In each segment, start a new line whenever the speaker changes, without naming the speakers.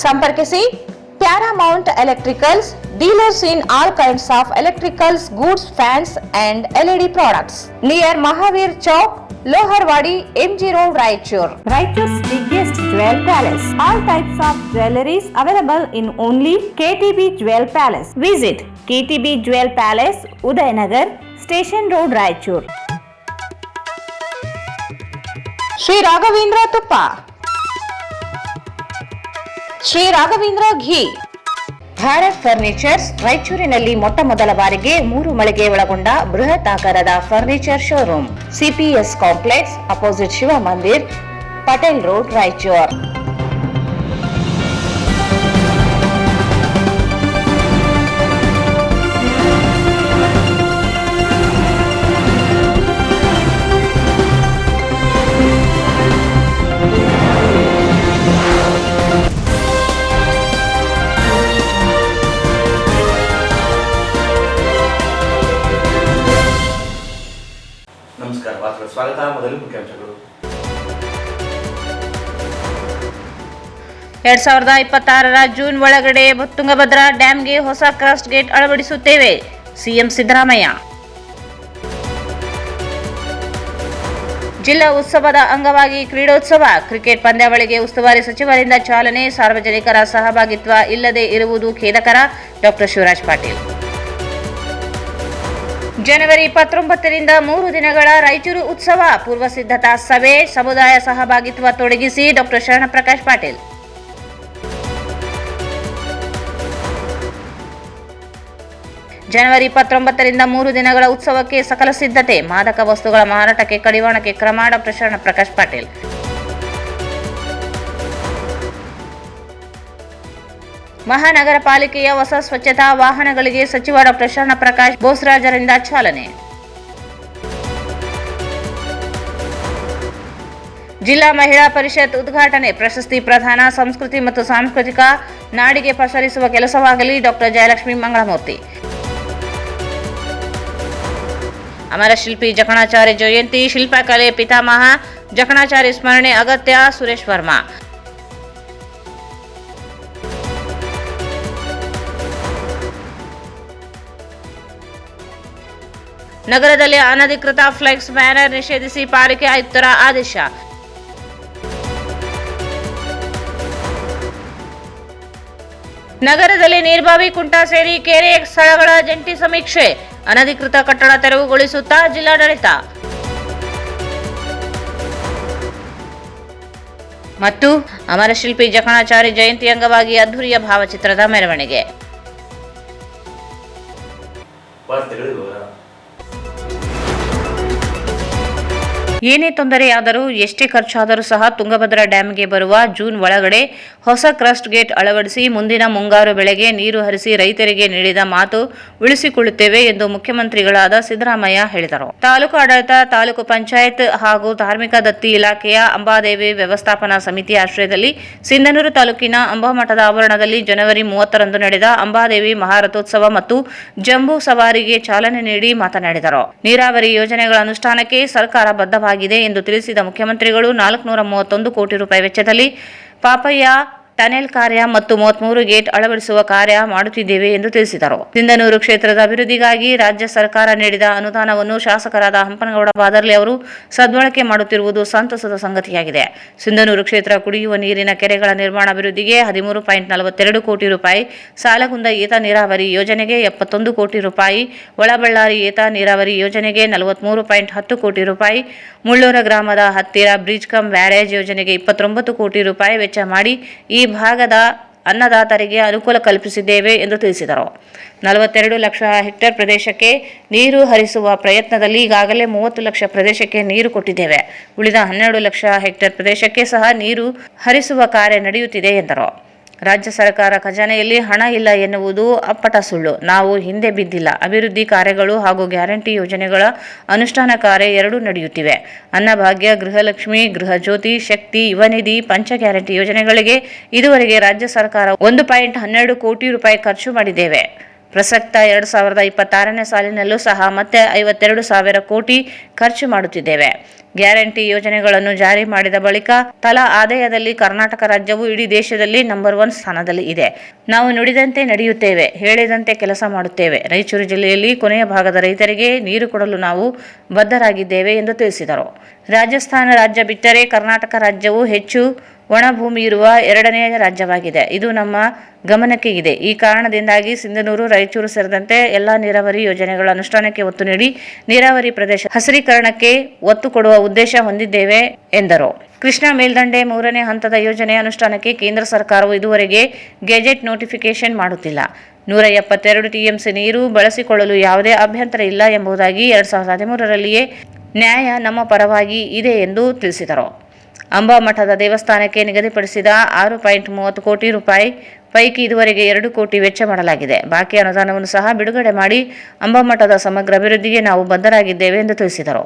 ಸಂಪರ್ಕಿಸಿ Paramount Electricals, dealers in all kinds of electricals, goods, fans and LED products. Near Mahavir Chowk, Loharwadi, MG Road, Raichur. Raichur's biggest jewel palace. All types of jewelries available in only KTB Jewel Palace. Visit KTB Jewel Palace, Udayanagar, Station Road, Raichur. Sri Raghavendra Tuppa, Shri Raghavendra ghee, Bharat furnitures, ರಾಯಚೂರಿನಲ್ಲಿ ಮೊಟ್ಟ ಮೊದಲ ಬಾರಿಗೆ 3 ಮಳಿಗೆ ಒಳಗೊಂಡ ಬೃಹತ್ ಆಕಾರದ furniture showroom, CPS complex, opposite Shiva Mandir, Patel road, Raichur.
ನಮಸ್ಕಾರ, ವಾರ್ತೆಗಳ ಸ್ವಾಗತ. ಮೊದಲು ಮುಖ್ಯಾಂಶಗಳು.
2026ರ ಜೂನ್ ಒಳಗಡೆ ತುಂಗಭದ್ರಾ ಡ್ಯಾಂಗೆ ಹೊಸ ಕ್ರಸ್ಟ್ ಗೇಟ್ ಅಳವಡಿಸುತ್ತೇವೆ, ಸಿಎಂ ಸಿದ್ದರಾಮಯ್ಯ. ಜಿಲ್ಲಾ ಉತ್ಸವದ ಅಂಗವಾಗಿ ಕ್ರೀಡೋತ್ಸವ, ಕ್ರಿಕೆಟ್ ಪಂದ್ಯಾವಳಿಗೆ ಉಸ್ತುವಾರಿ ಸಚಿವರಿಂದ ಚಾಲನೆ. ಸಾರ್ವಜನಿಕರ ಸಹಭಾಗಿತ್ವ ಇಲ್ಲದೆ ಇರುವುದು ಖೇದಕರ, ಡಾ ಶಿವರಾಜ್ ಪಾಟೀಲ್. ಜನವರಿ 19ರಿಂದ 3 ದಿನಗಳ ರಾಯಚೂರು ಉತ್ಸವ, ಪೂರ್ವ ಸಿದ್ಧತಾ ಸಭೆ, ಸಮುದಾಯ ಸಹಭಾಗಿತ್ವ ತೊಡಗಿಸಿ, ಡಾ ಶರಣಪ್ರಕಾಶ್ ಪಾಟೀಲ್. ಜನವರಿ 19ರಿಂದ 3 ದಿನಗಳ ಉತ್ಸವಕ್ಕೆ ಸಕಲ ಸಿದ್ಧತೆ, ಮಾದಕ ವಸ್ತುಗಳ ಮಾರಾಟಕ್ಕೆ ಕಡಿವಾಣಕ್ಕೆ ಕ್ರಮ, ಡಾ ಶರಣಪ್ರಕಾಶ್ ಪಾಟೀಲ್. ಮಹಾನಗರ ಪಾಲಿಕೆಯ ಹೊಸ ಸ್ವಚ್ಛತಾ ವಾಹನಗಳಿಗೆ ಸಚಿವ ಡಾ ಶರಣಪ್ರಕಾಶ್ ಬೋಸರಾಜರಿಂದ ಚಾಲನೆ. ಜಿಲ್ಲಾ ಮಹಿಳಾ ಪರಿಷತ್ ಉದ್ಘಾಟನೆ, ಪ್ರಶಸ್ತಿ ಪ್ರದಾನ, ಸಂಸ್ಕೃತಿ ಮತ್ತು ಸಾಂಸ್ಕೃತಿಕ ನಾಡಿಗೆ ಪಸರಿಸುವ ಕೆಲಸವಾಗಲಿ, ಡಾ ಜಯಲಕ್ಷ್ಮಿ ಮಂಗಳಮೂರ್ತಿ. ಅಮರ ಶಿಲ್ಪಿ ಜಕಣಾಚಾರ್ಯ ಜಯಂತಿ, ಶಿಲ್ಪಕಲೆ ಪಿತಾಮಹ ಜಕಣಾಚಾರ್ಯ ಸ್ಮರಣೆ ಅಗತ್ಯ, ಸುರೇಶ್ ವರ್ಮಾ. ನಗರದಲ್ಲಿ ಅನಧಿಕೃತ ಫ್ಲೆಕ್ಸ್ ಬ್ಯಾನರ್ ನಿಷೇಧಿಸಿ ಪಾಲಿಕೆ ಆಯುಕ್ತರ ಆದೇಶ. ನಗರದಲ್ಲಿ ನೀರ್ಬಾವಿ, ಕುಂಟ ಸೇರಿ ಕೆರೆ ಸ್ಥಳಗಳ ಜಂಟಿ ಸಮೀಕ್ಷೆ, ಅನಧಿಕೃತ ಕಟ್ಟಡ ತೆರವುಗೊಳಿಸುತ್ತಾ ಜಿಲ್ಲಾಡಳಿತ. ಮತ್ತು ಅಮರಶಿಲ್ಪಿ ಜಕಣಾಚಾರ್ಯ ಜಯಂತಿ ಅಂಗವಾಗಿ ಅದ್ಧೂರಿಯ ಭಾವಚಿತ್ರದ ಮೆರವಣಿಗೆ. ಏನೇ ತೊಂದರೆಯಾದರೂ, ಎಷ್ಟೇ ಖರ್ಚಾದರೂ ಸಹ ತುಂಗಭದ್ರಾ ಡ್ಯಾಂಗೆ ಬರುವ ಜೂನ್ ಒಳಗಡೆ ಹೊಸ ಕ್ರಸ್ಟ್ ಗೇಟ್ ಅಳವಡಿಸಿ ಮುಂದಿನ ಮುಂಗಾರು ಬೆಳೆಗೆ ನೀರು ಹರಿಸಿ ರೈತರಿಗೆ ನೀಡಿದ ಮಾತು ಉಳಿಸಿಕೊಳ್ಳುತ್ತೇವೆ ಎಂದು ಮುಖ್ಯಮಂತ್ರಿಗಳಾದ ಸಿದ್ದರಾಮಯ್ಯ ಹೇಳಿದರು. ತಾಲೂಕು ಆಡಳಿತ, ತಾಲೂಕು ಪಂಚಾಯತ್ ಹಾಗೂ ಧಾರ್ಮಿಕ ದತ್ತಿ ಇಲಾಖೆಯ ಅಂಬಾದೇವಿ ವ್ಯವಸ್ಥಾಪನಾ ಸಮಿತಿ ಆಶ್ರಯದಲ್ಲಿ ಸಿಂಧನೂರು ತಾಲೂಕಿನ ಅಂಬಾಮಠದ ಆವರಣದಲ್ಲಿ ಜನವರಿ 30ರಂದು ನಡೆದ ಅಂಬಾದೇವಿ ಮಹಾರಥೋತ್ಸವ ಮತ್ತು ಜಂಬೂ ಸವಾರಿಗೆ ಚಾಲನೆ ನೀಡಿ ಮಾತನಾಡಿದರು. ನೀರಾವರಿ ಯೋಜನೆಗಳ ಅನುಷ್ಠಾನಕ್ಕೆ ಸರ್ಕಾರ ಬದ್ಧವಾಗಿದೆ ಎಂದು ತಿಳಿಸಿದ ಮುಖ್ಯಮಂತ್ರಿಗಳು 431 ಕೋಟಿ ರೂಪಾಯಿ ವೆಚ್ಚದಲ್ಲಿ ಪಾಪಯ್ಯ ಟನೆಲ್ ಕಾರ್ಯ ಮತ್ತು 33 ಗೇಟ್ ಅಳವಡಿಸುವ ಕಾರ್ಯ ಮಾಡುತ್ತಿದ್ದೇವೆ ಎಂದು ತಿಳಿಸಿದರು. ಸಿಂಧನೂರು ಕ್ಷೇತ್ರದ ಅಭಿವೃದ್ಧಿಗಾಗಿ ರಾಜ್ಯ ಸರ್ಕಾರ ನೀಡಿದ ಅನುದಾನವನ್ನು ಶಾಸಕರಾದ ಹಂಪನಗೌಡ ಬಾದರ್ಲಿ ಅವರು ಸದ್ಬಳಕೆ ಮಾಡುತ್ತಿರುವುದು ಸಂತಸದ ಸಂಗತಿಯಾಗಿದೆ. ಸಿಂಧನೂರು ಕ್ಷೇತ್ರ ಕುಡಿಯುವ ನೀರಿನ ಕೆರೆಗಳ ನಿರ್ಮಾಣ ಅಭಿವೃದ್ಧಿಗೆ 13.42 ಕೋಟಿ ರೂಪಾಯಿ, ಸಾಲಗುಂದ ಏತ ನೀರಾವರಿ ಯೋಜನೆಗೆ 71 ಕೋಟಿ ರೂಪಾಯಿ, ಒಳಬಳ್ಳಾರಿ ಏತ ನೀರಾವರಿ ಯೋಜನೆಗೆ 43.10 ಕೋಟಿ ರೂಪಾಯಿ, ಮುಳ್ಳೂರ ಗ್ರಾಮದ ಹತ್ತಿರ ಬ್ರಿಡ್ಜ್ ಕಮ್ ಬ್ಯಾರೇಜ್ ಯೋಜನೆಗೆ 29 ಕೋಟಿ ರೂಪಾಯಿ ವೆಚ್ಚ ಮಾಡಿ ಈ ಭಾಗದ ಅನ್ನದಾತರಿಗೆ ಅನುಕೂಲ ಕಲ್ಪಿಸಿದ್ದೇವೆ ಎಂದು ತಿಳಿಸಿದರು. 42 ಲಕ್ಷ ಹೆಕ್ಟೇರ್ ಪ್ರದೇಶಕ್ಕೆ ನೀರು ಹರಿಸುವ ಪ್ರಯತ್ನದಲ್ಲಿ ಈಗಾಗಲೇ 30 ಲಕ್ಷ ಪ್ರದೇಶಕ್ಕೆ ನೀರು ಕೊಟ್ಟಿದ್ದೇವೆ. ಉಳಿದ 12 ಲಕ್ಷ ಹೆಕ್ಟೇರ್ ಪ್ರದೇಶಕ್ಕೆ ಸಹ ನೀರು ಹರಿಸುವ ಕಾರ್ಯ ನಡೆಯುತ್ತಿದೆ ಎಂದರು. ರಾಜ್ಯ ಸರ್ಕಾರ ಖಜಾನೆಯಲ್ಲಿ ಹಣ ಇಲ್ಲ ಎನ್ನುವುದು ಅಪ್ಪಟ ಸುಳ್ಳು. ನಾವು ಹಿಂದೆ ಬಿದ್ದಿಲ್ಲ. ಅಭಿವೃದ್ಧಿ ಕಾರ್ಯಗಳು ಹಾಗೂ ಗ್ಯಾರಂಟಿ ಯೋಜನೆಗಳ ಅನುಷ್ಠಾನ ಕಾರ್ಯ ಎರಡೂ ನಡೆಯುತ್ತಿವೆ. ಅನ್ನಭಾಗ್ಯ, ಗೃಹಲಕ್ಷ್ಮಿ, ಗೃಹಜ್ಯೋತಿ, ಶಕ್ತಿ, ಯುವನಿಧಿ, ಪಂಚ ಗ್ಯಾರಂಟಿ ಯೋಜನೆಗಳಿಗೆ ಇದುವರೆಗೆ ರಾಜ್ಯ ಸರ್ಕಾರ 1.12 ಕೋಟಿ ರೂಪಾಯಿ ಖರ್ಚು ಮಾಡಿದ್ದೇವೆ. ಪ್ರಸಕ್ತ 2026ನೇ ಸಾಲಿನಲ್ಲೂ ಸಹ ಮತ್ತೆ 52,000 ಕೋಟಿ ಖರ್ಚು ಮಾಡುತ್ತಿದ್ದೇವೆ. ಗ್ಯಾರಂಟಿ ಯೋಜನೆಗಳನ್ನು ಜಾರಿ ಮಾಡಿದ ಬಳಿಕ ತಲಾ ಆದಾಯದಲ್ಲಿ ಕರ್ನಾಟಕ ರಾಜ್ಯವು ಇಡೀ ದೇಶದಲ್ಲಿ ನಂಬರ್ 1 ಸ್ಥಾನದಲ್ಲಿ ಇದೆ. ನಾವು ನುಡಿದಂತೆ ನಡೆಯುತ್ತೇವೆ, ಹೇಳಿದಂತೆ ಕೆಲಸ ಮಾಡುತ್ತೇವೆ. ರಾಯಚೂರು ಜಿಲ್ಲೆಯಲ್ಲಿ ಕೊನೆಯ ಭಾಗದ ರೈತರಿಗೆ ನೀರು ಕೊಡಲು ನಾವು ಬದ್ಧರಾಗಿದ್ದೇವೆ ಎಂದು ತಿಳಿಸಿದರು. ರಾಜಸ್ಥಾನ ರಾಜ್ಯ ಬಿಟ್ಟರೆ ಕರ್ನಾಟಕ ರಾಜ್ಯವು ಹೆಚ್ಚು ಒಣಭೂಮಿ ಇರುವ 2ನೇ ರಾಜ್ಯವಾಗಿದೆ. ಇದು ನಮ್ಮ ಗಮನಕ್ಕೆ ಇದೆ. ಈ ಕಾರಣದಿಂದಾಗಿ ಸಿಂಧನೂರು, ರಾಯಚೂರು ಸೇರಿದಂತೆ ಎಲ್ಲ ನೀರಾವರಿ ಯೋಜನೆಗಳ ಅನುಷ್ಠಾನಕ್ಕೆ ಒತ್ತು ನೀಡಿ ನೀರಾವರಿ ಪ್ರದೇಶ ಹಸಿರೀಕರಣಕ್ಕೆ ಒತ್ತು ಕೊಡುವ ಉದ್ದೇಶ ಹೊಂದಿದ್ದೇವೆ ಎಂದರು. ಕೃಷ್ಣಾ ಮೇಲ್ದಂಡೆ 3ನೇ ಹಂತದ ಯೋಜನೆ ಅನುಷ್ಠಾನಕ್ಕೆ ಕೇಂದ್ರ ಸರ್ಕಾರವು ಇದುವರೆಗೆ ಗೆಜೆಟ್ ನೋಟಿಫಿಕೇಶನ್ ಮಾಡುತ್ತಿಲ್ಲ. 172 ಟಿಎಂಸಿ ನೀರು ಬಳಸಿಕೊಳ್ಳಲು ಯಾವುದೇ ಅಭ್ಯಂತರ ಇಲ್ಲ ಎಂಬುದಾಗಿ 2013ರಲ್ಲಿಯೇ ನ್ಯಾಯ ನಮ್ಮ ಪರವಾಗಿ ಇದೆ ಎಂದು ತಿಳಿಸಿದರು. ಅಂಬಾಮಠದ ದೇವಸ್ಥಾನಕ್ಕೆ ನಿಗದಿಪಡಿಸಿದ 6.30 ಕೋಟಿ ರೂಪಾಯಿ ಪೈಕಿ ಇದುವರೆಗೆ 2 ಕೋಟಿ ವೆಚ್ಚ ಮಾಡಲಾಗಿದೆ. ಬಾಕಿ ಅನುದಾನವನ್ನು ಸಹ ಬಿಡುಗಡೆ ಮಾಡಿ ಅಂಬಾಮಠದ ಸಮಗ್ರ ಅಭಿವೃದ್ಧಿಗೆ ನಾವು ಬದ್ಧರಾಗಿದ್ದೇವೆ ಎಂದು ತಿಳಿಸಿದರು.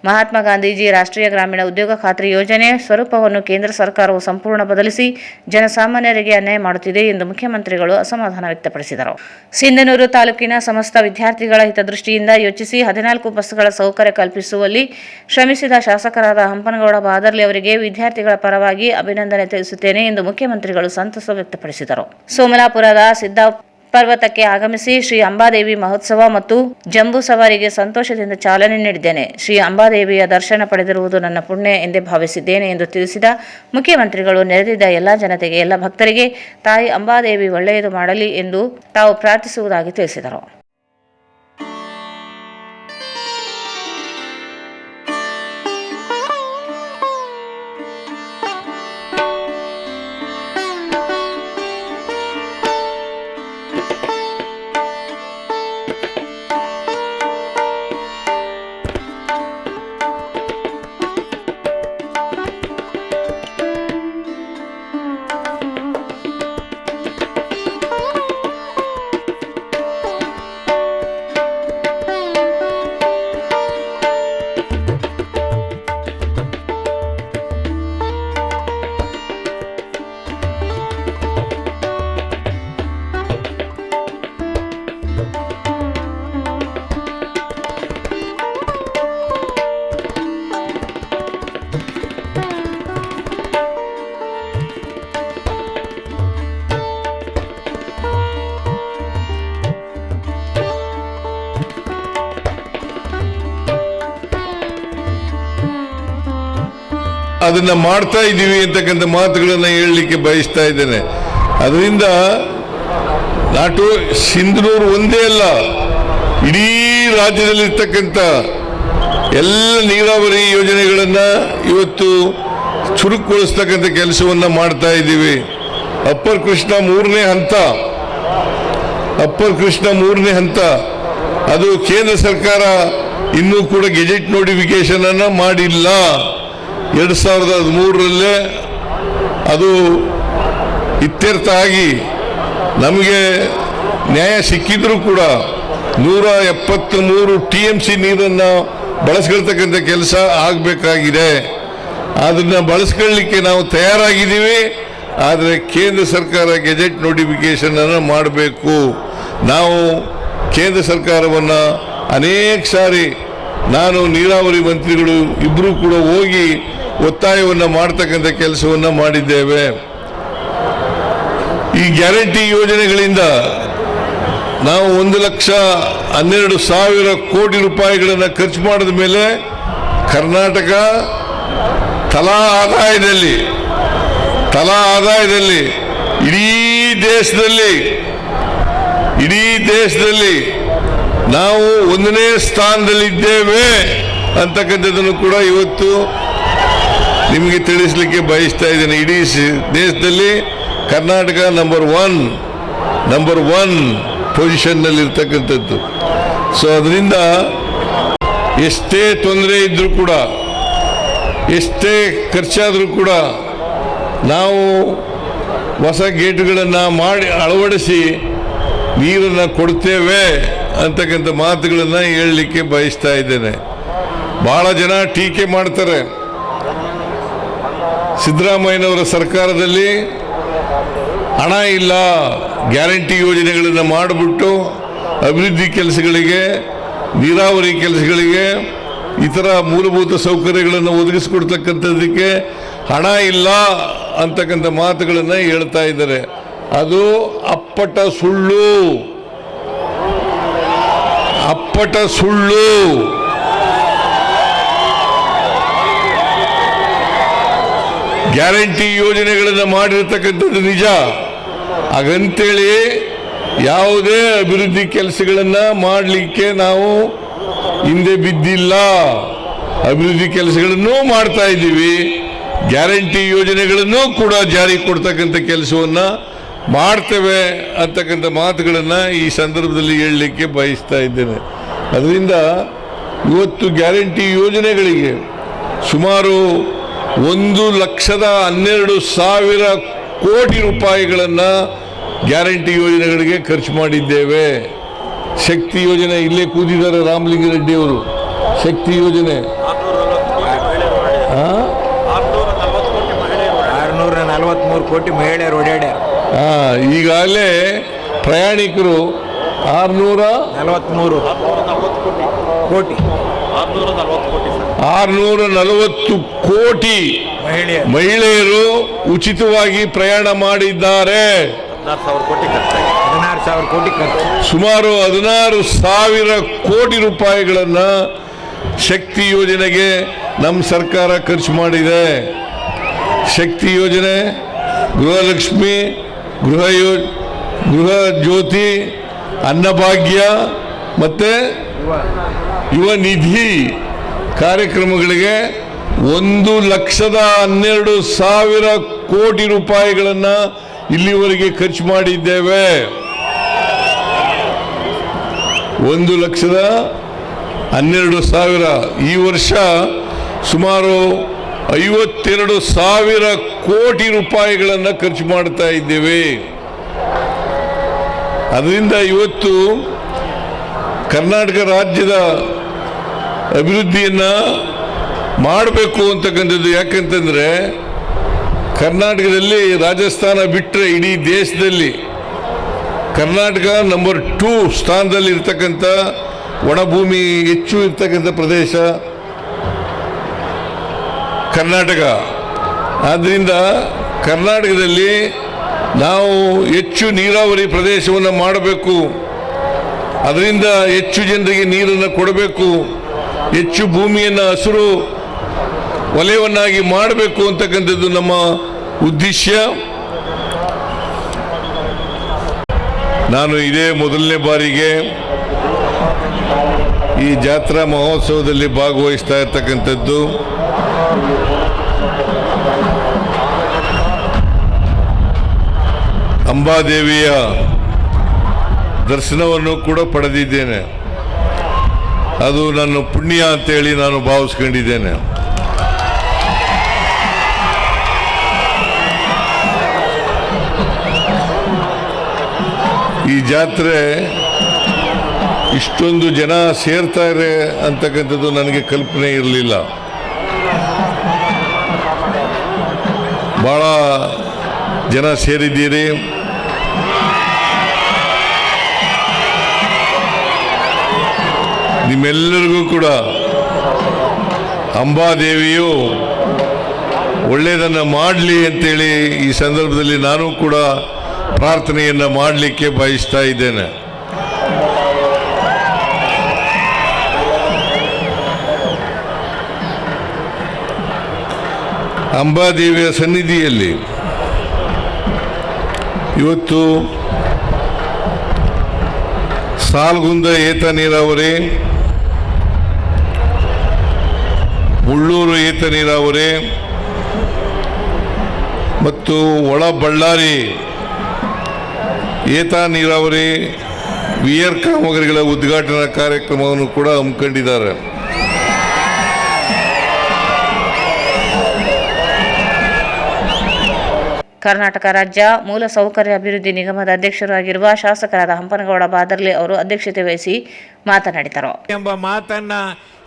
ಮಹಾತ್ಮ ಗಾಂಧೀಜಿ ರಾಷ್ಟ್ರೀಯ ಗ್ರಾಮೀಣ ಉದ್ಯೋಗ ಖಾತ್ರಿ ಯೋಜನೆ ಸ್ವರೂಪವನ್ನು ಕೇಂದ್ರ ಸರ್ಕಾರವು ಸಂಪೂರ್ಣ ಬದಲಿಸಿ ಜನಸಾಮಾನ್ಯರಿಗೆ ಅನ್ಯಾಯ ಮಾಡುತ್ತಿದೆ ಎಂದು ಮುಖ್ಯಮಂತ್ರಿಗಳು ಅಸಮಾಧಾನ ವ್ಯಕ್ತಪಡಿಸಿದರು. ಸಿಂಧನೂರು ತಾಲೂಕಿನ ಸಮಸ್ತ ವಿದ್ಯಾರ್ಥಿಗಳ ಹಿತದೃಷ್ಟಿಯಿಂದ ಯೋಚಿಸಿ 14 ಬಸ್ಗಳ ಸೌಕರ್ಯ ಕಲ್ಪಿಸುವಲ್ಲಿ ಶ್ರಮಿಸಿದ ಶಾಸಕರಾದ ಹಂಪನಗೌಡ ಬಾದರ್ಲಿ ಅವರಿಗೆ ವಿದ್ಯಾರ್ಥಿಗಳ ಪರವಾಗಿ ಅಭಿನಂದನೆ ತಿಳಿಸುತ್ತೇನೆ ಎಂದು ಮುಖ್ಯಮಂತ್ರಿಗಳು ಸಂತಸ ವ್ಯಕ್ತಪಡಿಸಿದರು. ಸೋಮಲಾಪುರದ ಸಿದ್ಧ ಪರ್ವತಕ್ಕೆ ಆಗಮಿಸಿ ಶ್ರೀ ಅಂಬಾದೇವಿ ಮಹೋತ್ಸವ ಮತ್ತು ಜಂಬೂ ಸವಾರಿಗೆ ಸಂತೋಷದಿಂದ ಚಾಲನೆ ನೀಡಿದ್ದೇನೆ. ಶ್ರೀ ಅಂಬಾದೇವಿಯ ದರ್ಶನ ಪಡೆದಿರುವುದು ನನ್ನ ಪುಣ್ಯ ಎಂದೇ ಭಾವಿಸಿದ್ದೇನೆ ಎಂದು ತಿಳಿಸಿದ ಮುಖ್ಯಮಂತ್ರಿಗಳು ನೆರೆದಿದ್ದ ಎಲ್ಲ ಜನತೆಗೆ, ಎಲ್ಲ ಭಕ್ತರಿಗೆ ತಾಯಿ ಅಂಬಾದೇವಿ ಒಳ್ಳೆಯದು ಮಾಡಲಿ ಎಂದು ತಾವು ಪ್ರಾರ್ಥಿಸುವುದಾಗಿ ತಿಳಿಸಿದರು.
ಅದನ್ನ ಮಾಡ್ತಾ ಇದ್ದೀವಿ ಅಂತಕ್ಕಂಥ ಮಾತುಗಳನ್ನು ಹೇಳಲಿಕ್ಕೆ ಬಯಸ್ತಾ ಇದ್ದೇನೆ. ಅದರಿಂದ ನಾಟು ಸಿಂಧನೂರು ಒಂದೇ ಅಲ್ಲ, ಇಡೀ ರಾಜ್ಯದಲ್ಲಿರ್ತಕ್ಕಂಥ ಎಲ್ಲ ನೀರಾವರಿ ಯೋಜನೆಗಳನ್ನು ಇವತ್ತು ಚುರುಕುಗೊಳಿಸ್ತಕ್ಕಂಥ ಕೆಲಸವನ್ನು ಮಾಡ್ತಾ ಇದ್ದೀವಿ. ಅಪ್ಪರ್ ಕೃಷ್ಣ ಮೂರನೇ ಹಂತ ಅದು ಕೇಂದ್ರ ಸರ್ಕಾರ ಇನ್ನೂ ಕೂಡ ಗೆಜೆಟ್ ನೋಟಿಫಿಕೇಶನ್ ಅನ್ನು ಮಾಡಿಲ್ಲ. 2013ರಲ್ಲೇ ಅದು ಇತ್ಯರ್ಥ ಆಗಿ ನಮಗೆ ನ್ಯಾಯ ಸಿಕ್ಕಿದ್ರೂ ಕೂಡ 173 TMC ನೀರನ್ನು ಬಳಸ್ಕೊಳ್ತಕ್ಕಂಥ ಕೆಲಸ ಆಗಬೇಕಾಗಿದೆ. ಅದನ್ನು ಬಳಸ್ಕೊಳ್ಳಿಕ್ಕೆ ನಾವು ತಯಾರಾಗಿದ್ದೀವಿ. ಆದರೆ ಕೇಂದ್ರ ಸರ್ಕಾರ ಗೆಜೆಟ್ ನೋಟಿಫಿಕೇಶನ್ ಅನ್ನು ಮಾಡಬೇಕು. ನಾವು ಕೇಂದ್ರ ಸರ್ಕಾರವನ್ನು ಅನೇಕ ಸಾರಿ ನಾನು ನೀರಾವರಿ ಮಂತ್ರಿಗಳು ಇಬ್ಬರೂ ಕೂಡ ಹೋಗಿ ಒತ್ತಾಯವನ್ನು ಮಾಡ್ತಕ್ಕಂಥ ಕೆಲಸವನ್ನು ಮಾಡಿದ್ದೇವೆ. ಈ ಗ್ಯಾರಂಟಿ ಯೋಜನೆಗಳಿಂದ ನಾವು 1,12,000 ಕೋಟಿ ರೂಪಾಯಿಗಳನ್ನು ಖರ್ಚು ಮಾಡಿದ ಮೇಲೆ ಕರ್ನಾಟಕ ತಲಾ ಆದಾಯದಲ್ಲಿ ಇಡೀ ದೇಶದಲ್ಲಿ ನಾವು 1ನೇ ಸ್ಥಾನದಲ್ಲಿದ್ದೇವೆ ಅಂತಕ್ಕಂಥದ್ದನ್ನು ಕೂಡ ಇವತ್ತು ನಿಮಗೆ ತಿಳಿಸಲಿಕ್ಕೆ ಬಯಸ್ತಾ ಇದ್ದೇನೆ. ಇಡೀ ದೇಶದಲ್ಲಿ ಕರ್ನಾಟಕ ನಂಬರ್ ಒನ್ ಪೊಸಿಷನ್ನಲ್ಲಿರ್ತಕ್ಕಂಥದ್ದು. ಸೊ ಅದರಿಂದ ಎಷ್ಟೇ ತೊಂದರೆ ಇದ್ದರೂ ಕೂಡ, ಎಷ್ಟೇ ಖರ್ಚಾದರೂ ಕೂಡ ನಾವು ಹೊಸ ಗೇಟ್ಗಳನ್ನು ಮಾಡಿ ಅಳವಡಿಸಿ ನೀರನ್ನು ಕೊಡ್ತೇವೆ ಅಂತಕ್ಕಂಥ ಮಾತುಗಳನ್ನು ಹೇಳಲಿಕ್ಕೆ ಬಯಸ್ತಾ ಇದ್ದೇನೆ. ಭಾಳ ಜನ ಟೀಕೆ ಮಾಡ್ತಾರೆ, ಸಿದ್ದರಾಮಯ್ಯನವರ ಸರ್ಕಾರದಲ್ಲಿ ಹಣ ಇಲ್ಲ, ಗ್ಯಾರಂಟಿ ಯೋಜನೆಗಳನ್ನು ಮಾಡಿಬಿಟ್ಟು ಅಭಿವೃದ್ಧಿ ಕೆಲಸಗಳಿಗೆ, ನೀರಾವರಿ ಕೆಲಸಗಳಿಗೆ, ಇತರ ಮೂಲಭೂತ ಸೌಕರ್ಯಗಳನ್ನು ಒದಗಿಸಿಕೊಡ್ತಕ್ಕಂಥದ್ದಕ್ಕೆ ಹಣ ಇಲ್ಲ ಅಂತಕ್ಕಂಥ ಮಾತುಗಳನ್ನು ಹೇಳ್ತಾ ಇದ್ದಾರೆ. ಅದು ಅಪ್ಪಟ ಸುಳ್ಳು, ಅಪ್ಪಟ ಸುಳ್ಳು. ಗ್ಯಾರಂಟಿ ಯೋಜನೆಗಳನ್ನು ಮಾಡಿರ್ತಕ್ಕಂಥದ್ದು ನಿಜ. ಹಾಗಂತೇಳಿ ಯಾವುದೇ ಅಭಿವೃದ್ಧಿ ಕೆಲಸಗಳನ್ನು ಮಾಡಲಿಕ್ಕೆ ನಾವು ಹಿಂದೆ ಬಿದ್ದಿಲ್ಲ. ಅಭಿವೃದ್ಧಿ ಕೆಲಸಗಳನ್ನು ಮಾಡ್ತಾ ಇದ್ದೀವಿ. ಗ್ಯಾರಂಟಿ ಯೋಜನೆಗಳನ್ನು ಕೂಡ ಜಾರಿ ಕೊಡ್ತಕ್ಕಂಥ ಕೆಲಸವನ್ನು ಮಾಡ್ತೇವೆ ಅಂತಕ್ಕಂಥ ಮಾತುಗಳನ್ನು ಈ ಸಂದರ್ಭದಲ್ಲಿ ಹೇಳಲಿಕ್ಕೆ ಬಯಸ್ತಾ ಇದ್ದೇನೆ. ಅದರಿಂದ ಇವತ್ತು ಗ್ಯಾರಂಟಿ ಯೋಜನೆಗಳಿಗೆ ಸುಮಾರು 1,12,000 ಕೋಟಿ ರೂಪಾಯಿಗಳನ್ನು ಗ್ಯಾರಂಟಿ ಯೋಜನೆಗಳಿಗೆ ಖರ್ಚು ಮಾಡಿದ್ದೇವೆ. ಶಕ್ತಿ ಯೋಜನೆ, ಇಲ್ಲೇ ಕೂತಿದ್ದಾರೆ ರಾಮಲಿಂಗಾರೆಡ್ಡಿ ಅವರು. ಶಕ್ತಿ ಯೋಜನೆ
643 ಕೋಟಿ ಮಹಿಳೆಯರು ಓಡಾಡ್ಯಾರ.
ಈಗಾಗಲೇ ಪ್ರಯಾಣಿಕರು
640 ಕೋಟಿ
640 ಕೋಟಿ ಮಹಿಳೆಯರು ಉಚಿತವಾಗಿ ಪ್ರಯಾಣ ಮಾಡಿದ್ದಾರೆ.
16,000 ಕೋಟಿ ಖರ್ಚು.
ಸುಮಾರು 16,000 ಕೋಟಿ ರೂಪಾಯಿಗಳನ್ನು ಶಕ್ತಿ ಯೋಜನೆಗೆ ನಮ್ಮ ಸರ್ಕಾರ ಖರ್ಚು ಮಾಡಿದೆ. ಶಕ್ತಿ ಯೋಜನೆ, ಗೃಹಲಕ್ಷ್ಮಿ, ಗೃಹ ಜ್ಯೋತಿ, ಅನ್ನಭಾಗ್ಯ ಮತ್ತು ಯುವ ನಿಧಿ ಕಾರ್ಯಕ್ರಮಗಳಿಗೆ 1,12,000 ಕೋಟಿ ರೂಪಾಯಿಗಳನ್ನು ಇಲ್ಲಿವರೆಗೆ ಖರ್ಚು ಮಾಡಿದ್ದೇವೆ. 1,12,000. ಈ ವರ್ಷ ಸುಮಾರು 52,000 ಕೋಟಿ ರೂಪಾಯಿಗಳನ್ನು ಖರ್ಚು ಮಾಡ್ತಾ ಇದ್ದೇವೆ. ಅದರಿಂದ ಇವತ್ತು ಕರ್ನಾಟಕ ರಾಜ್ಯದ ಅಭಿವೃದ್ಧಿಯನ್ನು ಮಾಡಬೇಕು ಅಂತಕ್ಕಂಥದ್ದು. ಯಾಕಂತಂದರೆ ಕರ್ನಾಟಕದಲ್ಲಿ ರಾಜಸ್ಥಾನ ಬಿಟ್ಟರೆ ಇಡೀ ದೇಶದಲ್ಲಿ ಕರ್ನಾಟಕ ನಂಬರ್ 2 ಸ್ಥಾನದಲ್ಲಿ ಇರ್ತಕ್ಕಂಥ ಒಣಭೂಮಿ ಹೆಚ್ಚು ಇರ್ತಕ್ಕಂಥ ಪ್ರದೇಶ ಕರ್ನಾಟಕ. ಆದ್ದರಿಂದ ಕರ್ನಾಟಕದಲ್ಲಿ ನಾವು ಹೆಚ್ಚು ನೀರಾವರಿ ಪ್ರದೇಶವನ್ನು ಮಾಡಬೇಕು. ಅದರಿಂದ ಹೆಚ್ಚು ಜನರಿಗೆ ನೀರನ್ನು ಕೊಡಬೇಕು. ಹೆಚ್ಚು ಭೂಮಿಯನ್ನು ಹಸಿರು ವಲಯವನ್ನಾಗಿ ಮಾಡಬೇಕು ಅಂತಕ್ಕಂಥದ್ದು ನಮ್ಮ ಉದ್ದೇಶ. ನಾನು ಇದೇ ಮೊದಲನೇ ಬಾರಿಗೆ ಈ ಜಾತ್ರಾ ಮಹೋತ್ಸವದಲ್ಲಿ ಭಾಗವಹಿಸ್ತಾ ಇರ್ತಕ್ಕಂಥದ್ದು. ಅಂಬಾದೇವಿಯ ದರ್ಶನವನ್ನು ಕೂಡ ಪಡೆದಿದ್ದೇನೆ. ಅದು ನನ್ನ ಪುಣ್ಯ ಅಂತೇಳಿ ನಾನು ಭಾವಿಸ್ಕೊಂಡಿದ್ದೇನೆ. ಈ ಜಾತ್ರೆ ಇಷ್ಟೊಂದು ಜನ ಸೇರ್ತಾರೆ ಅಂತಕ್ಕಂಥದ್ದು ನನಗೆ ಕಲ್ಪನೆ ಇರಲಿಲ್ಲ. ಭಾಳ ಜನ ಸೇರಿದ್ದೀರಿ. ನಿಮ್ಮೆಲ್ಲರಿಗೂ ಕೂಡ ಅಂಬಾದೇವಿಯು ಒಳ್ಳೆಯದನ್ನು ಮಾಡಲಿ ಅಂತೇಳಿ ಈ ಸಂದರ್ಭದಲ್ಲಿ ನಾನು ಕೂಡ ಪ್ರಾರ್ಥನೆಯನ್ನು ಮಾಡಲಿಕ್ಕೆ ಬಯಸ್ತಾ ಇದ್ದೇನೆ. ಅಂಬಾದೇವಿಯ ಸನ್ನಿಧಿಯಲ್ಲಿ ಇವತ್ತು ಸಾಲ್ಗುಂದ ಏತ ನೀರಾವರಿ, ಮುಳ್ಳೂರು ಏತ ನೀರಾವರಿ ಮತ್ತು ಒಳ ಬಳ್ಳಾರಿ ಏತ ನೀರಾವರಿ ವಿಯರ್ ಕಾಮಗಾರಿಗಳ ಉದ್ಘಾಟನಾ ಕಾರ್ಯಕ್ರಮವನ್ನು ಕೂಡ ಹಮ್ಮಿಕೊಂಡಿದ್ದಾರೆ.
ಕರ್ನಾಟಕ ರಾಜ್ಯ ಮೂಲಸೌಕರ್ಯ ಅಭಿವೃದ್ಧಿ ನಿಗಮದ ಅಧ್ಯಕ್ಷರಾಗಿರುವ ಶಾಸಕರಾದ ಹಂಪನಗೌಡ ಬಾದರ್ಲಿ ಅವರು ಅಧ್ಯಕ್ಷತೆ ವಹಿಸಿ ಮಾತನಾಡಿದರು.
ಎಂಬ ಮಾತನ್ನ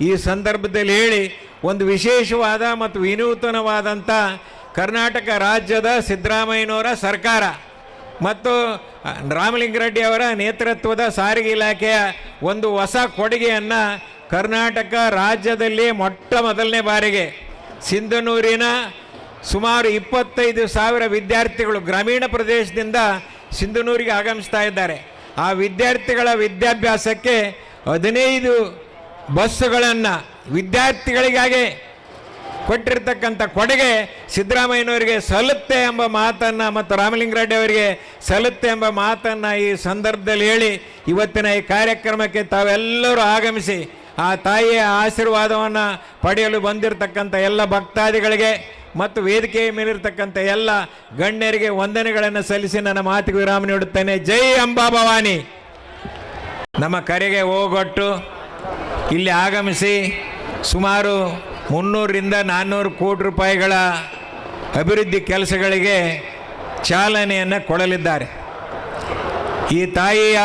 ಈ ಸಂದರ್ಭದಲ್ಲಿ ಹೇಳಿ ಒಂದು ವಿಶೇಷವಾದ ಮತ್ತು ವಿನೂತನವಾದಂಥ ಕರ್ನಾಟಕ ರಾಜ್ಯದ ಸಿದ್ದರಾಮಯ್ಯನವರ ಸರ್ಕಾರ ಮತ್ತು ರಾಮಲಿಂಗಾರೆಡ್ಡಿ ಅವರ ನೇತೃತ್ವದ ಸಾರಿಗೆ ಇಲಾಖೆಯ ಒಂದು ಹೊಸ ಕೊಡುಗೆಯನ್ನು ಕರ್ನಾಟಕ ರಾಜ್ಯದಲ್ಲಿ ಮೊಟ್ಟ ಮೊದಲನೇ ಬಾರಿಗೆ ಸಿಂಧನೂರಿನ ಸುಮಾರು 25,000 ವಿದ್ಯಾರ್ಥಿಗಳು ಗ್ರಾಮೀಣ ಪ್ರದೇಶದಿಂದ ಸಿಂಧನೂರಿಗೆ ಆಗಮಿಸ್ತಾ ಇದ್ದಾರೆ. ಆ ವಿದ್ಯಾರ್ಥಿಗಳ ವಿದ್ಯಾಭ್ಯಾಸಕ್ಕೆ 15 ಬಸ್ಸುಗಳನ್ನು ವಿದ್ಯಾರ್ಥಿಗಳಿಗಾಗಿ ಕೊಟ್ಟಿರ್ತಕ್ಕಂಥ ಕೊಡುಗೆ ಸಿದ್ದರಾಮಯ್ಯನವರಿಗೆ ಸಲ್ಲುತ್ತೆ ಎಂಬ ಮಾತನ್ನು ಮತ್ತು ರಾಮಲಿಂಗಾರೆಡ್ಡಿ ಅವರಿಗೆ ಸಲ್ಲುತ್ತೆ ಎಂಬ ಮಾತನ್ನು ಈ ಸಂದರ್ಭದಲ್ಲಿ ಹೇಳಿ ಇವತ್ತಿನ ಈ ಕಾರ್ಯಕ್ರಮಕ್ಕೆ ತಾವೆಲ್ಲರೂ ಆಗಮಿಸಿ ಆ ತಾಯಿಯ ಆಶೀರ್ವಾದವನ್ನು ಪಡೆಯಲು ಬಂದಿರತಕ್ಕಂಥ ಎಲ್ಲ ಭಕ್ತಾದಿಗಳಿಗೆ ಮತ್ತು ವೇದಿಕೆಯ ಮೇಲಿರ್ತಕ್ಕಂಥ ಎಲ್ಲ ಗಣ್ಯರಿಗೆ ವಂದನೆಗಳನ್ನು ಸಲ್ಲಿಸಿ ನನ್ನ ಮಾತಿಗೆ ವಿರಾಮ ನೀಡುತ್ತೇನೆ. ಜೈ ಅಂಬಾ ಭವಾನಿ. ನಮ್ಮ ಕರೆಗೆ ಹೋಗೊಟ್ಟು ಇಲ್ಲಿ ಆಗಮಿಸಿ ಸುಮಾರು 300ರಿಂದ 400 ಕೋಟಿ ರೂಪಾಯಿಗಳ ಅಭಿವೃದ್ಧಿ ಕೆಲಸಗಳಿಗೆ ಚಾಲನೆಯನ್ನು ಕೊಡಲಿದ್ದಾರೆ. ಈ ತಾಯಿಯ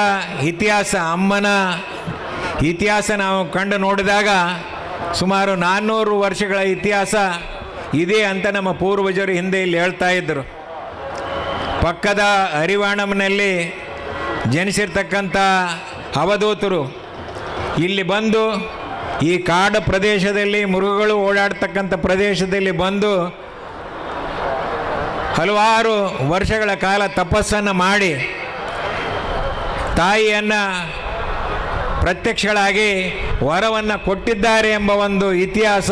ಇತಿಹಾಸ, ಅಮ್ಮನ ಇತಿಹಾಸ ನಾವು ಕಂಡು ನೋಡಿದಾಗ ಸುಮಾರು 400 ವರ್ಷಗಳ ಇತಿಹಾಸ ಇದೆ ಅಂತ ನಮ್ಮ ಪೂರ್ವಜರು ಹಿಂದೆ ಇಲ್ಲಿ ಹೇಳ್ತಾ ಇದ್ದರು. ಪಕ್ಕದ ಹರಿವಾಣಂನಲ್ಲಿ ಜನಿಸಿರ್ತಕ್ಕಂಥ ಅವಧೂತರು ಇಲ್ಲಿ ಬಂದು ಈ ಕಾಡು ಪ್ರದೇಶದಲ್ಲಿ ಮೃಗಗಳು ಓಡಾಡ್ತಕ್ಕಂಥ ಪ್ರದೇಶದಲ್ಲಿ ಬಂದು ಹಲವಾರು ವರ್ಷಗಳ ಕಾಲ ತಪಸ್ಸನ್ನು ಮಾಡಿ ತಾಯಿಯನ್ನು ಪ್ರತ್ಯಕ್ಷಗಳಾಗಿ ವರವನ್ನು ಕೊಟ್ಟಿದ್ದಾರೆ ಎಂಬ ಒಂದು ಇತಿಹಾಸ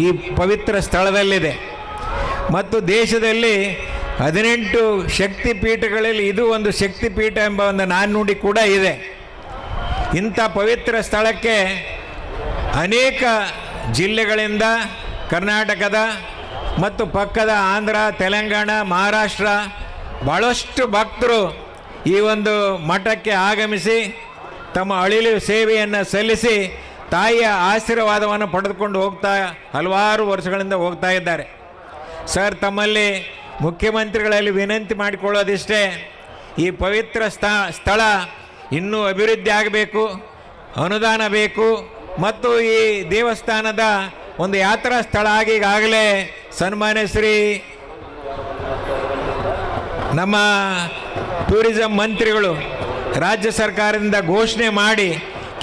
ಈ ಪವಿತ್ರ ಸ್ಥಳದಲ್ಲಿದೆ. ಮತ್ತು ದೇಶದಲ್ಲಿ 18 ಶಕ್ತಿಪೀಠಗಳಲ್ಲಿ ಇದು ಒಂದು ಶಕ್ತಿಪೀಠ ಎಂಬ ಒಂದು ನಾಣ್ಣುಡಿ ಕೂಡ ಇದೆ. ಇಂಥ ಪವಿತ್ರ ಸ್ಥಳಕ್ಕೆ ಅನೇಕ ಜಿಲ್ಲೆಗಳಿಂದ ಕರ್ನಾಟಕದ ಮತ್ತು ಪಕ್ಕದ ಆಂಧ್ರ, ತೆಲಂಗಾಣ, ಮಹಾರಾಷ್ಟ್ರ ಭಾಳಷ್ಟು ಭಕ್ತರು ಈ ಒಂದು ಮಠಕ್ಕೆ ಆಗಮಿಸಿ ತಮ್ಮ ಅಳಿಲು ಸೇವೆಯನ್ನು ಸಲ್ಲಿಸಿ ತಾಯಿಯ ಆಶೀರ್ವಾದವನ್ನು ಪಡೆದುಕೊಂಡು ಹಲವಾರು ವರ್ಷಗಳಿಂದ ಹೋಗ್ತಾ ಇದ್ದಾರೆ. ಸರ್, ತಮ್ಮಲ್ಲಿ ಮುಖ್ಯಮಂತ್ರಿಗಳಲ್ಲಿ ವಿನಂತಿ ಮಾಡಿಕೊಳ್ಳೋದಿಷ್ಟೇ, ಈ ಪವಿತ್ರ ಸ್ಥಳ ಇನ್ನೂ ಅಭಿವೃದ್ಧಿ ಆಗಬೇಕು, ಅನುದಾನ ಬೇಕು ಮತ್ತು ಈ ದೇವಸ್ಥಾನದ ಒಂದು ಯಾತ್ರಾ ಸ್ಥಳ ಆಗಿ ಈಗಾಗಲೇ ಸನ್ಮಾನ್ಯ ಶ್ರೀ ನಮ್ಮ ಟೂರಿಸಂ ಮಂತ್ರಿಗಳು ರಾಜ್ಯ ಸರ್ಕಾರದಿಂದ ಘೋಷಣೆ ಮಾಡಿ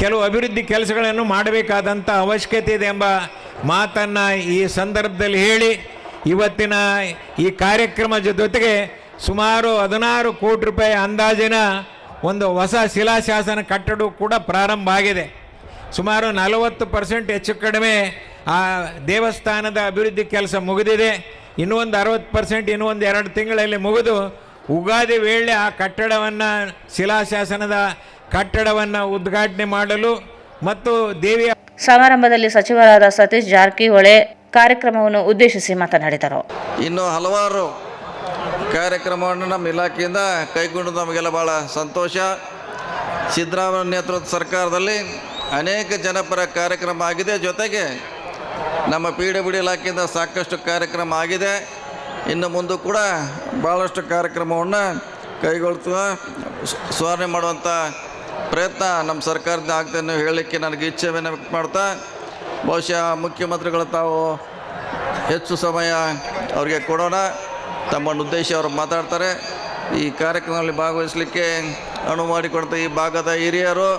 ಕೆಲವು ಅಭಿವೃದ್ಧಿ ಕೆಲಸಗಳನ್ನು ಮಾಡಬೇಕಾದಂಥ ಅವಶ್ಯಕತೆ ಇದೆ ಎಂಬ ಮಾತನ್ನು ಈ ಸಂದರ್ಭದಲ್ಲಿ ಹೇಳಿ ಇವತ್ತಿನ ಈ ಕಾರ್ಯಕ್ರಮದ ಜೊತೆಗೆ ಸುಮಾರು 16 ಕೋಟಿ ರೂಪಾಯಿ ಅಂದಾಜಿನ ಒಂದು ಹೊಸ ಶಿಲಾಶಾಸನ ಕಟ್ಟಡ ಕೂಡ ಪ್ರಾರಂಭ ಆಗಿದೆ. ಸುಮಾರು 40% ಹೆಚ್ಚು ಕಡಿಮೆ ಆ ದೇವಸ್ಥಾನದ ಅಭಿವೃದ್ಧಿ ಕೆಲಸ ಮುಗಿದಿದೆ. ಇನ್ನೂ ಒಂದು 60%, ಇನ್ನೂ ಒಂದು 2 ತಿಂಗಳಲ್ಲಿ ಮುಗಿದು ಉಗಾದಿ ವೇಳೆ ಆ ಕಟ್ಟಡವನ್ನು, ಶಿಲಾಶಾಸನದ ಕಟ್ಟಡವನ್ನು ಉದ್ಘಾಟನೆ ಮಾಡಲು ಮತ್ತು ದೇವಿಯ
ಸಮಾರಂಭದಲ್ಲಿ ಸಚಿವರಾದ ಸತೀಶ್ ಜಾರಕಿಹೊಳಿ ಕಾರ್ಯಕ್ರಮವನ್ನು ಉದ್ದೇಶಿಸಿ ಮಾತನಾಡಿದರು.
ಇನ್ನು ಹಲವಾರು ಕಾರ್ಯಕ್ರಮವನ್ನು ನಮ್ಮ ಇಲಾಖೆಯಿಂದ ಕೈಗೊಂಡು ನಮಗೆಲ್ಲ ಭಾಳ ಸಂತೋಷ. ಸಿದ್ದರಾಮಯ್ಯ ನೇತೃತ್ವದ ಸರ್ಕಾರದಲ್ಲಿ ಅನೇಕ ಜನಪರ ಕಾರ್ಯಕ್ರಮ ಆಗಿದೆ. ಜೊತೆಗೆ ನಮ್ಮ PWD ಇಲಾಖೆಯಿಂದ ಸಾಕಷ್ಟು ಕಾರ್ಯಕ್ರಮ ಆಗಿದೆ. ಇನ್ನು ಮುಂದೆ ಕೂಡ ಭಾಳಷ್ಟು ಕಾರ್ಯಕ್ರಮವನ್ನು ಕೈಗೊಳ್ಳುವ ಸುಧಾರಣೆ ಮಾಡುವಂಥ ಪ್ರಯತ್ನ ನಮ್ಮ ಸರ್ಕಾರದಿಂದ ಆಗ್ತದೆ ಅನ್ನೋ ಹೇಳಲಿಕ್ಕೆ ನನಗೆ ಇಚ್ಛೆಯನ್ನು ವ್ಯಕ್ತ ಮಾಡ್ತಾ, ಬಹುಶಃ ಮುಖ್ಯಮಂತ್ರಿಗಳು ತಾವು ಹೆಚ್ಚು ಸಮಯ ಅವರಿಗೆ ಕೊಡೋಣ. ತಮ್ಮನ್ನು ಉದ್ದೇಶ ಅವರು ಮಾತಾಡ್ತಾರೆ. ಈ ಕಾರ್ಯಕ್ರಮದಲ್ಲಿ ಭಾಗವಹಿಸಲಿಕ್ಕೆ ಅನುವು ಮಾಡಿಕೊಡ್ತಾ ಈ ಭಾಗದ ಹಿರಿಯರು,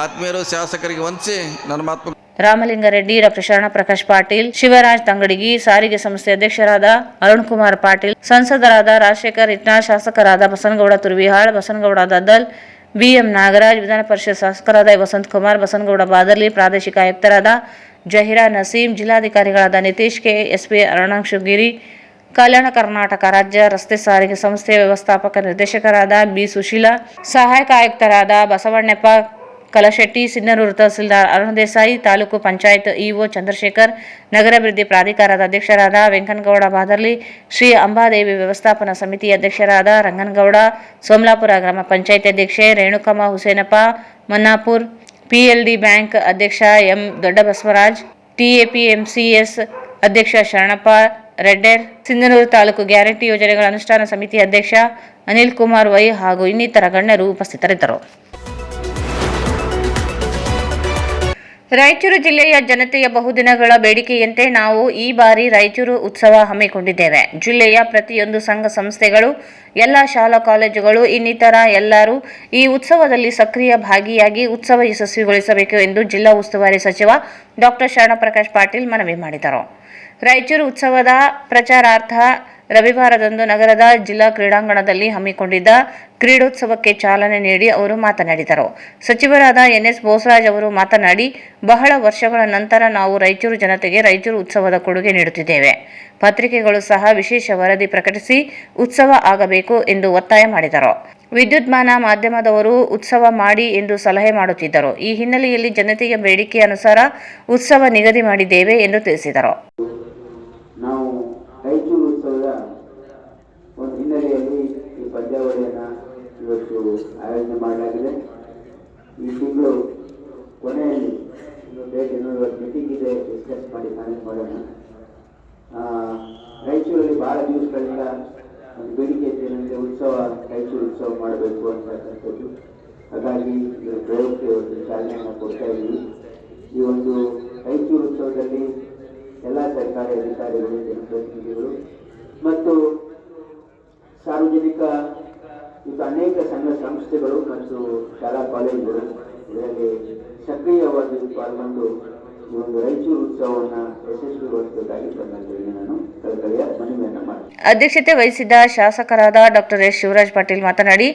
ಆತ್ಮೀಯರು, ಶಾಸಕರಿಗೆ ವಂದಿಸಿ ನನ್ನ ಮಾತು.
ರಾಮಲಿಂಗಾರೆಡ್ಡಿ, ಡಾಕ್ಟರ್ ಶರಣ ಪ್ರಕಾಶ್ ಪಾಟೀಲ್, ಶಿವರಾಜ್ ತಂಗಡಗಿ, ಸಾರಿಗೆ ಸಂಸ್ಥೆ ಅಧ್ಯಕ್ಷರಾದ ಅರುಣ್ ಕುಮಾರ್ ಪಾಟೀಲ್, ಸಂಸದರಾದ ರಾಜಶೇಖರ್ ಇಟ್ನಾಳ್, ಶಾಸಕರಾದ ಬಸನಗೌಡ ತುರ್ವಿಹಾಳ್, ಬಸನಗೌಡ ದದ್ದಲ್, BM ನಾಗರಾಜ್, ವಿಧಾನ ಪರಿಷತ್ ಶಾಸಕರಾದ ವಸಂತ್ ಕುಮಾರ್, ಬಸನಗೌಡ ಬಾದರ್ಲಿ, ಪ್ರಾದೇಶಿಕ ಆಯುಕ್ತರಾದ ಜಹೀರಾ ನಸೀಂ, ಜಿಲ್ಲಾಧಿಕಾರಿಗಳಾದ ನಿತೀಶ್ ಕೆ, SP ಅರುಣಾಕ್ಷಗಿರಿ, ಕಲ್ಯಾಣ ಕರ್ನಾಟಕ ರಾಜ್ಯ ರಸ್ತೆ ಸಾರಿಗೆ ಸಂಸ್ಥೆ ವ್ಯವಸ್ಥಾಪಕ ನಿರ್ದೇಶಕರಾದ B ಸುಶೀಲಾ, ಸಹಾಯಕ ಆಯುಕ್ತರಾದ ಬಸವಣ್ಣಪ್ಪ ಕಲಶೆಟ್ಟಿ, ಸಿನ್ನೂರು ತಹಸೀಲ್ದಾರ್ ಅರುಣ್ ದೇಸಾಯಿ, ತಾಲೂಕು ಪಂಚಾಯತ್ EO ಚಂದ್ರಶೇಖರ್, ನಗರಾಭಿವೃದ್ಧಿ ಪ್ರಾಧಿಕಾರದ ಅಧ್ಯಕ್ಷರಾದ ವೆಂಕನಗೌಡ ಬಾದರ್ಲಿ, ಶ್ರೀ ಅಂಬಾದೇವಿ ವ್ಯವಸ್ಥಾಪನಾ ಸಮಿತಿ ಅಧ್ಯಕ್ಷರಾದ ರಂಗನಗೌಡ, ಸೋಮಲಾಪುರ ಗ್ರಾಮ ಪಂಚಾಯತ್ ಅಧ್ಯಕ್ಷೆ ರೇಣುಕಮ್ಮ ಹುಸೇನಪ್ಪ ಮನ್ನಾಪುರ್, PLD ಬ್ಯಾಂಕ್ ಅಧ್ಯಕ್ಷ M ದೊಡ್ಡಬಸವರಾಜ್, TAPMCS ಅಧ್ಯಕ್ಷ ಶರಣಪ್ಪ ರೆಡ್ಡರ್, ಸಿಂಧನೂರು ತಾಲೂಕು ಗ್ಯಾರಂಟಿ ಯೋಜನೆಗಳ ಅನುಷ್ಠಾನ ಸಮಿತಿ ಅಧ್ಯಕ್ಷ ಅನಿಲ್ ಕುಮಾರ್ ವೈ ಹಾಗೂ ಇನ್ನಿತರ ಗಣ್ಯರು ಉಪಸ್ಥಿತರಿದ್ದರು. ರಾಯಚೂರು ಜಿಲ್ಲೆಯ ಜನತೆಯ ಬಹುದಿನಗಳ ಬೇಡಿಕೆಯಂತೆ ನಾವು ಈ ಬಾರಿ ರಾಯಚೂರು ಉತ್ಸವ ಹಮ್ಮಿಕೊಂಡಿದ್ದೇವೆ. ಜಿಲ್ಲೆಯ ಪ್ರತಿಯೊಂದು ಸಂಘ ಸಂಸ್ಥೆಗಳು, ಎಲ್ಲ ಶಾಲಾ ಕಾಲೇಜುಗಳು ಇನ್ನಿತರ ಎಲ್ಲರೂ ಈ ಉತ್ಸವದಲ್ಲಿ ಸಕ್ರಿಯ ಭಾಗಿಯಾಗಿ ಉತ್ಸವ ಯಶಸ್ವಿಗೊಳಿಸಬೇಕು ಎಂದು ಜಿಲ್ಲಾ ಉಸ್ತುವಾರಿ ಸಚಿವ ಡಾಕ್ಟರ್ ಶರಣಪ್ರಕಾಶ್ ಪಾಟೀಲ್ ಮನವಿ ಮಾಡಿದರು. ರಾಯಚೂರು ಉತ್ಸವದ ಪ್ರಚಾರಾರ್ಥ ರವಿವಾರದಂದು ನಗರದ ಜಿಲ್ಲಾ ಕ್ರೀಡಾಂಗಣದಲ್ಲಿ ಹಮ್ಮಿಕೊಂಡಿದ್ದ ಕ್ರೀಡೋತ್ಸವಕ್ಕೆ ಚಾಲನೆ ನೀಡಿ ಅವರು ಮಾತನಾಡಿದರು. ಸಚಿವರಾದ ಎನ್ಎಸ್ ಬೋಸರಾಜ್ ಅವರು ಮಾತನಾಡಿ, ಬಹಳ ವರ್ಷಗಳ ನಂತರ ನಾವು ರಾಯಚೂರು ಜನತೆಗೆ ರಾಯಚೂರು ಉತ್ಸವದ ಕೊಡುಗೆ ನೀಡುತ್ತಿದ್ದೇವೆ. ಪತ್ರಿಕೆಗಳು ಸಹ ವಿಶೇಷ ವರದಿ ಪ್ರಕಟಿಸಿ ಉತ್ಸವ ಆಗಬೇಕು ಎಂದು ಒತ್ತಾಯ ಮಾಡಿದರು. ವಿದ್ಯುನ್ಮಾನ ಮಾಧ್ಯಮದವರು ಉತ್ಸವ ಮಾಡಿ ಎಂದು ಸಲಹೆ ಮಾಡುತ್ತಿದ್ದರು. ಈ ಹಿನ್ನೆಲೆಯಲ್ಲಿ ಜನತೆಯ ಬೇಡಿಕೆ ಅನುಸಾರ ಉತ್ಸವ ನಿಗದಿ ಮಾಡಿದ್ದೇವೆ ಎಂದು ತಿಳಿಸಿದರು.
ನಾವು ರಾಯಚೂರು ಉತ್ಸವದ ಒಂದು ಹಿನ್ನೆಲೆಯಲ್ಲಿ ಈ ಪಂದ್ಯಾವಳಿಯನ್ನು ಇವತ್ತು ಆಯೋಜನೆ ಮಾಡಲಾಗಿದೆ. ಈ ತಿಂಗಳು ಕೊನೆಯಲ್ಲಿ ಇನ್ನೊಂದು ಮೀಟಿಂಗ್ ಇದೆ, ಡಿಸ್ಕಸ್ ಮಾಡಿ ಮ್ಯಾನೇಜ್ ಮಾಡೋಣ. ರಾಯಚೂರಲ್ಲಿ ಭಾಳ ದಿವಸಗಳಿಂದ ಒಂದು ಬೇಡಿಕೆ ಏನಂದರೆ ಉತ್ಸವ, ರಾಯಚೂರು ಉತ್ಸವ ಮಾಡಬೇಕು ಅಂತಕ್ಕಂಥದ್ದು. ಹಾಗಾಗಿ ಇದರ ಪ್ರಯೋಗಕ್ಕೆ ಒಂದು ಚಾಲನೆಯನ್ನು ಕೊಡ್ತಾ ಇದ್ದೀವಿ. ಈ ಒಂದು ರಾಯಚೂರು ಉತ್ಸವದಲ್ಲಿ ಎಲ್ಲ ಸರ್ಕಾರಿ ಅಧಿಕಾರಿಗಳು, ಜನಪ್ರತಿನಿಧಿಗಳು ಮತ್ತು ಸಾರ್ವಜನಿಕ ಮತ್ತು ಅನೇಕ ಸಂಘ ಸಂಸ್ಥೆಗಳು ಮತ್ತು ಶಾಲಾ ಕಾಲೇಜುಗಳು ಇದರಲ್ಲಿ ಸಕ್ರಿಯವಾಗಿ ಪಾಲ್ಗೊಂಡು ಈ ಒಂದು ರಾಯಚೂರು ಉತ್ಸವವನ್ನು ಯಶಸ್ವಿಗೊಳಿಸಬೇಕಾಗಿ ತಮ್ಮಲ್ಲಿ ನಾನು ಕಳಕಳಿಯ ಮನವಿಯನ್ನು ಮಾಡ್ತೀನಿ.
ಅಧ್ಯಕ್ಷತೆ ವಹಿಸಿದ್ದ ಶಾಸಕರಾದ ಡಾಕ್ಟರ್ ಎಸ್ ಶಿವರಾಜ್ ಪಾಟೀಲ್ ಮಾತನಾಡಿ,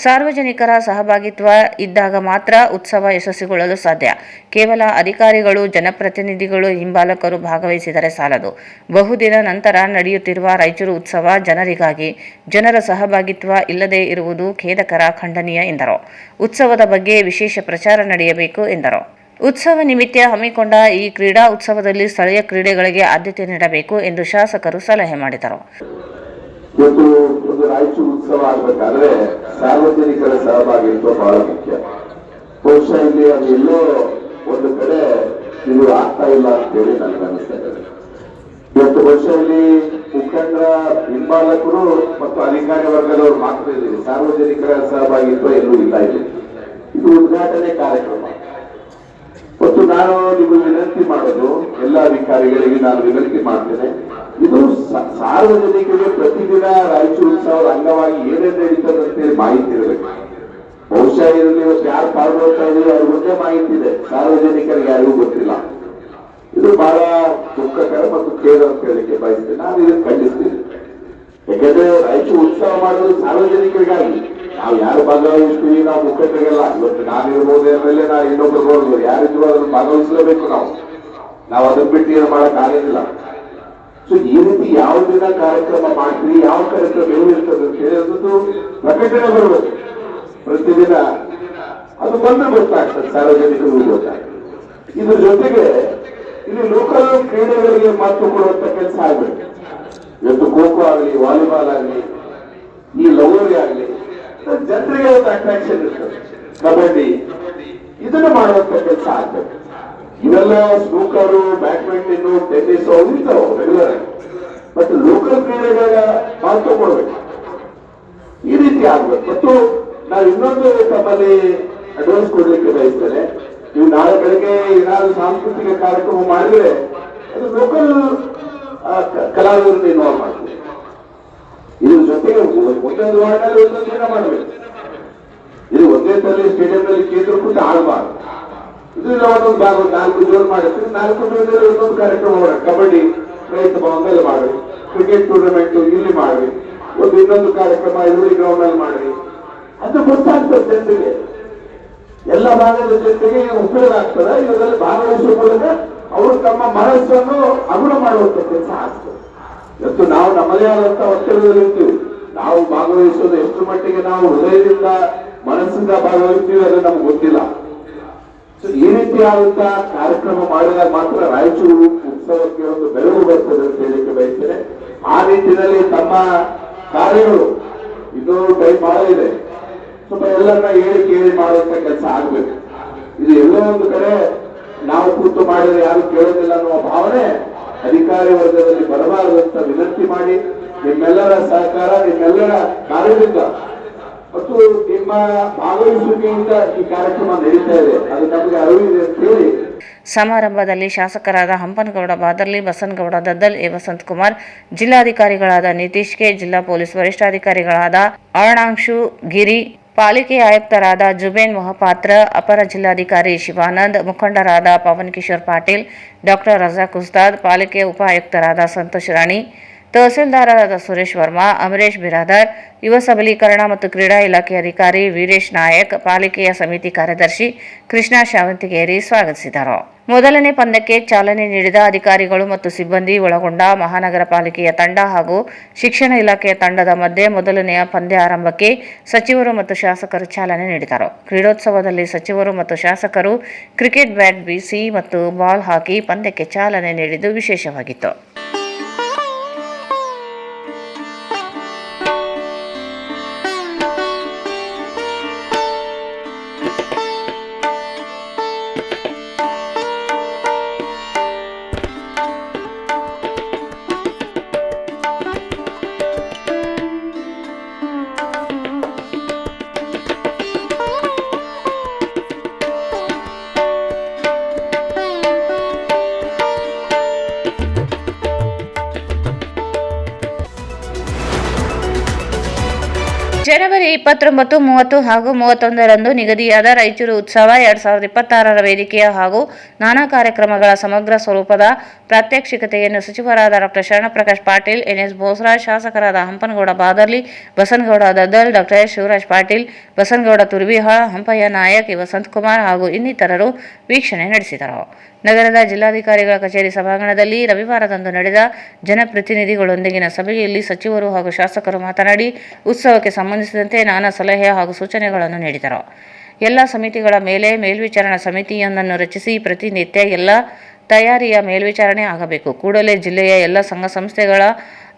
ಸಾರ್ವಜನಿಕರ ಸಹಭಾಗಿತ್ವ ಇದ್ದಾಗ ಮಾತ್ರ ಉತ್ಸವ ಯಶಸ್ವಿಗೊಳ್ಳಲು ಸಾಧ್ಯ. ಕೇವಲ ಅಧಿಕಾರಿಗಳು, ಜನಪ್ರತಿನಿಧಿಗಳು, ಹಿಂಬಾಲಕರು ಭಾಗವಹಿಸಿದರೆ ಸಾಲದು. ಬಹುದಿನ ನಂತರ ನಡೆಯುತ್ತಿರುವ ರಾಯಚೂರು ಉತ್ಸವ ಜನರಿಗಾಗಿ, ಜನರ ಸಹಭಾಗಿತ್ವ ಇಲ್ಲದೇ ಇರುವುದು ಖೇದಕರ, ಖಂಡನೀಯ ಎಂದರು. ಉತ್ಸವದ ಬಗ್ಗೆ ವಿಶೇಷ ಪ್ರಚಾರ ನಡೆಯಬೇಕು ಎಂದರು. ಉತ್ಸವ ನಿಮಿತ್ತ ಹಮ್ಮಿಕೊಂಡ ಈ ಕ್ರೀಡಾ ಉತ್ಸವದಲ್ಲಿ ಸ್ಥಳೀಯ ಕ್ರೀಡೆಗಳಿಗೆ ಆದ್ಯತೆ ನೀಡಬೇಕು ಎಂದು ಶಾಸಕರು ಸಲಹೆ ಮಾಡಿದರು.
ಇವತ್ತು ಒಂದು ರಾಯಚೂರು ಉತ್ಸವ ಆಗಬೇಕಾದ್ರೆ ಸಾರ್ವಜನಿಕರ ಸಹಭಾಗಿತ್ವ ಬಹಳ ಮುಖ್ಯ. ಬಹುಶಃ ಇಲ್ಲಿ ಅದು ಎಲ್ಲೋ ಒಂದು ಕಡೆ ಇದು ಆಗ್ತಾ ಇಲ್ಲ ಅಂತೇಳಿ ನನಗೆ ಅನಿಸ್ತಾ ಇದೆ. ಇವತ್ತು ಬಹುಶಃ ಇಲ್ಲಿ ಮುಖಂಡರ, ಹಿಂಬಾಲಕರು ಮತ್ತು ಅಧಿಕಾರಿ ವರ್ಗದವರು ಮಾತ್ರ ಇದ್ದೀವಿ, ಸಾರ್ವಜನಿಕರ ಸಹಭಾಗಿತ್ವ ಎಲ್ಲೂ ಇಲ್ಲ. ಇದು ಉದ್ಘಾಟನೆ ಕಾರ್ಯಕ್ರಮ. ಮತ್ತು ನಾನು ನಿಮಗೆ ವಿನಂತಿ ಮಾಡೋದು, ಎಲ್ಲ ಅಧಿಕಾರಿಗಳಿಗೆ ನಾನು ವಿನಂತಿ ಮಾಡ್ತೇನೆ, ಇದು ಸಾರ್ವಜನಿಕರಿಗೆ ಪ್ರತಿದಿನ ರಾಯಚೂರು ಉತ್ಸವದ ಅಂಗವಾಗಿ ಏನೇನು ನಡೀತದೆ ಅಂತೇಳಿ ಮಾಹಿತಿ ಇರಬೇಕು. ಬಹುಶಃ ಇದರಲ್ಲಿ ಇವತ್ತು ಯಾರು ಪಾಲ್ಗೊಳ್ತಾ ಇದ್ದೀವಿ ಅವ್ರಿಗೆ ಒಂದೇ ಮಾಹಿತಿ ಇದೆ, ಸಾರ್ವಜನಿಕರಿಗೆ ಯಾರಿಗೂ ಗೊತ್ತಿಲ್ಲ. ಇದು ಬಹಳ ದುಃಖಕರ ಮತ್ತು ಖೇದ ಅಂತ ಹೇಳಲಿಕ್ಕೆ ಬಯಸ್ತೇನೆ. ನಾನು ಇದನ್ನು ಖಂಡಿಸ್ತೀನಿ. ಯಾಕಂದ್ರೆ ರಾಯಚೂರು ಉತ್ಸವ ಮಾಡೋದು ಸಾರ್ವಜನಿಕರಿಗಾಗಿ. ನಾವು ಯಾರು ಭಾಗವಹಿಸ್ತೀವಿ, ನಾವು ಮುಖಂಡರಿಗೆಲ್ಲ. ಇವತ್ತು ನಾನಿರ್ಬೋದು, ಆಮೇಲೆ ನಾವು ಇನ್ನೊಬ್ಬರು ನೋಡ್ಬೋದು, ಯಾರಿದ್ರು ಅದನ್ನು ಭಾಗವಹಿಸಲೇಬೇಕು. ನಾವು ಅದನ್ನ ಬಿಟ್ಟು ಏನು ಮಾಡಕ್ ಆಗೋದಿಲ್ಲ. ಸೊ ಈ ರೀತಿ ಯಾವ ದಿನ ಕಾರ್ಯಕ್ರಮ ಮಾಡ್ತೀವಿ, ಯಾವ ಕಾರ್ಯಕ್ರಮ ಏನಿರ್ತದೆ ಅಂತ ಹೇಳೋದು ಪ್ರಕಟಣೆ ಬರಬೇಕು ಪ್ರತಿದಿನ. ಅದು ಬಂದ್ರೆ ಗೊತ್ತಾಗ್ತದೆ, ಸಾರ್ವಜನಿಕರಿಗೂ ಗೊತ್ತಾಗ್ತದೆ. ಇದ್ರ ಜೊತೆಗೆ ಇಲ್ಲಿ ಲೋಕಲ್ ಕ್ರೀಡೆಗಳಿಗೆ ಮಹತ್ವ ಕೊಡುವಂತ ಕೆಲಸ ಆಗ್ಬೇಕು. ಇವತ್ತು ಖೋ ಖೋ ಆಗಲಿ, ವಾಲಿಬಾಲ್ ಆಗಲಿ, ಈ ಲಗೋರಿ ಆಗಲಿ, ಜನರಿಗೆ ಒಂದು ಅಟ್ರಾಕ್ಷನ್ ಇರ್ತದೆ. ಕಬಡ್ಡಿ ಇದನ್ನು ಮಾಡುವಂತ ಕೆಲಸ ಆಗ್ಬೇಕು. ಇವೆಲ್ಲ ಸ್ನೂಕರು, ಬ್ಯಾಡ್ಮಿಂಟನ್, ಟೆನ್ನಿಸ್ ಅವು ಇರ್ತಾವೆ ರೆಗ್ಯುಲರ್ ಆಗಿ. ಬಟ್ ಲೋಕಲ್ ಕ್ರೀಡೆಗಳ ಮಹತ್ವ ಕೊಡ್ಬೇಕು. ಈ ರೀತಿ ಆಗ್ಬೇಕು. ಮತ್ತು ನಾವು ಇನ್ನೊಂದು ತಮ್ಮಲ್ಲಿ ಅಡ್ವೈಸ್ ಕೊಡ್ಲಿಕ್ಕೆ ಬಯಸ್ತೇನೆ. ನೀವು ನಾಳೆ ಬೆಳಗ್ಗೆ ಏನಾದ್ರು ಸಾಂಸ್ಕೃತಿಕ ಕಾರ್ಯಕ್ರಮ ಮಾಡಿದ್ರೆ ಅದು ಲೋಕಲ್ ಕಲಾವಿದರನ್ನ ಇನ್ವಾಲ್ವ್ ಮಾಡ್ತೀವಿ. ಇದ್ರ ಜೊತೆಗೆ ಒಂದೊಂದು ವಾರ್ಡ್ನಲ್ಲಿ ಒಂದೊಂದು ದಿನ ಮಾಡಬೇಕು. ಇದು ಒಂದೇ ತಲೆ ಸ್ಟೇಡಿಯಂನಲ್ಲಿ ಕೇಂದ್ರ ಕೂತು ಆಡಬಾರ್ದು. ಇದರಿಂದ ಒಂದೊಂದು ಭಾಗ 4 ಜೋನ್ ಮಾಡಿರ್ತೀವಿ, 4 ಜೋನಲ್ಲಿ ಒಂದೊಂದು ಕಾರ್ಯಕ್ರಮ ಮಾಡಿ. ಕಬಡ್ಡಿ ರೈತ ಭವನದಲ್ಲಿ ಮಾಡಿ, ಕ್ರಿಕೆಟ್ ಟೂರ್ನಮೆಂಟ್ ಇಲ್ಲಿ ಮಾಡಿ, ಒಂದು ಇನ್ನೊಂದು ಕಾರ್ಯಕ್ರಮ ಎಲ್ರಿ ಗ್ರೌಂಡ್ ಅಲ್ಲಿ ಮಾಡಿ. ಅದು ಗೊತ್ತಾಗ್ತದೆ ಜನರಿಗೆ, ಎಲ್ಲ ಭಾಗದ ಜನತೆಗೆ ಉಪಯೋಗ ಆಗ್ತದೆ. ಇದರಲ್ಲಿ ಭಾಗವಹಿಸುವ ಮೂಲಕ ಅವರು ತಮ್ಮ ಮನಸ್ಸನ್ನು ಅಗುಣ ಮಾಡುವಂತ ಕೆಲಸ ಆಗ್ತದೆ. ಇವತ್ತು ನಾವು ನಮ್ಮದೇ ಆದಂತ ಒತ್ತಡದಲ್ಲಿ ಇರ್ತೀವಿ. ನಾವು ಭಾಗವಹಿಸೋದು ಎಷ್ಟು ಮಟ್ಟಿಗೆ ನಾವು ಹೃದಯದಿಂದ, ಮನಸ್ಸಿಂದ ಭಾಗವಹಿಸ್ತೀವಿ ಅದು ನಮ್ಗೆ ಗೊತ್ತಿಲ್ಲ. ಸೊ ಈ ರೀತಿಯಾದಂತಹ ಕಾರ್ಯಕ್ರಮ ಮಾಡಿದಾಗ ಮಾತ್ರ ರಾಯಚೂರು ಉತ್ಸವಕ್ಕೆ ಒಂದು ಬೆಳಕು ಬರ್ತದೆ ಅಂತ ಹೇಳಿಕ್ಕೆ ಬಯಸ್ತೇನೆ. ಆ ನಿಟ್ಟಿನಲ್ಲಿ ತಮ್ಮ ಕಾರ್ಯಗಳು ಇನ್ನೂ ಟೈಮ್ ಬಹಳ ಇದೆ. ಸ್ವಲ್ಪ ಎಲ್ಲರನ್ನ ಕೇಳಿ ಮಾಡುವಂತ ಕೆಲಸ ಆಗ್ಬೇಕು. ಇದು ಎಲ್ಲೋ ಒಂದು ಕಡೆ ನಾವು ಕೂತು ಮಾಡಿದ್ರೆ ಯಾರು ಕೇಳೋದಿಲ್ಲ ಅನ್ನುವ ಭಾವನೆ ಅಧಿಕಾರಿ ವರ್ಗದಲ್ಲಿ ಬರಬಾರದು ಅಂತ ವಿನಂತಿ ಮಾಡಿ, ನಿಮ್ಮೆಲ್ಲರ ಸಹಕಾರ, ನಿಮ್ಮೆಲ್ಲರ ಕಾರ್ಯದಿಂದ ಮತ್ತು ನಿಮ್ಮ ಭಾಗವಹಿಸುವಿಕೆಯಿಂದ ಈ ಕಾರ್ಯಕ್ರಮ ನಡೀತಾ ಇದೆ, ಅದು ನಮಗೆ ಅರಿವಿದೆ ಅಂತ ಹೇಳಿ
ಸಮಾರಂಭದಲ್ಲಿ ಶಾಸಕರಾದ ಹಂಪನಗೌಡ ಬಾದರ್ಲಿ, ಬಸನಗೌಡ ದದ್ದಲ್, ಎ ವಸಂತಕುಮಾರ್, ಜಿಲ್ಲಾಧಿಕಾರಿಗಳಾದ ನಿತೀಶ್ ಕೆ, ಜಿಲ್ಲಾ ಪೊಲೀಸ್ ವರಿಷ್ಠಾಧಿಕಾರಿಗಳಾದ ಅರುಣಾಂಶು ಗಿರಿ, ಪಾಲಿಕೆ ಆಯುಕ್ತರಾದ ಜುಬೇನ್ ಮೊಹಪಾತ್ರ, ಅಪರ ಜಿಲ್ಲಾಧಿಕಾರಿ ಶಿವಾನಂದ್, ಮುಖಂಡರಾದ ಪವನ್ ಕಿಶೋರ್ ಪಾಟೀಲ್, ಡಾಕ್ಟರ್ ರಜಾಕ್ ಉಸ್ತಾದ್, ಪಾಲಿಕೆ ಉಪ ಆಯುಕ್ತರಾದ ಸಂತೋಷ್ ರಾಣಿ, ತಹಸೀಲ್ದಾರರಾದ ಸುರೇಶ್ ವರ್ಮಾ, ಅಮರೇಶ್ ಬಿರಾದರ್, ಯುವ ಸಬಲೀಕರಣ ಮತ್ತು ಕ್ರೀಡಾ ಇಲಾಖೆ ಅಧಿಕಾರಿ ವೀರೇಶ್ ನಾಯಕ್, ಪಾಲಿಕೆಯ ಸಮಿತಿ ಕಾರ್ಯದರ್ಶಿ ಕೃಷ್ಣ ಶಾವಂತಿಗೇರಿ ಸ್ವಾಗತಿಸಿದರು. ಮೊದಲನೇ ಪಂದ್ಯಕ್ಕೆ ಚಾಲನೆ ನೀಡಿದ ಅಧಿಕಾರಿಗಳು ಮತ್ತು ಸಿಬ್ಬಂದಿ ಒಳಗೊಂಡ ಮಹಾನಗರ ಪಾಲಿಕೆಯ ತಂಡ ಹಾಗೂ ಶಿಕ್ಷಣ ಇಲಾಖೆಯ ತಂಡದ ಮಧ್ಯೆ ಮೊದಲನೆಯ ಪಂದ್ಯ ಆರಂಭಕ್ಕೆ ಸಚಿವರು ಮತ್ತು ಶಾಸಕರು ಚಾಲನೆ ನೀಡಿದರು. ಕ್ರೀಡೋತ್ಸವದಲ್ಲಿ ಸಚಿವರು ಮತ್ತು ಶಾಸಕರು ಕ್ರಿಕೆಟ್ ಬ್ಯಾಟ್ ಬೀಸಿ ಮತ್ತು ಬಾಲ್ ಹಾಕಿ ಪಂದ್ಯಕ್ಕೆ ಚಾಲನೆ ನೀಡಿದ್ದು ವಿಶೇಷವಾಗಿತ್ತು. ಜನವರಿ 29, 30 ಹಾಗೂ 31ರಂದು ನಿಗದಿಯಾದ ರಾಯಚೂರು ಉತ್ಸವ 2026ರ ವೇದಿಕೆಯ ಹಾಗೂ ನಾನಾ ಕಾರ್ಯಕ್ರಮಗಳ ಸಮಗ್ರ ಸ್ವರೂಪದ ಪ್ರಾತ್ಯಕ್ಷಿಕತೆಯನ್ನು ಸಚಿವರಾದ ಡಾ ಶರಣಪ್ರಕಾಶ್ ಪಾಟೀಲ್, ಎನ್ಎಸ್ ಬೋಸರಾಜ್, ಶಾಸಕರಾದ ಹಂಪನಗೌಡ ಬಾದರ್ಲಿ, ಬಸನಗೌಡ ದದ್ದಲ್, ಡಾ ಶಿವರಾಜ್ ಪಾಟೀಲ್, ಬಸನಗೌಡ ತುರ್ವಿಹಾಳ್, ಹಂಪಯ್ಯ ನಾಯಕ್, ವಸಂತಕುಮಾರ್ ಹಾಗೂ ಇನ್ನಿತರರು ವೀಕ್ಷಣೆ ನಡೆಸಿದರು. ನಗರದ ಜಿಲ್ಲಾಧಿಕಾರಿಗಳ ಕಚೇರಿ ಸಭಾಂಗಣದಲ್ಲಿ ರವಿವಾರದಂದು ನಡೆದ ಜನಪ್ರತಿನಿಧಿಗಳೊಂದಿಗಿನ ಸಭೆಯಲ್ಲಿ ಸಚಿವರು ಹಾಗೂ ಶಾಸಕರು ಮಾತನಾಡಿ ಉತ್ಸವಕ್ಕೆ ಸಂಬಂಧಿಸಿದಂತೆ ನಾನಾ ಸಲಹೆ ಹಾಗೂ ಸೂಚನೆಗಳನ್ನು ನೀಡಿದರು. ಎಲ್ಲ ಸಮಿತಿಗಳ ಮೇಲೆ ಮೇಲ್ವಿಚಾರಣಾ ಸಮಿತಿಯೊಂದನ್ನು ರಚಿಸಿ ಪ್ರತಿನಿತ್ಯ ಎಲ್ಲ ತಯಾರಿಯ ಮೇಲ್ವಿಚಾರಣೆ ಆಗಬೇಕು. ಕೂಡಲೇ ಜಿಲ್ಲೆಯ ಎಲ್ಲ ಸಂಘ ಸಂಸ್ಥೆಗಳ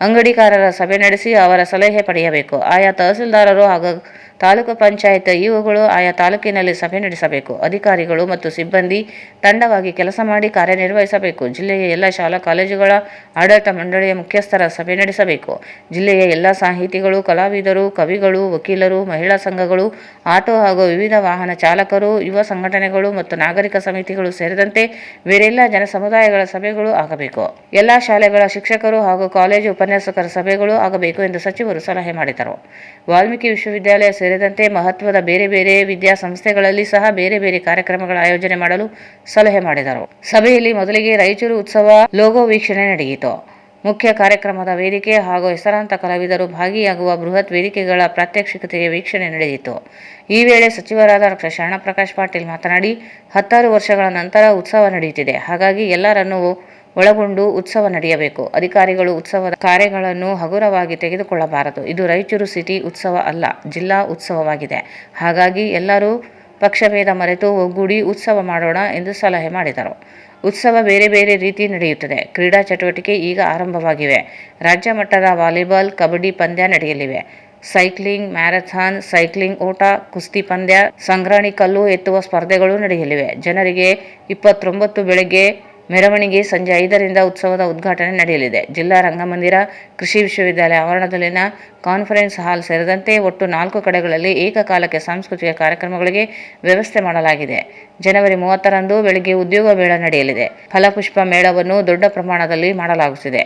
ಅಂಗಡಿಕಾರರ ಸಭೆ ನಡೆಸಿ ಅವರ ಸಲಹೆ ಪಡೆಯಬೇಕು. ಆಯಾ ತಹಸೀಲ್ದಾರರು ಹಾಗೂ ತಾಲೂಕು ಪಂಚಾಯತ್ ಇಒಗಳು ಆಯಾ ತಾಲೂಕಿನಲ್ಲಿ ಸಭೆ ನಡೆಸಬೇಕು. ಅಧಿಕಾರಿಗಳು ಮತ್ತು ಸಿಬ್ಬಂದಿ ತಂಡವಾಗಿ ಕೆಲಸ ಮಾಡಿ ಕಾರ್ಯನಿರ್ವಹಿಸಬೇಕು. ಜಿಲ್ಲೆಯ ಎಲ್ಲ ಶಾಲಾ ಕಾಲೇಜುಗಳ ಆಡಳಿತ ಮಂಡಳಿಯ ಮುಖ್ಯಸ್ಥರ ಸಭೆ ನಡೆಸಬೇಕು. ಜಿಲ್ಲೆಯ ಎಲ್ಲ ಸಾಹಿತಿಗಳು, ಕಲಾವಿದರು, ಕವಿಗಳು, ವಕೀಲರು, ಮಹಿಳಾ ಸಂಘಗಳು, ಆಟೋ ಹಾಗೂ ವಿವಿಧ ವಾಹನ ಚಾಲಕರು, ಯುವ ಸಂಘಟನೆಗಳು ಮತ್ತು ನಾಗರಿಕ ಸಮಿತಿಗಳು ಸೇರಿದಂತೆ ಬೇರೆಲ್ಲ ಜನಸಮುದಾಯಗಳ ಸಭೆಗಳು ಆಗಬೇಕು. ಎಲ್ಲ ಶಾಲೆಗಳ ಶಿಕ್ಷಕರು ಹಾಗೂ ಕಾಲೇಜು ಉಪನ್ಯಾಸಕರ ಸಭೆಗಳು ಆಗಬೇಕು ಎಂದು ಸಚಿವರು ಸಲಹೆ ಮಾಡಿದರು. ವಾಲ್ಮೀಕಿ ವಿಶ್ವವಿದ್ಯಾಲಯ ಸೇರಿದಂತೆ ಮಹತ್ವದ ಬೇರೆ ಬೇರೆ ವಿದ್ಯಾಸಂಸ್ಥೆಗಳಲ್ಲಿ ಸಹ ಬೇರೆ ಬೇರೆ ಕಾರ್ಯಕ್ರಮಗಳ ಆಯೋಜನೆ ಮಾಡಲು ಸಲಹೆ ಮಾಡಿದರು. ಸಭೆಯಲ್ಲಿ ಮೊದಲಿಗೆ ರಾಯಚೂರು ಉತ್ಸವ ಲೋಗೋ ವೀಕ್ಷಣೆ ನಡೆಯಿತು. ಮುಖ್ಯ ಕಾರ್ಯಕ್ರಮದ ವೇದಿಕೆ ಹಾಗೂ ಹೆಸರಾಂತ ಕಲಾವಿದರು ಭಾಗಿಯಾಗುವ ಬೃಹತ್ ವೇದಿಕೆಗಳ ಪ್ರಾತ್ಯಕ್ಷಿಕತೆಯ ವೀಕ್ಷಣೆ ನಡೆಯಿತು. ಈ ವೇಳೆ ಸಚಿವರಾದ ಡಾ ಶರಣಪ್ರಕಾಶ್ ಪಾಟೀಲ್ ಮಾತನಾಡಿ 16 ವರ್ಷಗಳ ನಂತರ ಉತ್ಸವ ನಡೆಯುತ್ತಿದೆ. ಹಾಗಾಗಿ ಎಲ್ಲರನ್ನೂ ಒಳಗೊಂಡು ಉತ್ಸವ ನಡೆಯಬೇಕು. ಅಧಿಕಾರಿಗಳು ಉತ್ಸವದ ಕಾರ್ಯಗಳನ್ನು ಹಗುರವಾಗಿ ತೆಗೆದುಕೊಳ್ಳಬಾರದು. ಇದು ರಾಯಚೂರು ಸಿಟಿ ಉತ್ಸವ ಅಲ್ಲ, ಜಿಲ್ಲಾ ಉತ್ಸವವಾಗಿದೆ. ಹಾಗಾಗಿ ಎಲ್ಲರೂ ಪಕ್ಷಭೇದ ಮರೆತು ಒಗ್ಗೂಡಿ ಉತ್ಸವ ಮಾಡೋಣ ಎಂದು ಸಲಹೆ ಮಾಡಿದರು. ಉತ್ಸವ ಬೇರೆ ಬೇರೆ ರೀತಿ ನಡೆಯುತ್ತದೆ. ಕ್ರೀಡಾ ಚಟುವಟಿಕೆ ಈಗ ಆರಂಭವಾಗಿವೆ. ರಾಜ್ಯ ಮಟ್ಟದ ವಾಲಿಬಾಲ್, ಕಬಡ್ಡಿ ಪಂದ್ಯ ನಡೆಯಲಿವೆ. ಸೈಕ್ಲಿಂಗ್, ಮ್ಯಾರಥಾನ್, ಸೈಕ್ಲಿಂಗ್ ಓಟ, ಕುಸ್ತಿ ಪಂದ್ಯ, ಸಂಗ್ರಾಣಿ ಕಲ್ಲು ಎತ್ತುವ ಸ್ಪರ್ಧೆಗಳು ನಡೆಯಲಿವೆ. ಜನರಿಗೆ 29 ಬೆಳಗ್ಗೆ ಮೆರವಣಿಗೆ, ಸಂಜೆ 5ರಿಂದ ಉತ್ಸವದ ಉದ್ಘಾಟನೆ ನಡೆಯಲಿದೆ. ಜಿಲ್ಲಾ ರಂಗಮಂದಿರ, ಕೃಷಿ ವಿಶ್ವವಿದ್ಯಾಲಯ ಆವರಣದಲ್ಲಿನ ಕಾನ್ಫರೆನ್ಸ್ ಹಾಲ್ ಸೇರಿದಂತೆ ಒಟ್ಟು 4 ಕಡೆಗಳಲ್ಲಿ ಏಕಕಾಲಕ್ಕೆ ಸಾಂಸ್ಕೃತಿಕ ಕಾರ್ಯಕ್ರಮಗಳಿಗೆ ವ್ಯವಸ್ಥೆ ಮಾಡಲಾಗಿದೆ. ಜನವರಿ 30ರಂದು ಬೆಳಗ್ಗೆ ಉದ್ಯೋಗ ಮೇಳ ನಡೆಯಲಿದೆ. ಫಲಪುಷ್ಪ ಮೇಳವನ್ನು ದೊಡ್ಡ ಪ್ರಮಾಣದಲ್ಲಿ ಮಾಡಲಾಗುತ್ತಿದೆ.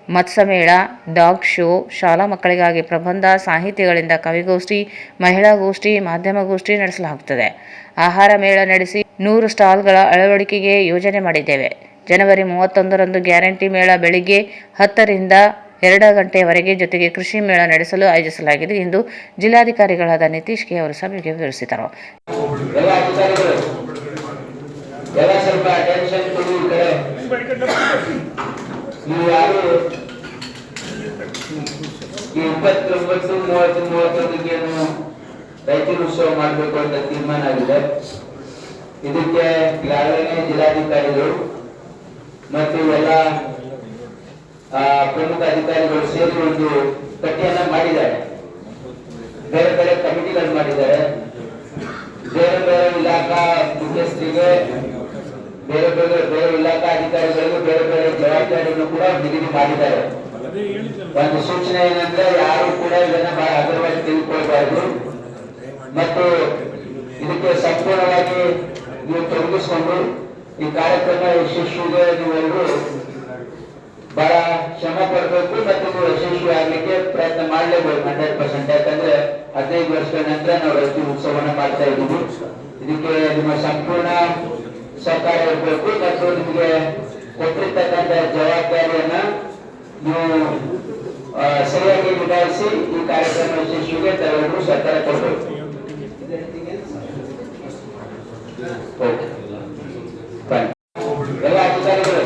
ಮತ್ಸ್ಯ ಮೇಳ, ಡಾಗ್ ಶೋ, ಶಾಲಾ ಮಕ್ಕಳಿಗಾಗಿ ಪ್ರಬಂಧ, ಸಾಹಿತಿಗಳಿಂದ ಕವಿಗೋಷ್ಠಿ, ಮಹಿಳಾ ಗೋಷ್ಠಿ, ಮಾಧ್ಯಮ ಗೋಷ್ಠಿ ನಡೆಸಲಾಗುತ್ತದೆ. ಆಹಾರ ಮೇಳ ನಡೆಸಿ 100 ಸ್ಟಾಲ್ಗಳ ಅಳವಡಿಕೆಗೆ ಯೋಜನೆ ಮಾಡಿದ್ದೇವೆ. ಜನವರಿ 31ರಂದು ಗ್ಯಾರಂಟಿ ಮೇಳ ಬೆಳಿಗ್ಗೆ 10ರಿಂದ 2 ಗಂಟೆಯವರೆಗೆ, ಜೊತೆಗೆ ಕೃಷಿ ಮೇಳ ನಡೆಸಲು ಆಯೋಜಿಸಲಾಗಿದೆ ಎಂದು ಜಿಲ್ಲಾಧಿಕಾರಿಗಳಾದ ನಿತೀಶ್ ಕೆ ಅವರು ಸಭೆಗೆ ವಿವರಿಸಿದರು.
ಈ 29, 30, 31 ರಾಯಚೂರು ಉತ್ಸವ ಮಾಡಬೇಕು ಅಂತ ತೀರ್ಮಾನ ಆಗಿದೆ. ಇದಕ್ಕೆ ಈಗಾಗಲೇ ಜಿಲ್ಲಾಧಿಕಾರಿಗಳು ಮತ್ತು ಎಲ್ಲ ಪ್ರಮುಖ ಅಧಿಕಾರಿಗಳು ಸೇರಿ ಒಂದು ಪಟ್ಟಿಯನ್ನ ಮಾಡಿದ್ದಾರೆ. ಬೇರೆ ಬೇರೆ ಕಮಿಟಿಗಳು ಮಾಡಿದ್ದಾರೆ. ಬೇರೆ ಬೇರೆ ಇಲಾಖಾ ಮುಖ್ಯಸ್ಥರಿಗೆ, ಬೇರೆ ಇಲಾಖಾ ಅಧಿಕಾರಿಗಳಿಗೂ ಬೇರೆ ಬೇರೆ ಜವಾಬ್ದಾರಿಯನ್ನು ಕೂಡ ನಿಗದಿ ಮಾಡಿದ್ದಾರೆ. ಒಂದು ಸೂಚನೆ ಏನಂದ್ರೆ, ಯಾರು ಕೂಡ ಇದನ್ನ ಬಹಳ ಹಗುರವಾಗಿ ತೆಗೆದುಕೊಳ್ಬಾರ್ದು ಮತ್ತು ಇದಕ್ಕೆ ಸಂಪೂರ್ಣವಾಗಿ ನೀವು ತೊಡಗಿಸಿಕೊಂಡು ಈ ಕಾರ್ಯಕ್ರಮ ಯಶಸ್ವಿಗೆ ನೀವೆಲ್ಲರೂ ಬಹಳ ಶ್ರಮ ಪಡಬೇಕು ಮತ್ತು ನೀವು ಯಶಸ್ವಿ ಆಗ್ಲಿಕ್ಕೆ ಪ್ರಯತ್ನ ಮಾಡಲೇಬೇಕು 100%. ಯಾಕಂದ್ರೆ 15 ವರ್ಷಗಳ ನಂತರ ನಾವು ರೈತ ಉತ್ಸವನ ಮಾಡ್ತಾ ಇದ್ದೀವಿ. ಇದಕ್ಕೆ ನಿಮ್ಮ ಸಂಪೂರ್ಣ ಸಹಕಾರ ಇರಬೇಕು ಮತ್ತು ನಿಮಗೆ ಕೊಟ್ಟಿರ್ತಕ್ಕಂಥ ಜವಾಬ್ದಾರಿಯನ್ನ ನೀವು ಸರಿಯಾಗಿ ನಿಭಾಯಿಸಿ ಈ ಕಾರ್ಯಕ್ರಮ ಯಶಸ್ವಿಗೆ ತಾವೆಲ್ಲರೂ ಸಹಕಾರ ಕೊಡಬೇಕು. ಎಲ್ಲ ಅಧಿಕಾರಿಗಳು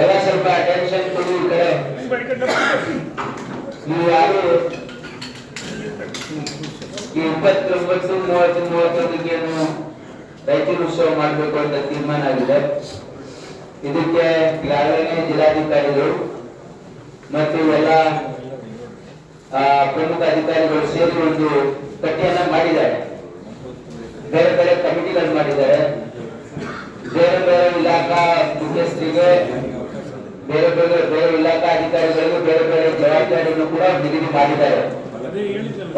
ಎಲ್ಲ ಸ್ವಲ್ಪ ಅಟೆನ್ಷನ್ ಕೊಡಿ. ಈ ಕಡೆ ನೀವು ಯಾರು ಈ 29, 30, 31 ರೈತರ ಉತ್ಸವ ಮಾಡಬೇಕು ಅಂತ ತೀರ್ಮಾನ ಆಗಿದೆ. ಇದಕ್ಕೆ ಈಗಾಗಲೇ ಜಿಲ್ಲಾಧಿಕಾರಿಗಳು ಮತ್ತು ಎಲ್ಲ ಪ್ರಮುಖ ಅಧಿಕಾರಿಗಳು ಸೇರಿ ಒಂದು ಪಟ್ಟಿಯನ್ನ ಮಾಡಿದ್ದಾರೆ. ಬೇರೆ ಬೇರೆ ಕಮಿಟಿಗಳು ಮಾಡಿದ್ದಾರೆ. ಬೇರೆ ಬೇರೆ ಇಲಾಖಾ ಮುಖ್ಯಸ್ಥರಿಗೆ, ಬೇರೆ ಇಲಾಖಾ ಅಧಿಕಾರಿಗಳಿಗೂ ಬೇರೆ ಬೇರೆ ಜವಾಬ್ದಾರಿಯನ್ನು ಕೂಡ ನಿಗದಿ ಮಾಡಿದ್ದಾರೆ.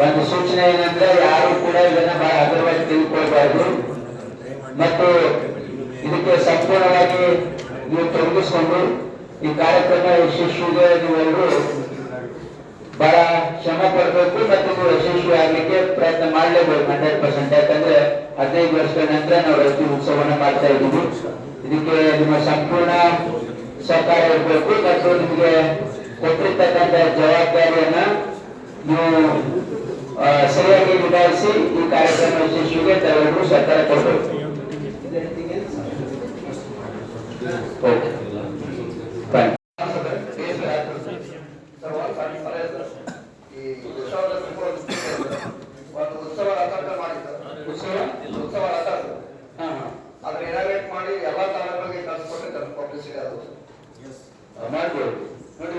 ಒಂದು ಸೂಚನೆ ಏನಂದ್ರೆ ಯಾರು ಕೂಡ ಇದನ್ನ ಬಹಳ ಹಗುರವಾಗಿ ತೆಗೆದುಕೊಳ್ಬಾರ್ದು ಮತ್ತು ಇದಕ್ಕೆ ಸಂಪೂರ್ಣವಾಗಿ ನೀವು ತೊಡಗಿಸಿಕೊಂಡು ಈ ಕಾರ್ಯಕ್ರಮ ಯಶಸ್ವಿಗೆ ನೀವೆಲ್ಲರೂ ಬಹಳ ಶ್ರಮ ಪಡಬೇಕು ಮತ್ತು ನೀವು ಯಶಸ್ವಿ ಆಗ್ಲಿಕ್ಕೆ ಪ್ರಯತ್ನ ಮಾಡಲೇಬೇಕು 100%. ಯಾಕಂದ್ರೆ 15 ವರ್ಷಗಳ ನಂತರ ನಾವು ರೈತ ಉತ್ಸವನ ಮಾಡ್ತಾ ಇದ್ದೀವಿ. ಇದಕ್ಕೆ ನಿಮ್ಮ ಸಂಪೂರ್ಣ ಸಹಕಾರ ಇರಬೇಕು ಮತ್ತು ನಿಮಗೆ ಕೊಟ್ಟಿರ್ತಕ್ಕಂಥ ಜವಾಬ್ದಾರಿಯನ್ನ ನೀವು ಸರಿಯಾಗಿ ನಿಭಾಯಿಸಿ ಈ ಕಾರ್ಯಕ್ರಮ ಯಶಸ್ವಿಗೆ ತಾವೆಲ್ಲರೂ ಸಹಕಾರ ಕೊಡಬೇಕು. ಮಾಡ್ಬೋದು ನೋಡಿ,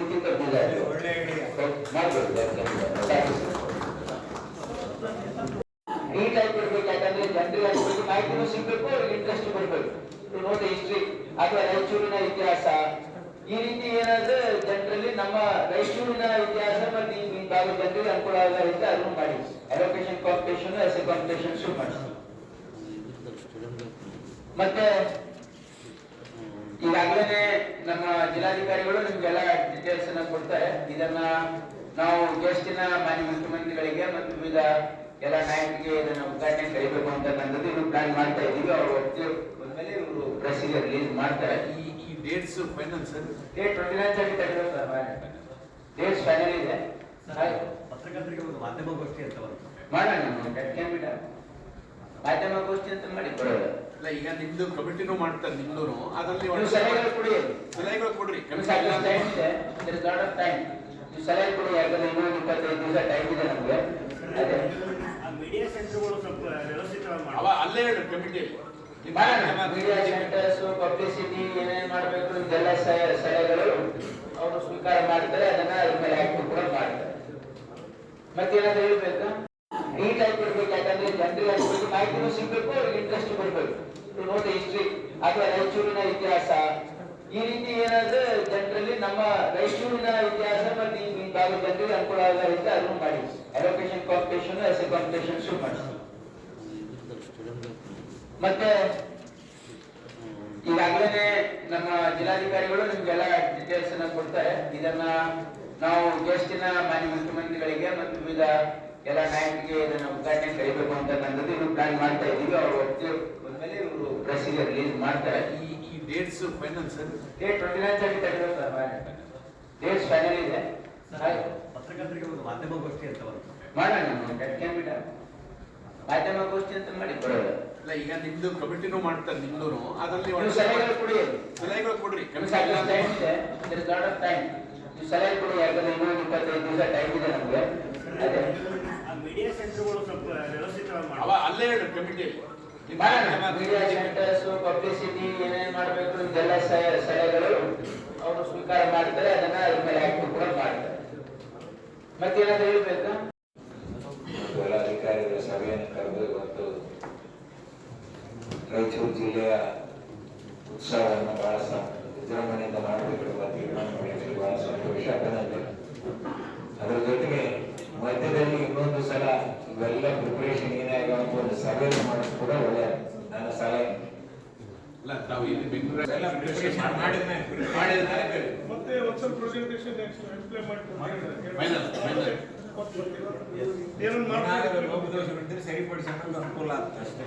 ನೀಟಾಗಿ ಕೊಡ್ಬೇಕು. ಯಾಕಂದ್ರೆ ಜನರಿಗೆ ಅದ್ರ ಬಗ್ಗೆ ಮಾಹಿತಿನೂ ಸಿಗ್ಬೇಕು, ಅವ್ರಿಗೆ ಇಂಟ್ರೆಸ್ಟ್ ಕೊಡ್ಬೇಕು. ನೋಡಿ ಹಿಸ್ಟ್ರಿ ಅಥವಾ ರಾಯಚೂರಿನ ಇತಿಹಾಸ ಈ ರೀತಿ ಏನಾದ್ರೆ ಜನರಲ್ಲಿ ನಮ್ಮ ರಾಯಚೂರಿನ ಇತಿಹಾಸ ಮತ್ತು ಈ ಭಾಗದ ಜನರಿಗೆ ಅನುಕೂಲ ಆಗೋ ರೀತಿ ಅದನ್ನು ಮಾಡಿ ಅಲೋಕೇಶನ್ ಕಾಂಪಿಟೇಷನ್, ಎಸ್ಎ ಕಾಂಪಿಟೇಷನ್ಸ್ ಮಾಡಿ. ಮತ್ತೆ ಈಗಾಗಲೇ ನಮ್ಮ ಜಿಲ್ಲಾಧಿಕಾರಿಗಳು ನಿಮ್ಗೆಲ್ಲ ಡೀಟೇಲ್ಸ್ ಅನ್ನ ಕೊಡ್ತಾರೆ. ಇದನ್ನ ನಾವು ಗೆಸ್ಟಿನ ಮಾನ್ಯ ಮುಖ್ಯಮಂತ್ರಿಗಳಿಗೆ ಮತ್ತು ವಿವಿಧ ಎಲ್ಲ ನಾಯಕರಿಗೆ ಇದನ್ನ ಉದ್ಘಾಟನೆ ಕರಿಬೇಕು ಅಂತ ನನ್ನದು ಇನ್ನು ಪ್ಲಾನ್ ಮಾಡ್ತಾ ಇದ್ದೀವಿ. ಅವರು ಬಂದ್ಮೇಲೆ ಇವರು ಪ್ರೆಸ್ಸಿಗೆ ರಿಲೀಸ್ ಮಾಡ್ತಾರೆ.
ಈ dates final sir?
Date 29 dates final ಇದೆ.
ಪತ್ರಕರ್ತರಿಗೆ ಒಂದು ಮಾಧ್ಯಮಗೋಷ್ಠಿ ಅಂತ
ಮಾಡೋಣ, ಮಾಧ್ಯಮಗೋಷ್ಠಿ ಅಂತ ಮಾಡಿ ಕೊಡೋದು.
ಇಲ್ಲ, ಈಗ ನಿಮ್ದು ಕಮಿಟಿನೂ ಮಾಡ್ತಾರೆ, ನಿಮ್ದು ಅದರಲ್ಲಿ
ಸಲಹೆಗಳು ಕೊಡಿ,
ಸಲಹೆಗಳು ಕೊಡ್ರಿ.
ಸಲಹೆ ಕೊಡಿ. ಯಾಕಂದ್ರೆ ಇನ್ನೂ 25 ದಿವಸ ಟೈಮ್ ಇದೆ ನಮ್ಗೆ. ಅದೇ
ಮೀಡಿಯಾ ಸೆಂಟರ್ಗಳು ಸ್ವಲ್ಪ ವ್ಯವಸ್ಥಿತವಾಗಿ
ಅಲ್ಲೇ ಹೇಳ್ರಿ ಕಮಿಟಿ
ಮೀಡಿಯಾ ಸೆಂಟರ್ಸ್, ಪಬ್ಲಿಸಿಟಿ ಏನೇನ್ ಮಾಡ್ಬೇಕು ಇದೆಲ್ಲ ಸಲಹೆಗಳು ಅವರು ಸ್ವೀಕಾರ ಮಾಡ್ತಾರೆ. ಅದನ್ನ ಅದ್ರ ಮೇಲೆ ಆಕ್ಟ್ ಕೂಡ ಮಾಡ್ತಾರೆ. ಮತ್ತೇನಾದ್ರೂ ಹೇಳ್ಬೇಕಾ? ನೀಟಾಗಿ ಕೊಡ್ಬೇಕು. ಯಾಕಂದ್ರೆ ಜನರಿಗೆ ಅದ್ರ ಬಗ್ಗೆ ಮಾಹಿತಿನೂ ಸಿಗ್ಬೇಕು, ಅವ್ರಿಗೆ ಇಂಟ್ರೆಸ್ಟ್ ಕೊಡ್ಬೇಕು. ನೋಡಿ ಹಿಸ್ಟ್ರಿ ಅಥವಾ ರಾಯಚೂರಿನ ಇತಿಹಾಸ ಈ ರೀತಿ ಏನಾದ್ರೆ ಜನರಲ್ಲಿ ನಮ್ಮ ರಾಯಚೂರಿನ ಇತಿಹಾಸ ಮತ್ತು ಈ ಭಾಗದ ಜನರಿಗೆ ಅನುಕೂಲ ಆಗೋ ರೀತಿ ಅದನ್ನು ಮಾಡಿ ಅಲೋಕೇಶನ್ ಕಾಂಪಿಟೇಷನ್, ಎಸ್ಎ ಕಾಂಪಿಟೇಷನ್ಸ್ ಮಾಡಿ. ಮತ್ತೆ ಈಗಾಗಲೇ ನಮ್ಮ ಜಿಲ್ಲಾಧಿಕಾರಿಗಳು ನಿಮ್ಗೆಲ್ಲ ಡೀಟೇಲ್ಸ್ ಅನ್ನ ಕೊಡ್ತಾರೆ. ಇದನ್ನ ನಾವು ಗೆಸ್ಟಿನ ಮಾನ್ಯ ಮುಖ್ಯಮಂತ್ರಿಗಳಿಗೆ ಮತ್ತು ವಿವಿಧ ಎಲ್ಲ ನಾಯಕರಿಗೆ ಇದನ್ನ ಉದ್ಘಾಟನೆ ಕರಿಬೇಕು ಅಂತ ನನ್ನದು ಇನ್ನು ಪ್ಲಾನ್ ಮಾಡ್ತಾ ಇದ್ದೀವಿ. ಅವರು ಬಂದ್ಮೇಲೆ ಇವರು ಪ್ರೆಸ್ಸಿಗೆ ರಿಲೀಸ್ ಮಾಡ್ತಾರೆ.
ಈ dates final sir?
Date 29 dates final ಇದೆ.
ಪತ್ರಕರ್ತರಿಗೆ ಒಂದು ಮಾಧ್ಯಮಗೋಷ್ಠಿ ಅಂತ
ಮಾಡೋಣ, ಮಾಧ್ಯಮಗೋಷ್ಠಿ ಅಂತ ಮಾಡಿ ಕೊಡೋದು.
ಇಲ್ಲ, ಈಗ ನಿಮ್ದು ಕಮಿಟಿನೂ ಮಾಡ್ತಾರೆ, ನಿಮ್ದು ಅದರಲ್ಲಿ
ಸಲಹೆಗಳು ಕೊಡಿ,
ಸಲಹೆಗಳು ಕೊಡ್ರಿ.
ಸಲಹೆ ಕೊಡಿ. ಯಾಕಂದ್ರೆ ಇನ್ನೂ 25 ದಿವಸ ಟೈಮ್ ಇದೆ ನಮ್ಗೆ. ಅದೇ
ಮೀಡಿಯಾ ಸೆಂಟರ್ಗಳು ಸ್ವಲ್ಪ ವ್ಯವಸ್ಥಿತವಾಗಿ
ಅಲ್ಲೇ ಹೇಳ್ರಿ ಕಮಿಟಿ
ಮೀಡಿಯಾ ಸೆಂಟರ್ಸ್, ಪಬ್ಲಿಸಿಟಿ ಏನೇನ್ ಮಾಡ್ಬೇಕು ಇದೆಲ್ಲ ಸಲಹೆಗಳು ಅವರು ಸ್ವೀಕಾರ ಮಾಡ್ತಾರೆ. ಅದನ್ನ ಅದ್ರ ಮೇಲೆ ಆಕ್ಟ್ ಕೂಡ ಮಾಡ್ತಾರೆ. ಮತ್ತೇನಾದ್ರೂ ಹೇಳ್ಬೇಕಾ?
ಎಲ್ಲ ಅಧಿಕಾರಿಗಳ ಸಭೆಯನ್ನು ಕರೆದು ಇವತ್ತು ರಾಯಚೂರು ಜಿಲ್ಲೆಯ ಉತ್ಸವವನ್ನು ಬಹಳ ವಿಜೃಂಭಣೆಯಿಂದ ಮಾಡಬೇಕು ಎಂಬ ತೀರ್ಮಾನ ಮಾಡಿದ್ದೀವಿ. ಬಹಳ ಸಂತೋಷ, ಅಭಿನಂದನೆ. ಅದರ ಜೊತೆಗೆ ಮಧ್ಯದಲ್ಲಿ ಇನ್ನೊಂದು ಸಲ ಇವೆಲ್ಲ ಪ್ರಿಪರೇಷನ್ ಏನಾಗ ಒಂದು ಸಭೆಯನ್ನು ಮಾಡೋದು ಕೂಡ ಒಳ್ಳೆಯದು. ನನ್ನ ಸಲಹೆ
ಮತ್ತೆ ಒಂದ್ಸಲ ಪ್ರೆಸೆಂಟೇಷನ್
ಸರಿಪಡಿಸೋಣ ಅನುಕೂಲ ಆಗ್ತದೆ ಅಷ್ಟೇ.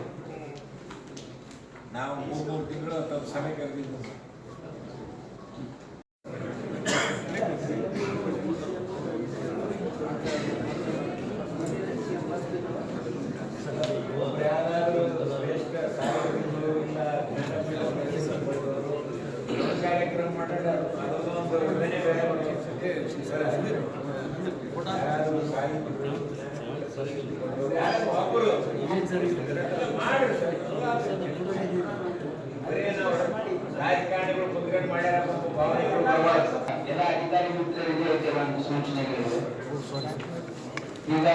ನಾವು 3 ತಿಂಗಳು ಅಥವಾ ಸಮಯ ಕರೆದಿದ್ದು ಕಾರ್ಯಕ್ರಮ ಮಾಡೋಣ. ಅದೊಂದು ಬೇರೆ ಬೇರೆ ರಾಜಕಾರಣಿಗಳು ಕುತ್ಕೊಂಡು ಮಾಡ್ಯಾರ
ಎಲ್ಲ ಅಧಿಕಾರಿ ಮಿತ್ರರಿಗೆ ಕೆಲವೊಂದು ಸೂಚನೆಗಳು. ಈಗ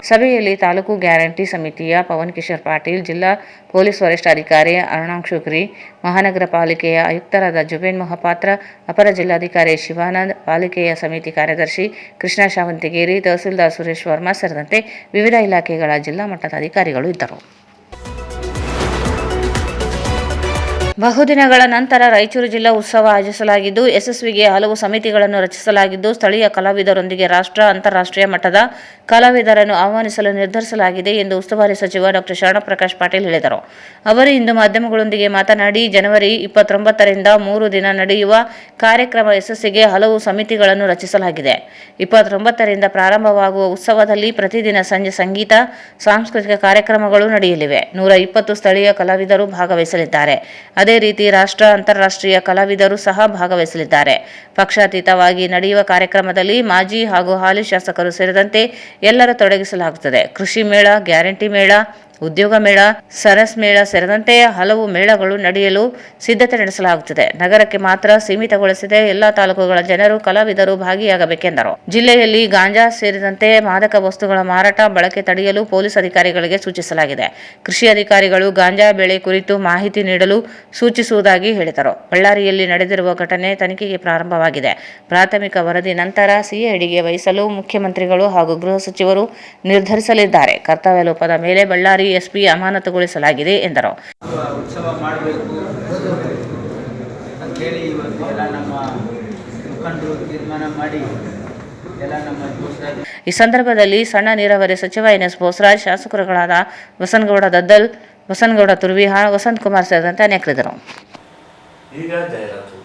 ಸಭೆಯಲ್ಲಿ ತಾಲೂಕು ಗ್ಯಾರಂಟಿ ಸಮಿತಿಯ ಪವನ್ ಕಿಶೋರ್ ಪಾಟೀಲ್, ಜಿಲ್ಲಾ ಪೊಲೀಸ್ ವರಿಷ್ಠಾಧಿಕಾರಿ ಅರುಣಾಂಶುಕ್ರಿ, ಮಹಾನಗರ ಪಾಲಿಕೆಯ ಆಯುಕ್ತರಾದ ಜುಬೇನ್ ಮೊಹಪಾತ್ರ, ಅಪರ ಜಿಲ್ಲಾಧಿಕಾರಿ ಶಿವಾನಂದ್, ಪಾಲಿಕೆಯ ಸಮಿತಿ ಕಾರ್ಯದರ್ಶಿ ಕೃಷ್ಣ ಶಾವಂತಿಗೇರಿ, ತಹಸೀಲ್ದಾರ್ ಸುರೇಶ್ ವರ್ಮಾ ಸೇರಿದಂತೆ ವಿವಿಧ ಇಲಾಖೆಗಳ ಜಿಲ್ಲಾ ಮಟ್ಟದ ಅಧಿಕಾರಿಗಳು ಇದ್ದರು. ಬಹುದಿನಗಳ ನಂತರ ರಾಯಚೂರು ಜಿಲ್ಲಾ ಉತ್ಸವ ಆಯೋಜಿಸಲಾಗಿದ್ದು, ಯಶಸ್ವಿಗೆ ಹಲವು ಸಮಿತಿಗಳನ್ನು ರಚಿಸಲಾಗಿದ್ದು, ಸ್ಥಳೀಯ ಕಲಾವಿದರೊಂದಿಗೆ ರಾಷ್ಟ್ರ, ಅಂತಾರಾಷ್ಟ್ರೀಯ ಮಟ್ಟದ ಕಲಾವಿದರನ್ನು ಆಹ್ವಾನಿಸಲು ನಿರ್ಧರಿಸಲಾಗಿದೆ ಎಂದು ಉಸ್ತುವಾರಿ ಸಚಿವ ಡಾ ಶರಣಪ್ರಕಾಶ್ ಪಾಟೀಲ್ ಹೇಳಿದರು. ಅವರು ಇಂದು ಮಾಧ್ಯಮಗಳೊಂದಿಗೆ ಮಾತನಾಡಿ, ಜನವರಿ 29ರಿಂದ 3 ದಿನ ನಡೆಯುವ ಕಾರ್ಯಕ್ರಮ ಯಶಸ್ಸಿಗೆ ಹಲವು ಸಮಿತಿಗಳನ್ನು ರಚಿಸಲಾಗಿದೆ. 29ರಿಂದ ಪ್ರಾರಂಭವಾಗುವ ಉತ್ಸವದಲ್ಲಿ ಪ್ರತಿದಿನ ಸಂಜೆ ಸಂಗೀತ, ಸಾಂಸ್ಕೃತಿಕ ಕಾರ್ಯಕ್ರಮಗಳು ನಡೆಯಲಿವೆ. 120 ಸ್ಥಳೀಯ ಕಲಾವಿದರು ಭಾಗವಹಿಸಲಿದ್ದಾರೆ. ಅದೇ ರೀತಿ ರಾಷ್ಟ್ರ, ಅಂತಾರಾಷ್ಟ್ರೀಯ ಕಲಾವಿದರು ಸಹ ಭಾಗವಹಿಸಲಿದ್ದಾರೆ. ಪಕ್ಷಾತೀತವಾಗಿ ನಡೆಯುವ ಕಾರ್ಯಕ್ರಮದಲ್ಲಿ ಮಾಜಿ ಹಾಗೂ ಹಾಲಿ ಶಾಸಕರು ಸೇರಿದಂತೆ ಎಲ್ಲರೂ ತೊಡಗಿಸಲಾಗುತ್ತದೆ. ಕೃಷಿ ಮೇಳ, ಗ್ಯಾರಂಟಿ ಮೇಳ, ಉದ್ಯೋಗ ಮೇಳ, ಸರಸ್ ಮೇಳ ಸೇರಿದಂತೆ ಹಲವು ಮೇಳಗಳು ನಡೆಯಲು ಸಿದ್ಧತೆ ನಡೆಸಲಾಗುತ್ತಿದೆ. ನಗರಕ್ಕೆ ಮಾತ್ರ ಸೀಮಿತಗೊಳಿಸದೆ ಎಲ್ಲ ತಾಲೂಕುಗಳ ಜನರು, ಕಲಾವಿದರು ಭಾಗಿಯಾಗಬೇಕೆಂದರು. ಜಿಲ್ಲೆಯಲ್ಲಿ ಗಾಂಜಾ ಸೇರಿದಂತೆ ಮಾದಕ ವಸ್ತುಗಳ ಮಾರಾಟ, ಬಳಕೆ ತಡೆಯಲು ಪೊಲೀಸ್ ಅಧಿಕಾರಿಗಳಿಗೆ ಸೂಚಿಸಲಾಗಿದೆ. ಕೃಷಿ ಅಧಿಕಾರಿಗಳು ಗಾಂಜಾ ಬೆಳೆ ಕುರಿತು ಮಾಹಿತಿ ನೀಡಲು ಸೂಚಿಸುವುದಾಗಿ ಹೇಳಿದರು. ಬಳ್ಳಾರಿಯಲ್ಲಿ ನಡೆದಿರುವ ಘಟನೆ ತನಿಖೆಗೆ ಪ್ರಾರಂಭವಾಗಿದೆ. ಪ್ರಾಥಮಿಕ ವರದಿ ನಂತರ ಸಿಐಡಿಗೆ ವಹಿಸಲು ಮುಖ್ಯಮಂತ್ರಿಗಳು ಹಾಗೂ ಗೃಹ ಸಚಿವರು ನಿರ್ಧರಿಸಲಿದ್ದಾರೆ. ಕರ್ತವ್ಯ ಲೋಪದ ಮೇಲೆ ಬಳ್ಳಾರಿ ಎಸ್ಪಿ ಅಮಾನತುಗೊಳಿಸಲಾಗಿದೆ ಎಂದರು.
ಉತ್ಸವ ಮಾಡಬೇಕು ಅಂತೇಳಿ ಇವತ್ತು ಎಲ್ಲ ನಮ್ಮ ಮುಖಂಡರು ತೀರ್ಮಾನ ಮಾಡಿ ಎಲ್ಲ ನಮ್ಮ
ಈ ಸಂದರ್ಭದಲ್ಲಿ ಸಣ್ಣ ನೀರಾವರಿ ಸಚಿವ ಎನ್ಎಸ್ ಬೋಸರಾಜ್, ಶಾಸಕರುಗಳಾದ ಬಸನಗೌಡ ದದ್ದಲ್, ಬಸನಗೌಡ ತುರ್ವಿಹಾಳ್, ವಸಂತಕುಮಾರ್ ಸೇರಿದಂತೆ ಅನೇಕರಿದ್ದರು.
ಈಗ ಜಾಹೀರಾತು.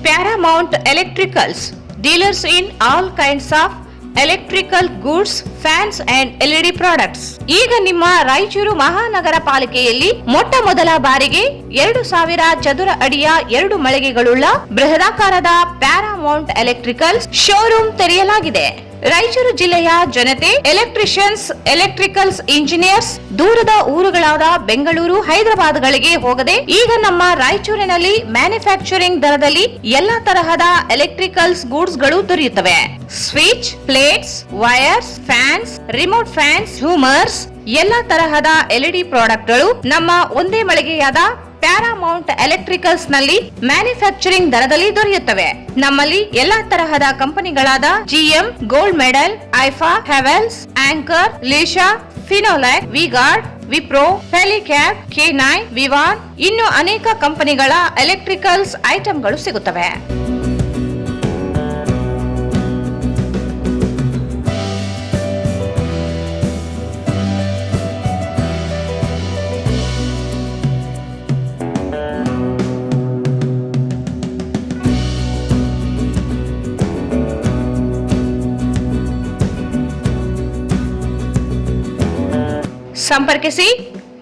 Paramount electricals, dealers in all kinds of electrical goods, fans and LED products. ಈಗ ನಿಮ್ಮ ರಾಯಚೂರು ಮಹಾನಗರ ಪಾಲಿಕೆಯಲ್ಲಿ ಮೊಟ್ಟ ಮೊದಲ ಬಾರಿಗೆ 2000 ಚದುರ ಅಡಿಯ 2 ಮಳಿಗೆಗಳುಳ್ಳ ಬೃಹದಾಕಾರದ ಪ್ಯಾರಾಮೌಂಟ್ ಎಲೆಕ್ಟ್ರಿಕಲ್ಸ್ ಶೋರೂಮ್ ತೆರೆಯಲಾಗಿದೆ. ರಾಯಚೂರು ಜಿಲ್ಲೆಯ ಜನತೆ, ಎಲೆಕ್ಟ್ರಿಷಿಯನ್ಸ್, ಎಲೆಕ್ಟ್ರಿಕಲ್ಸ್ ಇಂಜಿನಿಯರ್ಸ್ ದೂರದ ಊರುಗಳಾದ ಬೆಂಗಳೂರು, ಹೈದರಾಬಾದ್ಗಳಿಗೆ ಹೋಗದೆ ಈಗ ನಮ್ಮ ರಾಯಚೂರಿನಲ್ಲಿ ಮ್ಯಾನುಫ್ಯಾಕ್ಚರಿಂಗ್ ದರದಲ್ಲಿ ಎಲ್ಲಾ ತರಹದ ಎಲೆಕ್ಟ್ರಿಕಲ್ಸ್ ಗೂಡ್ಸ್ ಗಳು ದೊರೆಯುತ್ತವೆ. Switch, plates, wires, fans, remote fans, humours, ಎಲ್ಲಾ ತರಹದ ಎಲ್ಇಡಿ ಪ್ರಾಡಕ್ಟ್ಗಳು ನಮ್ಮ ಒಂದೇ ಮಳಿಗೆಯಾದ ಪ್ಯಾರಾಮೌಂಟ್ ಎಲೆಕ್ಟ್ರಿಕಲ್ಸ್ ನಲ್ಲಿ ಮ್ಯಾನುಫ್ಯಾಕ್ಚರಿಂಗ್ ದರದಲ್ಲಿ ದೊರೆಯುತ್ತವೆ. ನಮ್ಮಲ್ಲಿ ಎಲ್ಲಾ ತರಹದ ಕಂಪನಿಗಳಾದ ಜಿಎಂ, ಗೋಲ್ಡ್ ಮೆಡಲ್, ಐಫಾ, ಹೆವೆಲ್ಸ್, ಆಂಕರ್, ಲೀಶಾ, ಫಿನೋಲ್ಯಾಕ್, ವಿಗಾರ್ಡ್, ವಿಪ್ರೋ, ಫೆಲಿಕ್ಯಾಪ್, K9, ವಿವಾನ್ ಇನ್ನು ಅನೇಕ ಕಂಪನಿಗಳ ಎಲೆಕ್ಟ್ರಿಕಲ್ಸ್ ಐಟಂಗಳು ಸಿಗುತ್ತವೆ. ಸಂಪರ್ಕಿಸಿ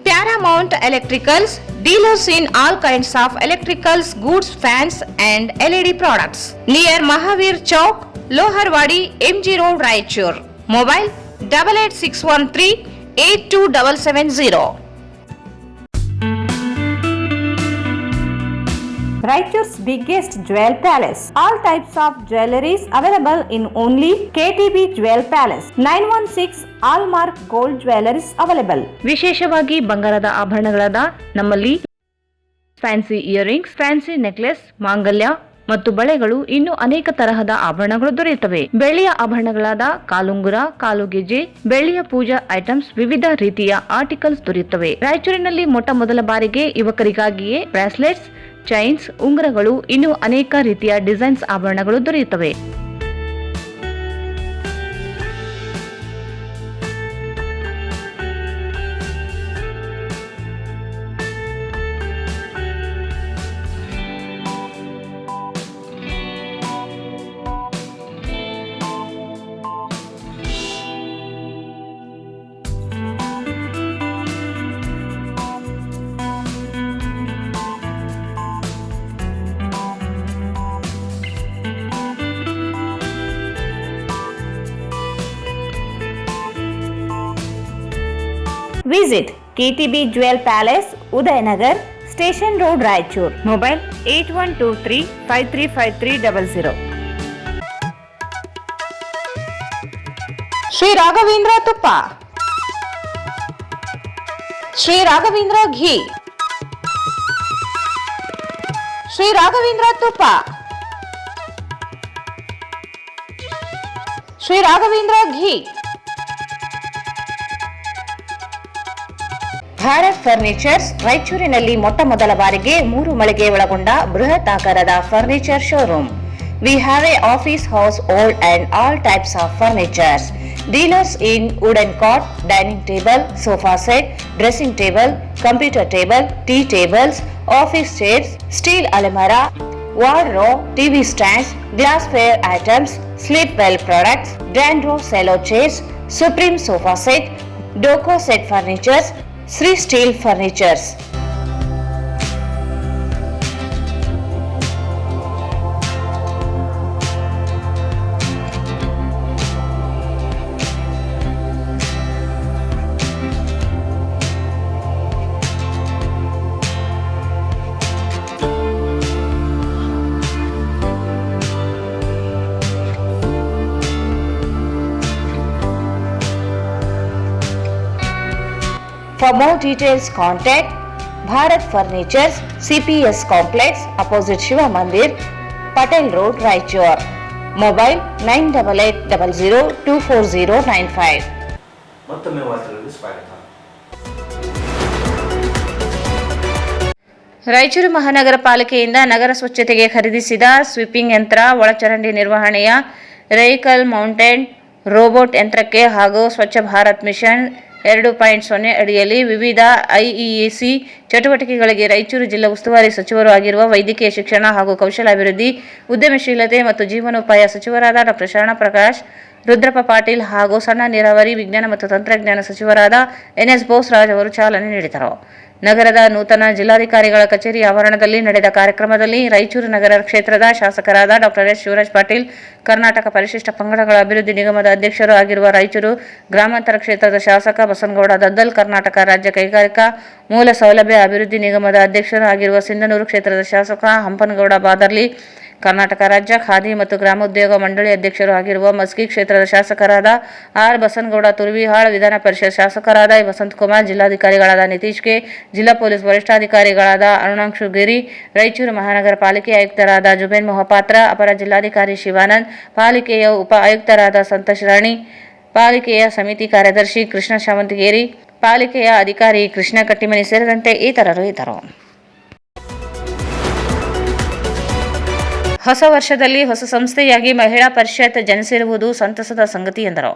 Paramount electricals, dealers in all kinds of electricals goods, fans and LED products, near Mahavir Chowk, Loharwadi, MG road, Raichur. Mobile 8861382770. Raichur's biggest jewel palace. All types of jewelries available in only KTB Jewel Palace. 916 Allmark Gold Jewelries available. ವಿಶೇಷವಾಗಿ ಬಂಗಾರದ ಆಭರಣಗಳಾದ ನಮ್ಮಲ್ಲಿ fancy earrings, fancy necklace, ಮಾಂಗಲ್ಯ, ಮತ್ತು ಬಳೆಗಳು ಇನ್ನೂ ಅನೇಕ ತರಹದ ಆಭರಣಗಳು ದೊರೆಯುತ್ತವೆ. ಬೆಳ್ಳಿಯ ಆಭರಣಗಳಾದ ಕಾಲುಂಗುರ, ಕಾಲುಗೆಜ್ಜೆ, ಬೆಳ್ಳಿಯ ಪೂಜಾ ಐಟಮ್ಸ್, ವಿವಿಧ ರೀತಿಯ ಆರ್ಟಿಕಲ್ಸ್ ದೊರೆಯುತ್ತವೆ. ರಾಯಚೂರಿನಲ್ಲಿ ಮೊದಲ ಬಾರಿಗೆ ಯುವಕರಿಗಾಗಿಯೇ ಬ್ರಾಸ್ಲೆಟ್ಸ್, ಚೈನ್ಸ್, ಉಂಗುರಗಳು, ಇನ್ನೂ ಅನೇಕ ರೀತಿಯ ಡಿಸೈನ್ಸ್ ಆಭರಣಗಳು ದೊರೆಯುತ್ತವೆ. Visit KTB Jewel Palace, Udayanagar, Station Road, Raichur. Mobile 8123-535300. Sri Raghavendra Tuppa, Sri Raghavendra Ghee, Sri Raghavendra Tuppa, Sri Raghavendra Ghee. Bharat furnitures ರಾಯಚೂರಿನಲ್ಲಿ ಮೊದಲ ಬಾರಿಗೆ 3 ಮಳಿಗೆ ಒಳಗೊಂಡ ಬೃಹತ್ ಆಕಾರದ furniture showroom. We have a office house, old and all types of furnitures. Dealers in wooden cot, dining table, sofa set, dressing table, computer table, tea tables, office chairs, steel almirah, wardrobe, TV stands, glassware items, sleepwell products, Dandro cello chairs, Supreme sofa set, Doco set furnitures, Sri Steel Furnitures. For more details, contact Bharat Furnitures, CPS Complex, opposite Shiva Mandir, Patel Road, Raichur. Mobile 9880024095.
ಮತ್ತೊಮ್ಮೆ ವಾರ್ತೆಗಳಿಗೆ ಸ್ವಾಗತ.
ರಾಯಚೂರು ಮಹಾನಗರ ಪಾಲಿಕೆಯಿಂದ ನಗರ ಸ್ವಚ್ಛತೆಗೆ ಖರೀದಿಸಿದ sweeping ಯಂತ್ರ, ಒಳಚರಂಡಿ ನಿರ್ವಹಣೆಯ vehicle mounted robot ಯಂತ್ರಕ್ಕೆ ಹಾಗೂ ಸ್ವಚ್ಛ ಭಾರತ್ ಮಿಷನ್ 2.0 ಅಡಿಯಲ್ಲಿ ವಿವಿಧ ಐಇಎಸಿ ಚಟುವಟಿಕೆಗಳಿಗೆ ರಾಯಚೂರು ಜಿಲ್ಲಾ ಉಸ್ತುವಾರಿ ಸಚಿವರು ಆಗಿರುವ ವೈದ್ಯಕೀಯ ಶಿಕ್ಷಣ ಹಾಗೂ ಕೌಶಲಾಭಿವೃದ್ಧಿ, ಉದ್ಯಮಶೀಲತೆ ಮತ್ತು ಜೀವನೋಪಾಯ ಸಚಿವರಾದ ಡಾ. ಶರಣ ಪ್ರಕಾಶ್, ರುದ್ರಪ್ಪ ಪಾಟೀಲ್ ಹಾಗೂ ಸಣ್ಣ ನೀರಾವರಿ, ವಿಜ್ಞಾನ ಮತ್ತು ತಂತ್ರಜ್ಞಾನ ಸಚಿವರಾದ ಎನ್ಎಸ್ ಬೋಸರಾಜ್ ಅವರು ಚಾಲನೆ ನೀಡಿದರು. ನಗರದ ನೂತನ ಜಿಲ್ಲಾಧಿಕಾರಿಗಳ ಕಚೇರಿ ಆವರಣದಲ್ಲಿ ನಡೆದ ಕಾರ್ಯಕ್ರಮದಲ್ಲಿ ರಾಯಚೂರು ನಗರ ಕ್ಷೇತ್ರದ ಶಾಸಕರಾದ ಡಾ. ಎಸ್. ಶಿವರಾಜ್ ಪಾಟೀಲ್, ಕರ್ನಾಟಕ ಪರಿಶಿಷ್ಟ ಪಂಗಡಗಳ ಅಭಿವೃದ್ಧಿ ನಿಗಮದ ಅಧ್ಯಕ್ಷರು ಆಗಿರುವ ರಾಯಚೂರು ಗ್ರಾಮಾಂತರ ಕ್ಷೇತ್ರದ ಶಾಸಕ ಬಸನಗೌಡ ದದ್ದಲ್, ಕರ್ನಾಟಕ ರಾಜ್ಯ ಕೈಗಾರಿಕಾ ಮೂಲ ಸೌಲಭ್ಯ ಅಭಿವೃದ್ಧಿ ನಿಗಮದ ಅಧ್ಯಕ್ಷರು ಆಗಿರುವ ಸಿಂಧನೂರು ಕ್ಷೇತ್ರದ ಶಾಸಕ ಹಂಪನಗೌಡ ಬಾದರ್ಲಿ, ಕರ್ನಾಟಕ ರಾಜ್ಯ ಖಾದಿ ಮತ್ತು ಗ್ರಾಮೋದ್ಯೋಗ ಮಂಡಳಿ ಅಧ್ಯಕ್ಷರು ಆಗಿರುವ ಮಸ್ಕಿ ಕ್ಷೇತ್ರದ ಶಾಸಕರಾದ ಆರ್. ಬಸನಗೌಡ ತುರ್ವಿಹಾಳ್, ವಿಧಾನ ಪರಿಷತ್ ಶಾಸಕರಾದ ವಸಂತಕುಮಾರ್, ಜಿಲ್ಲಾಧಿಕಾರಿಗಳಾದ ನಿತೀಶ್ ಕೆ, ಜಿಲ್ಲಾ ಪೊಲೀಸ್ ವರಿಷ್ಠಾಧಿಕಾರಿಗಳಾದ ಅರುಣಾಂಶು ಗಿರಿ, ರಾಯಚೂರು ಮಹಾನಗರ ಪಾಲಿಕೆ ಆಯುಕ್ತರಾದ ಜುಬೇನ್ ಮೊಹಪಾತ್ರ, ಅಪರ ಜಿಲ್ಲಾಧಿಕಾರಿ ಶಿವಾನಂದ್, ಪಾಲಿಕೆಯ ಉಪ ಆಯುಕ್ತರಾದ ಸಂತೋಷ್ ರಾಣಿ, ಪಾಲಿಕೆಯ ಸಮಿತಿ ಕಾರ್ಯದರ್ಶಿ ಕೃಷ್ಣ ಶಾವಂತಗೇರಿ, ಪಾಲಿಕೆಯ ಅಧಿಕಾರಿ ಕೃಷ್ಣ ಕಟ್ಟಿಮನಿ ಸೇರಿದಂತೆ ಇತರರು ಇದ್ದರು. ಹೊಸ ವರ್ಷದಲ್ಲಿ ಹೊಸ ಸಂಸ್ಥೆಯಾಗಿ ಮಹಿಳಾ ಪರಿಷತ್ ಜನಿಸಿರುವುದು ಸಂತಸದ ಸಂಗತಿ ಎಂದರು.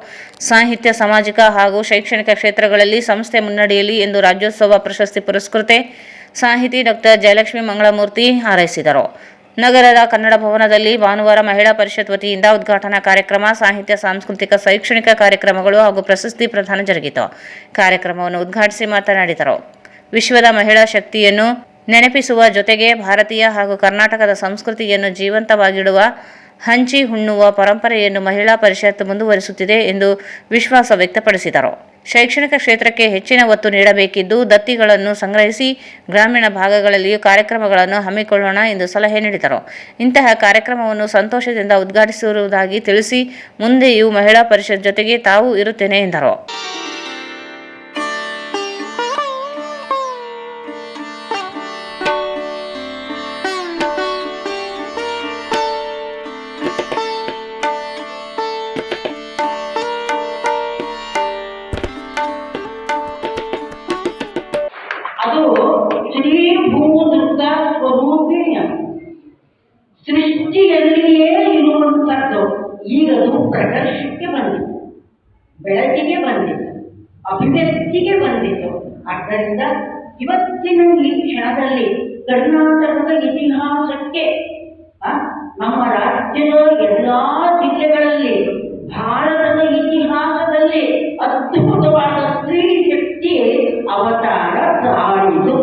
ಸಾಹಿತ್ಯ, ಸಾಮಾಜಿಕ ಹಾಗೂ ಶೈಕ್ಷಣಿಕ ಕ್ಷೇತ್ರಗಳಲ್ಲಿ ಸಂಸ್ಥೆ ಮುನ್ನಡೆಯಲಿ ಎಂದು ರಾಜ್ಯೋತ್ಸವ ಪ್ರಶಸ್ತಿ ಪುರಸ್ಕೃತೆ ಸಾಹಿತಿ ಡಾ. ಜಯಲಕ್ಷ್ಮಿ ಮಂಗಳಮೂರ್ತಿ ಹಾರೈಸಿದರು. ನಗರದ ಕನ್ನಡ ಭವನದಲ್ಲಿ ಭಾನುವಾರ ಮಹಿಳಾ ಪರಿಷತ್ ವತಿಯಿಂದ ಉದ್ಘಾಟನಾ ಕಾರ್ಯಕ್ರಮ, ಸಾಹಿತ್ಯ, ಸಾಂಸ್ಕೃತಿಕ, ಶೈಕ್ಷಣಿಕ ಕಾರ್ಯಕ್ರಮಗಳು ಹಾಗೂ ಪ್ರಶಸ್ತಿ ಪ್ರದಾನ ಜರುಗಿತು. ಕಾರ್ಯಕ್ರಮವನ್ನು ಉದ್ಘಾಟಿಸಿ ಮಾತನಾಡಿದರು. ವಿಶ್ವದ ಮಹಿಳಾ ಶಕ್ತಿಯನ್ನು ನೆನಪಿಸುವ ಜೊತೆಗೆ ಭಾರತೀಯ ಹಾಗೂ ಕರ್ನಾಟಕದ ಸಂಸ್ಕೃತಿಯನ್ನು ಜೀವಂತವಾಗಿಡುವ, ಹಂಚಿ ಹುಣ್ಣುವ ಪರಂಪರೆಯನ್ನು ಮಹಿಳಾ ಪರಿಷತ್ ಮುಂದುವರಿಸುತ್ತಿದೆ ಎಂದು ವಿಶ್ವಾಸ ವ್ಯಕ್ತಪಡಿಸಿದರು. ಶೈಕ್ಷಣಿಕ ಕ್ಷೇತ್ರಕ್ಕೆ ಹೆಚ್ಚಿನ ಒತ್ತು ನೀಡಬೇಕಿದ್ದು, ದತ್ತಿಗಳನ್ನು ಸಂಗ್ರಹಿಸಿ ಗ್ರಾಮೀಣ ಭಾಗಗಳಲ್ಲಿಯೂ ಕಾರ್ಯಕ್ರಮಗಳನ್ನು ಹಮ್ಮಿಕೊಳ್ಳೋಣ ಎಂದು ಸಲಹೆ ನೀಡಿದರು. ಇಂತಹ ಕಾರ್ಯಕ್ರಮವನ್ನು ಸಂತೋಷದಿಂದ ಉದ್ಘಾಟಿಸಿರುವುದಾಗಿ ತಿಳಿಸಿ, ಮುಂದೆಯೂ ಮಹಿಳಾ ಪರಿಷತ್ ಜೊತೆಗೆ ತಾವು ಇರುತ್ತೇನೆ ಎಂದರು.
ಈಗದು ಪ್ರದರ್ಶನಕ್ಕೆ ಬಂದಿತು, ಬೆಳಕಿಗೆ ಬಂದಿತು, ಅಭಿವ್ಯಕ್ತಿಗೆ ಬಂದಿತು. ಆದ್ದರಿಂದ ಇವತ್ತಿನ ಈ ಕ್ಷಣದಲ್ಲಿ ಕರ್ನಾಟಕದ ಇತಿಹಾಸಕ್ಕೆ ನಮ್ಮ ರಾಜ್ಯದ ಎಲ್ಲ ಜಿಲ್ಲೆಗಳಲ್ಲಿ ಭಾರತದ ಇತಿಹಾಸದಲ್ಲಿ ಅದ್ಭುತವಾದ ಸ್ತ್ರೀ ಶಕ್ತಿ ಅವತಾರ ತಾಳಿತು.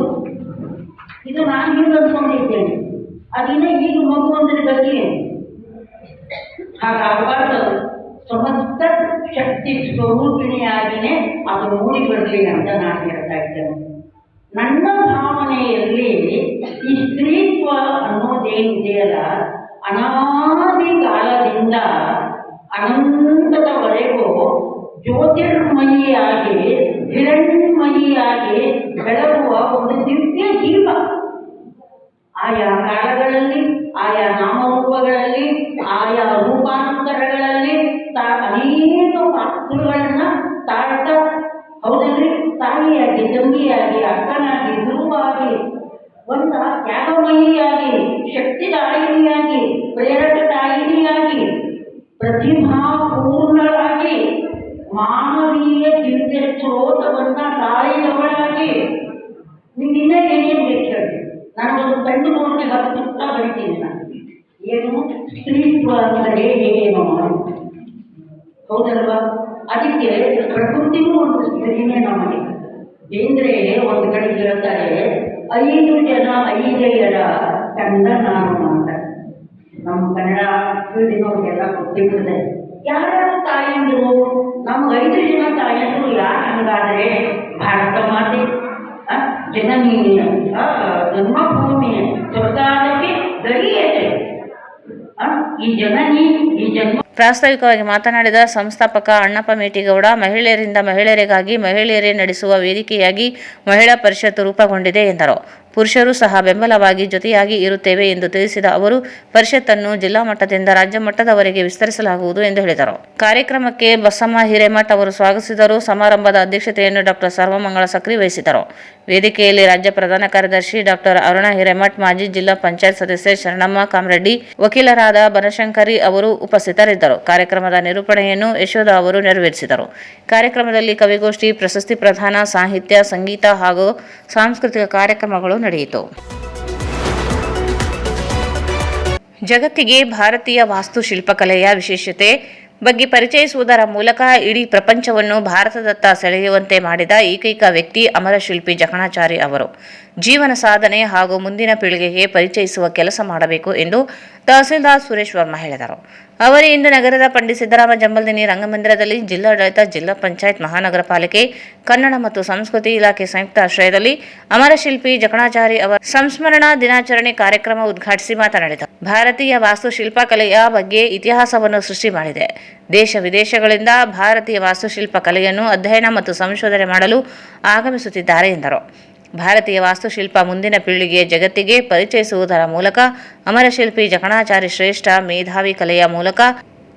ಇದು ನಾನು ಹಿಂದೆ ಅಂದ್ಕೊಂಡಿದ್ದೇನೆ. ಅದಿನ್ನ ಈಗ ಮಗು ಅಂದರೆ ಗತಿ ಹಾಗಾಗಬಾರ್ದು. ಸಮಸ್ತ ಶಕ್ತಿ ಸ್ವರೂಪಿಣಿಯಾಗಿಯೇ ಅದು ಮೂಡಿ ಬರಲಿ ಅಂತ ನಾನು ಹೇಳ್ತಾ ಇದ್ದೇನೆ. ನನ್ನ ಭಾವನೆಯಲ್ಲಿ ಈ ಸ್ತ್ರೀತ್ವ ಅನ್ನೋದೇನಿದೆಯಲ್ಲ, ಅನಾದಿ ಕಾಲದಿಂದ ಅನಂತದವರೆಗೂ ಜ್ಯೋತಿರ್ಮಯಿಯಾಗಿ ಹಿರಣ್ಮಯಿಯಾಗಿ ಬೆಳಗುವ ಒಂದು ದಿವ್ಯ ಜೀವ. ಆಯಾ ಕಾಲಗಳಲ್ಲಿ, ಆಯಾ ನಾಮರೂಪಗಳಲ್ಲಿ, ಆಯಾ ರೂಪಾಂತರಗಳಲ್ಲಿ ಅನೇಕ ಪಾತ್ರಗಳನ್ನ ತಾಳ್ತಾ, ಹೌದಲ್ರಿ, ತಾಯಿಯಾಗಿ, ತಂಗಿಯಾಗಿ, ಅಕ್ಕನಾಗಿ, ಗುರುವಾಗಿ, ಒಂದ ತ್ಯಾಗಮಯಿಯಾಗಿ, ಶಕ್ತಿದಾಯಿನಿಯಾಗಿ, ಪ್ರೇರಕದಾಯಿನಿಯಾಗಿ, ಪ್ರತಿಭಾಪೂರ್ಣರಾಗಿ, ಮಾನವೀಯ ದಿವ್ಯ ಸ್ರೋತವನ್ನ ತಾಳಿದವಳಾಗಿ, ನಿಮ್ಮಿನ್ನ ಏನೇನು ಬೇಕು ಹೇಳಿ. ನಾನೊಂದು ಗಂಡು ನೋಡಿಗೆ 10 ಪುಸ್ತಕ ಬರೀತೀನಿ. ನಾನು ಏನು ಸ್ತ್ರೀತ್ವ ಅಂದರೆ ಏನು, ಹೌದಲ್ವಾ? ಅದಕ್ಕೆ ಪ್ರಕೃತಿಗೂ ಒಂದು ಸ್ತ್ರೀನೇ ನಮಗೆ. ಬೇಂದ್ರೆ ಒಂದು ಕಡೆ ಹೇಳ್ತಾರೆ, 5 ಜನ 5 ಕಂದ ನಾನು ಅಂತ. ನಮ್ಮ ಕನ್ನಡ ತಿಳಿದಿನವ್ರಿಗೆಲ್ಲ ಗೊತ್ತಿರ್ತದೆ. ಯಾರ್ಯಾರು ತಾಯಂದಿರು? ನಮ್ಗೆ 5 ಜನ ತಾಯಂದಿರು. ಯಾರು ಹಂಗಾದ್ರೆ? ಭಾರತ ಮಾತೆ, ಜನನಿ, ಜನ್ಮಭೂಮಿ, ಸ್ವರ್ಗಾದಕ್ಕೆ ಗಡಿಯತೆ. ಈ ಜನನಿ, ಈ ಜನ್ಮ.
ಪ್ರಾಸ್ತಾವಿಕವಾಗಿ ಮಾತನಾಡಿದ ಸಂಸ್ಥಾಪಕ ಅಣ್ಣಪ್ಪ ಮೇಟಿಗೌಡ, ಮಹಿಳೆಯರಿಂದ ಮಹಿಳೆಯರಿಗಾಗಿ ಮಹಿಳೆಯರೇ ನಡೆಸುವ ವೇದಿಕೆಯಾಗಿ ಮಹಿಳಾ ಪರಿಷತ್ತು ರೂಪುಗೊಂಡಿದೆ ಎಂದರು. ಪುರುಷರು ಸಹ ಬೆಂಬಲವಾಗಿ ಜೊತೆಯಾಗಿ ಇರುತ್ತೇವೆ ಎಂದು ತಿಳಿಸಿದ ಅವರು, ಪರಿಷತ್ತನ್ನು ಜಿಲ್ಲಾ ಮಟ್ಟದಿಂದ ರಾಜ್ಯ ಮಟ್ಟದವರೆಗೆ ವಿಸ್ತರಿಸಲಾಗುವುದು ಎಂದು ಹೇಳಿದರು. ಕಾರ್ಯಕ್ರಮಕ್ಕೆ ಬಸಮ್ಮ ಹಿರೇಮಠ ಅವರು ಸ್ವಾಗತಿಸಿದರು. ಸಮಾರಂಭದ ಅಧ್ಯಕ್ಷತೆಯನ್ನು ಡಾಕ್ಟರ್ ಸರ್ವಮಂಗಳ ಸಕ್ರಿ ವಹಿಸಿದರು. ವೇದಿಕೆಯಲ್ಲಿ ರಾಜ್ಯ ಪ್ರಧಾನ ಕಾರ್ಯದರ್ಶಿ ಡಾಕ್ಟರ್ ಅರುಣಾ ಹಿರೇಮಠ್, ಮಾಜಿ ಜಿಲ್ಲಾ ಪಂಚಾಯತ್ ಸದಸ್ಯೆ ಶರಣಮ್ಮ ಕಾಮರೆಡ್ಡಿ, ವಕೀಲರಾದ ಬನಶಂಕರಿ ಅವರು ಉಪಸ್ಥಿತರಿದ್ದರು. ಕಾರ್ಯಕ್ರಮದ ನಿರೂಪಣೆಯನ್ನು ಯಶೋಧ ಅವರು ನೆರವೇರಿಸಿದರು. ಕಾರ್ಯಕ್ರಮದಲ್ಲಿ ಕವಿಗೋಷ್ಠಿ, ಪ್ರಶಸ್ತಿ ಪ್ರದಾನ, ಸಾಹಿತ್ಯ, ಸಂಗೀತ ಹಾಗೂ ಸಾಂಸ್ಕೃತಿಕ ಕಾರ್ಯಕ್ರಮಗಳು ನಡೆಯಿತು. ಜಗತ್ತಿಗೆ ಭಾರತೀಯ ವಾಸ್ತುಶಿಲ್ಪಕಲೆಯ ವಿಶೇಷತೆ ಬಗ್ಗೆ ಪರಿಚಯಿಸುವುದರ ಮೂಲಕ ಇಡೀ ಪ್ರಪಂಚವನ್ನು ಭಾರತದತ್ತ ಸೆಳೆಯುವಂತೆ ಮಾಡಿದ ಏಕೈಕ ವ್ಯಕ್ತಿ ಅಮರಶಿಲ್ಪಿ ಜಕಣಾಚಾರಿ ಅವರು. ಜೀವನ ಸಾಧನೆ ಹಾಗೂ ಮುಂದಿನ ಪೀಳಿಗೆಗೆ ಪರಿಚಯಿಸುವ ಕೆಲಸ ಮಾಡಬೇಕು ಎಂದು ತಹಸೀಲ್ದಾರ್ ಸುರೇಶ್ ವರ್ಮಾ ಹೇಳಿದರು. ಅವರು ಇಂದು ನಗರದ ಪಂಡಿತ್ ಸಿದ್ದರಾಮ ಜಂಬಲ್ದಿನ್ನಿ ರಂಗಮಂದಿರದಲ್ಲಿ ಜಿಲ್ಲಾಡಳಿತ, ಜಿಲ್ಲಾ ಪಂಚಾಯತ್, ಮಹಾನಗರ ಪಾಲಿಕೆ, ಕನ್ನಡ ಮತ್ತು ಸಂಸ್ಕೃತಿ ಇಲಾಖೆ ಸಂಯುಕ್ತ ಆಶ್ರಯದಲ್ಲಿ ಅಮರಶಿಲ್ಪಿ ಜಕಣಾಚಾರಿ ಅವರ ಸಂಸ್ಮರಣಾ ದಿನಾಚರಣೆ ಕಾರ್ಯಕ್ರಮ ಉದ್ಘಾಟಿಸಿ ಮಾತನಾಡಿದರು. ಭಾರತೀಯ ವಾಸ್ತುಶಿಲ್ಪಕಲೆಯ ಬಗ್ಗೆ ಇತಿಹಾಸವನ್ನು ಸೃಷ್ಟಿ ಮಾಡಿದೆ. ದೇಶ ವಿದೇಶಗಳಿಂದ ಭಾರತೀಯ ವಾಸ್ತುಶಿಲ್ಪ ಕಲೆಯನ್ನು ಅಧ್ಯಯನ ಮತ್ತು ಸಂಶೋಧನೆ ಮಾಡಲು ಆಗಮಿಸುತ್ತಿದ್ದಾರೆ ಎಂದರು. ಭಾರತೀಯ ವಾಸ್ತುಶಿಲ್ಪ ಮುಂದಿನ ಪೀಳಿಗೆಯ ಜಗತ್ತಿಗೆ ಪರಿಚಯಿಸುವುದರ ಮೂಲಕ ಅಮರಶಿಲ್ಪಿ ಜಕಣಾಚಾರಿ ಶ್ರೇಷ್ಠ ಮೇಧಾವಿ ಕಲೆಯ ಮೂಲಕ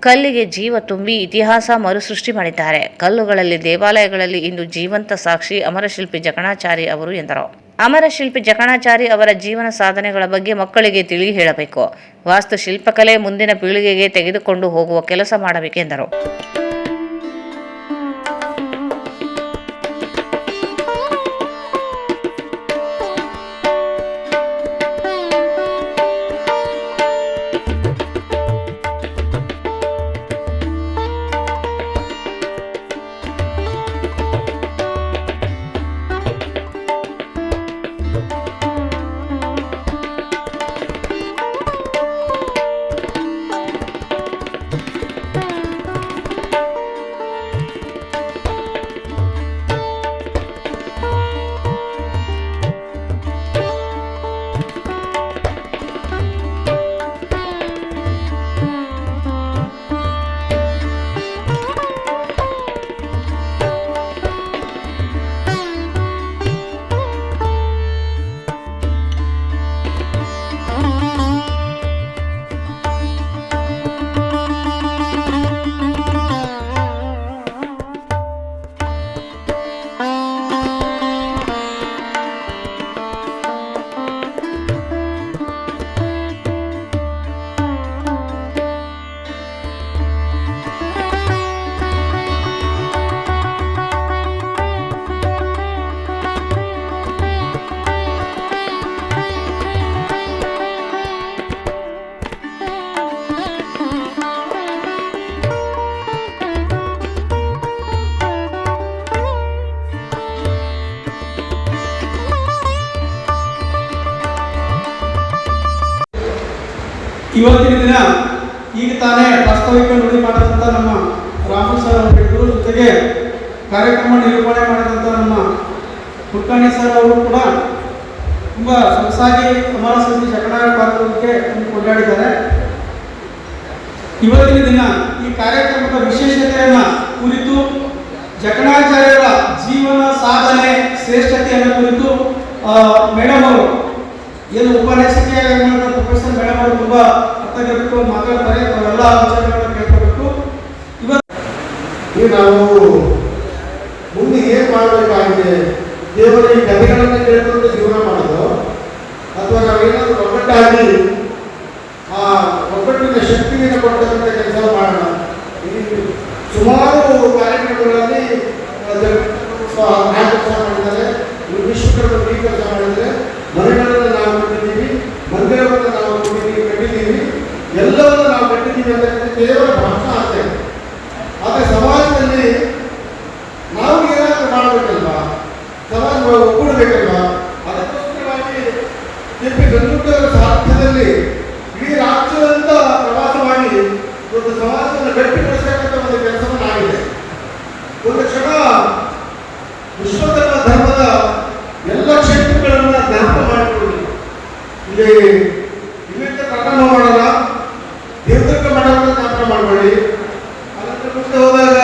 ಕಲ್ಲಿಗೆ ಜೀವ ತುಂಬಿ ಇತಿಹಾಸ ಮರುಸೃಷ್ಟಿ ಮಾಡಿದ್ದಾರೆ. ಕಲ್ಲುಗಳಲ್ಲಿ, ದೇವಾಲಯಗಳಲ್ಲಿ ಇಂದು ಜೀವಂತ ಸಾಕ್ಷಿ ಅಮರಶಿಲ್ಪಿ ಜಕಣಾಚಾರಿ ಅವರು ಎಂದರು. ಅಮರಶಿಲ್ಪಿ ಜಕಣಾಚಾರಿ ಅವರ ಜೀವನ ಸಾಧನೆಗಳ ಬಗ್ಗೆ ಮಕ್ಕಳಿಗೆ ತಿಳಿ ಹೇಳಬೇಕು. ವಾಸ್ತುಶಿಲ್ಪಕಲೆ ಮುಂದಿನ ಪೀಳಿಗೆಗೆ ತೆಗೆದುಕೊಂಡು ಹೋಗುವ ಕೆಲಸ ಮಾಡಬೇಕೆಂದರು.
ಇವತ್ತಿನ ದಿನ ಈಗ ತಾನೇ ವಾಸ್ತವಿಕ ನುಡಿ ಮಾಡಿದಂಥ ನಮ್ಮ ರಾಮು ಸರ್ ಅವರಿಬ್ಬರು ಜೊತೆಗೆ ಕಾರ್ಯಕ್ರಮ ನಿರೂಪಣೆ ಮಾಡಿದಂಥ ನಮ್ಮ ಕುಲಕರ್ಣಿ ಸರ್ ಅವರು ಕೂಡ ತುಂಬ ಸೊಗಸಾಗಿ ಅಮರ ಸಮಿತಿ ಶಕನಾರ ಪಾತ್ರಕ್ಕೆ ಕೊಂಡಾಡಿದ್ದಾರೆ. ಇವತ್ತಿನ ದಿನ ಈ ಕಾರ್ಯಕ್ರಮದ ವಿಶೇಷತೆಯನ್ನು ಕುರಿತು ಜಕಣಾಚಾರ್ಯರ ಜೀವನ ಸಾಧನೆ ಶ್ರೇಷ್ಠತೆಯನ್ನು ಕುರಿತು ಮೇಡಮ್ ಅವರು ಏನು ಉಪನ್ಯಾಸಕಿಯಾಗಿ ಪ್ರೊಫೆಸರ್ ಮೇಡಮ್ ಅವರು ತುಂಬ ಅರ್ಥಗರ್ಭಿತ ಮಾತಾಡ್ತಾರೆ. ನಾವೆಲ್ಲ ವಿಚಾರಗಳನ್ನು ಕೇಳ್ಕೋಬೇಕು.
ಇವತ್ತು ನಾವು ಮುಂದೆ ಏನು ಮಾಡಬೇಕಾಗಿದೆ, ದೇವರ ಈ ಕಥೆಗಳನ್ನು ಕೇಳ್ಕೊಂಡು ಜೀವನ ಮಾಡೋದು ಅಥವಾ ನಾವೇನಾದರೂ ಒಗ್ಗಟ್ಟಾಗಿ ಆ ಒಗ್ಗಟ್ಟಿನ ಶಕ್ತಿಯನ್ನು ಕೊಡ್ತಕ್ಕಂಥ ಕೆಲಸ ಮಾಡೋಣ. ಈ ಸುಮಾರು ಕಾರ್ಯಕ್ರಮಗಳಲ್ಲಿ ಕೆಲಸ ಮಾಡಿದ್ದಾರೆ, ವಿಶ್ವಕರ್ಮ ಕೆಲಸ ಮಾಡಿದರೆ, ಮನೆಗಳನ್ನು ನಾವು ಕಟ್ಟಿದ್ದೀವಿ, ಮಂದಿರವನ್ನು ನಾವು ಕಟ್ಟಿದ್ದೀವಿ, ಎಲ್ಲವನ್ನು ನಾವು ಕಟ್ಟಿದ್ದೀವಿ ಅಂತ ಕೇವಲ ಭಾಷಣ ಆಗ್ತೇವೆ. ಆದರೆ ಸಮಾಜದಲ್ಲಿ ನಾವು ಏನಾದರೂ ಮಾಡಬೇಕಲ್ವಾ, ಸಮಾಜ ಒಗ್ಗೂಡಬೇಕಲ್ವಾ? ಅದಕ್ಕೋಸ್ಕರವಾಗಿ ಗಂಗೂಟವರ ಸಾರಥ್ಯದಲ್ಲಿ ಇಡೀ ರಾಜ್ಯದಂತ ಪ್ರವಾಸ ಮಾಡಿ ಒಂದು ಸಮಾಜವನ್ನು ಗಟ್ಟಿಗೊಳಿಸತಕ್ಕಂಥ ಒಂದು ಕೆಲಸವನ್ನು ಆಗಿದೆ. ಒಂದು ಕ್ಷಣ ವಿಶ್ವಕರ್ಮ ಧರ್ಮದ ಎಲ್ಲ ಕ್ಷೇತ್ರಗಳನ್ನು ಜ್ಞಾಪಕ ಮಾಡಿಕೊಳ್ಳಿ. ಇಲ್ಲಿಂದ ಪ್ರಾರಂಭ ಮಾಡೋಣ, ದೇವದುರ್ಗ ಮಠವನ್ನು ಜ್ಞಾಪಕ ಮಾಡಬೇಡಿ. ಅದಕ್ಕೆ ಮುಂದೆ ಹೋದಾಗ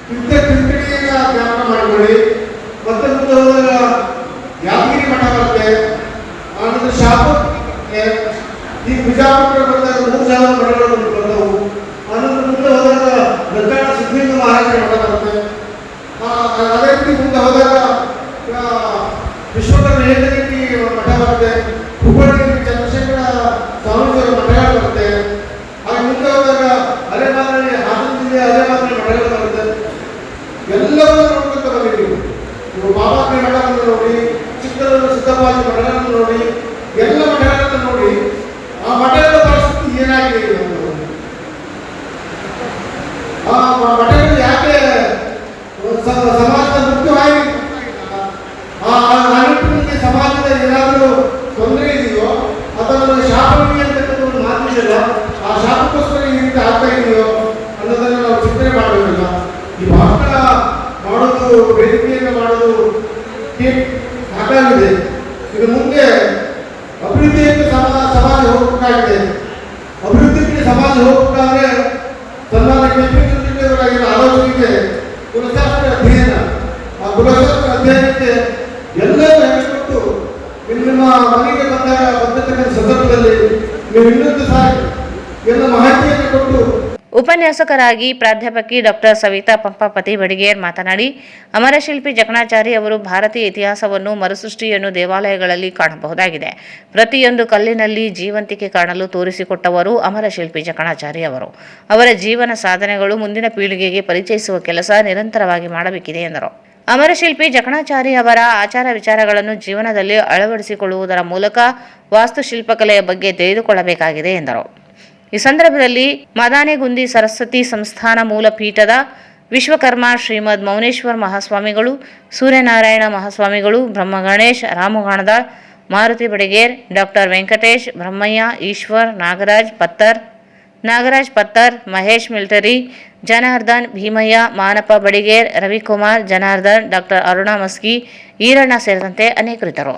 ತಿಂಕಡಿಯನ್ನು ಜ್ಞಾಪಕ ಮಾಡಬೇಡಿ. ಮತ್ತೆ ಮುಂದೆ ಹೋದಾಗ ಯಾದಗಿರಿ ಮಠ ಬರುತ್ತೆ, ಆನಂತರ ಶಾಪುರ, ಈ ಬಿಜಾಪುರ ಬಂದಾಗ 3,000 ಮಠಗಳು ಬಂದವು. ಆನಂತರ ಮುಂದೆ ಹೋದಾಗ ಗಂಗಾಳ ಸಿದ್ಧಲಿಂಗ ಮಹಾರಾಜರ ಮಠ ಬರುತ್ತೆ. ಅದೇ ರೀತಿ ಮುಂದೆ ಹೋದಾಗ ವಿಶ್ವಕರ್ಮ ಏಕದೇವಿ ಮಠ ಬರುತ್ತೆ, ಹುಬ್ಬಳ್ಳಿಯಲ್ಲಿ ಚಂದ್ರಶೇಖರ ಸ್ವಾಮೀಜಿಯವರ ಮಠಗಳು ಬರುತ್ತೆ. ಹಾಗೆ ಮುಂದೆ ಹೋದಾಗ ಅಲೆಮಾದರಿ, ಹಾಸನ ಜಿಲ್ಲೆಯ ಅಲೆಮಾದರಿ ಮಠಗಳು ಬರುತ್ತೆ. ಎಲ್ಲವನ್ನೂ ನೋಡ್ಕೊಂತ ಬಂದಿದ್ದೀವಿ. ನೀವು ಬಾಬಾಕ್ರಿ ಮಠವನ್ನು ನೋಡಿ, ಚಿಕ್ಕದೂರು ಸಿದ್ದಪ್ಪಾಜಿ ಮಠಗಳನ್ನು ನೋಡಿ, ಎಲ್ಲ ಮಠಗಳನ್ನು ನೋಡಿ ಆ ಮಠಗಳ ಪರಿಸ್ಥಿತಿ ಏನಾಗಿದೆ, ಆ ಮಠಗಳು ಯಾಕೆ ಸಮಾಜದ ಮುಖ್ಯವಾಗಿ ನಿಟ್ಟಿನಲ್ಲಿ ಸಮಾಜದ ಏನಾದರೂ ತೊಂದರೆ ಇದೆಯೋ ಅಥವಾ ಶಾಪವೇ ಅಂತಕ್ಕಂಥ ಒಂದು ಮಾತಿದೆಯಲ್ಲ, ಆ ಶಾಪಕ್ಕೋಸ್ಕರ ಈ ರೀತಿ ಆಗ್ತಾ ಇದೆಯೋ ಅನ್ನೋದನ್ನು ನಾವು ಚಿಂತನೆ ಮಾಡಬೇಕಲ್ಲ. ಈ ಭಾಷಣ ಮಾಡೋದು, ವೇದಿಕೆಯನ್ನು ಮಾಡೋದು ಸಾಕಾಗಿದೆ. ಇದು ಮುಂದೆ ಅಭಿವೃದ್ಧಿಯಲ್ಲಿ ಸಮಾಜ ಹೋಗಬೇಕಾಗಿದೆ. ಅಭಿವೃದ್ಧಿಗೆ ಸಮಾಜ ಹೋಗಬೇಕಾದ್ರೆ ಸನ್ಮಾನ ಕೆಂಪೇಗೌಡರ ಆಲೋಚನೆಗೆ ಕುಲಶಾಸ್ತ್ರ ಅಧ್ಯಯನ, ಆ ಕುಲಶಾಸ್ತ್ರ ಅಧ್ಯಯನಕ್ಕೆ ಎಲ್ಲರೂ ಹೇಳಿಕೊಟ್ಟು ನಿಮ್ಮ ಮನೆಗೆ ಬಂದತಕ್ಕಂಥ ಸಂದರ್ಭದಲ್ಲಿ ನೀವು ಇನ್ನೊಂದು ಸಾರಿ ಎಲ್ಲ ಮಾಹಿತಿಯನ್ನು ಕೊಟ್ಟು.
ಉಪನ್ಯಾಸಕರಾಗಿ ಪ್ರಾಧ್ಯಾಪಕಿ ಡಾಕ್ಟರ್ ಸವಿತಾ ಪಂಪಾಪತಿ ಬಡಿಗೇರ್ ಮಾತನಾಡಿ, ಅಮರಶಿಲ್ಪಿ ಜಕಣಾಚಾರಿ ಅವರು ಭಾರತೀಯ ಇತಿಹಾಸವನ್ನು ಮರುಸೃಷ್ಟಿಯನ್ನು ದೇವಾಲಯಗಳಲ್ಲಿ ಕಾಣಬಹುದಾಗಿದೆ. ಪ್ರತಿಯೊಂದು ಕಲ್ಲಿನಲ್ಲಿ ಜೀವಂತಿಕೆ ಕಾಣಲು ತೋರಿಸಿಕೊಟ್ಟವರು ಅಮರಶಿಲ್ಪಿ ಜಕಣಾಚಾರಿ ಅವರು. ಅವರ ಜೀವನ ಸಾಧನೆಗಳು ಮುಂದಿನ ಪೀಳಿಗೆಗೆ ಪರಿಚಯಿಸುವ ಕೆಲಸ ನಿರಂತರವಾಗಿ ಮಾಡಬೇಕಿದೆ ಎಂದರು. ಅಮರಶಿಲ್ಪಿ ಜಕಣಾಚಾರಿ ಅವರ ಆಚಾರ ವಿಚಾರಗಳನ್ನು ಜೀವನದಲ್ಲಿ ಅಳವಡಿಸಿಕೊಳ್ಳುವುದರ ಮೂಲಕ ವಾಸ್ತುಶಿಲ್ಪಕಲೆಯ ಬಗ್ಗೆ ತಿಳಿದುಕೊಳ್ಳಬೇಕಾಗಿದೆ ಎಂದರು. ಈ ಸಂದರ್ಭದಲ್ಲಿ ಮದಾನೆಗುಂದಿ ಸರಸ್ವತಿ ಸಂಸ್ಥಾನ ಮೂಲಪೀಠದ ವಿಶ್ವಕರ್ಮ ಶ್ರೀಮದ್ ಮೌನೇಶ್ವರ್ ಮಹಾಸ್ವಾಮಿಗಳು, ಸೂರ್ಯನಾರಾಯಣ ಮಹಾಸ್ವಾಮಿಗಳು, ಬ್ರಹ್ಮಗಣೇಶ್ ರಾಮುಗಾಣದಾಳ್, ಮಾರುತಿ ಬಡಿಗೇರ್, ಡಾಕ್ಟರ್ ವೆಂಕಟೇಶ್, ಬ್ರಹ್ಮಯ್ಯ, ಈಶ್ವರ್, ನಾಗರಾಜ್ ಪತ್ತರ್, ಮಹೇಶ್ ಮಿಲ್ಟರಿ, ಜನಾರ್ದನ್, ಭೀಮಯ್ಯ, ಮಾನಪ್ಪ ಬಡಿಗೇರ್, ರವಿಕುಮಾರ್, ಜನಾರ್ದನ್, ಡಾಕ್ಟರ್ ಅರುಣಾ ಮಸ್ಕಿ, ಈರಣ್ಣ ಸೇರಿದಂತೆ ಅನೇಕರಿದ್ದರು.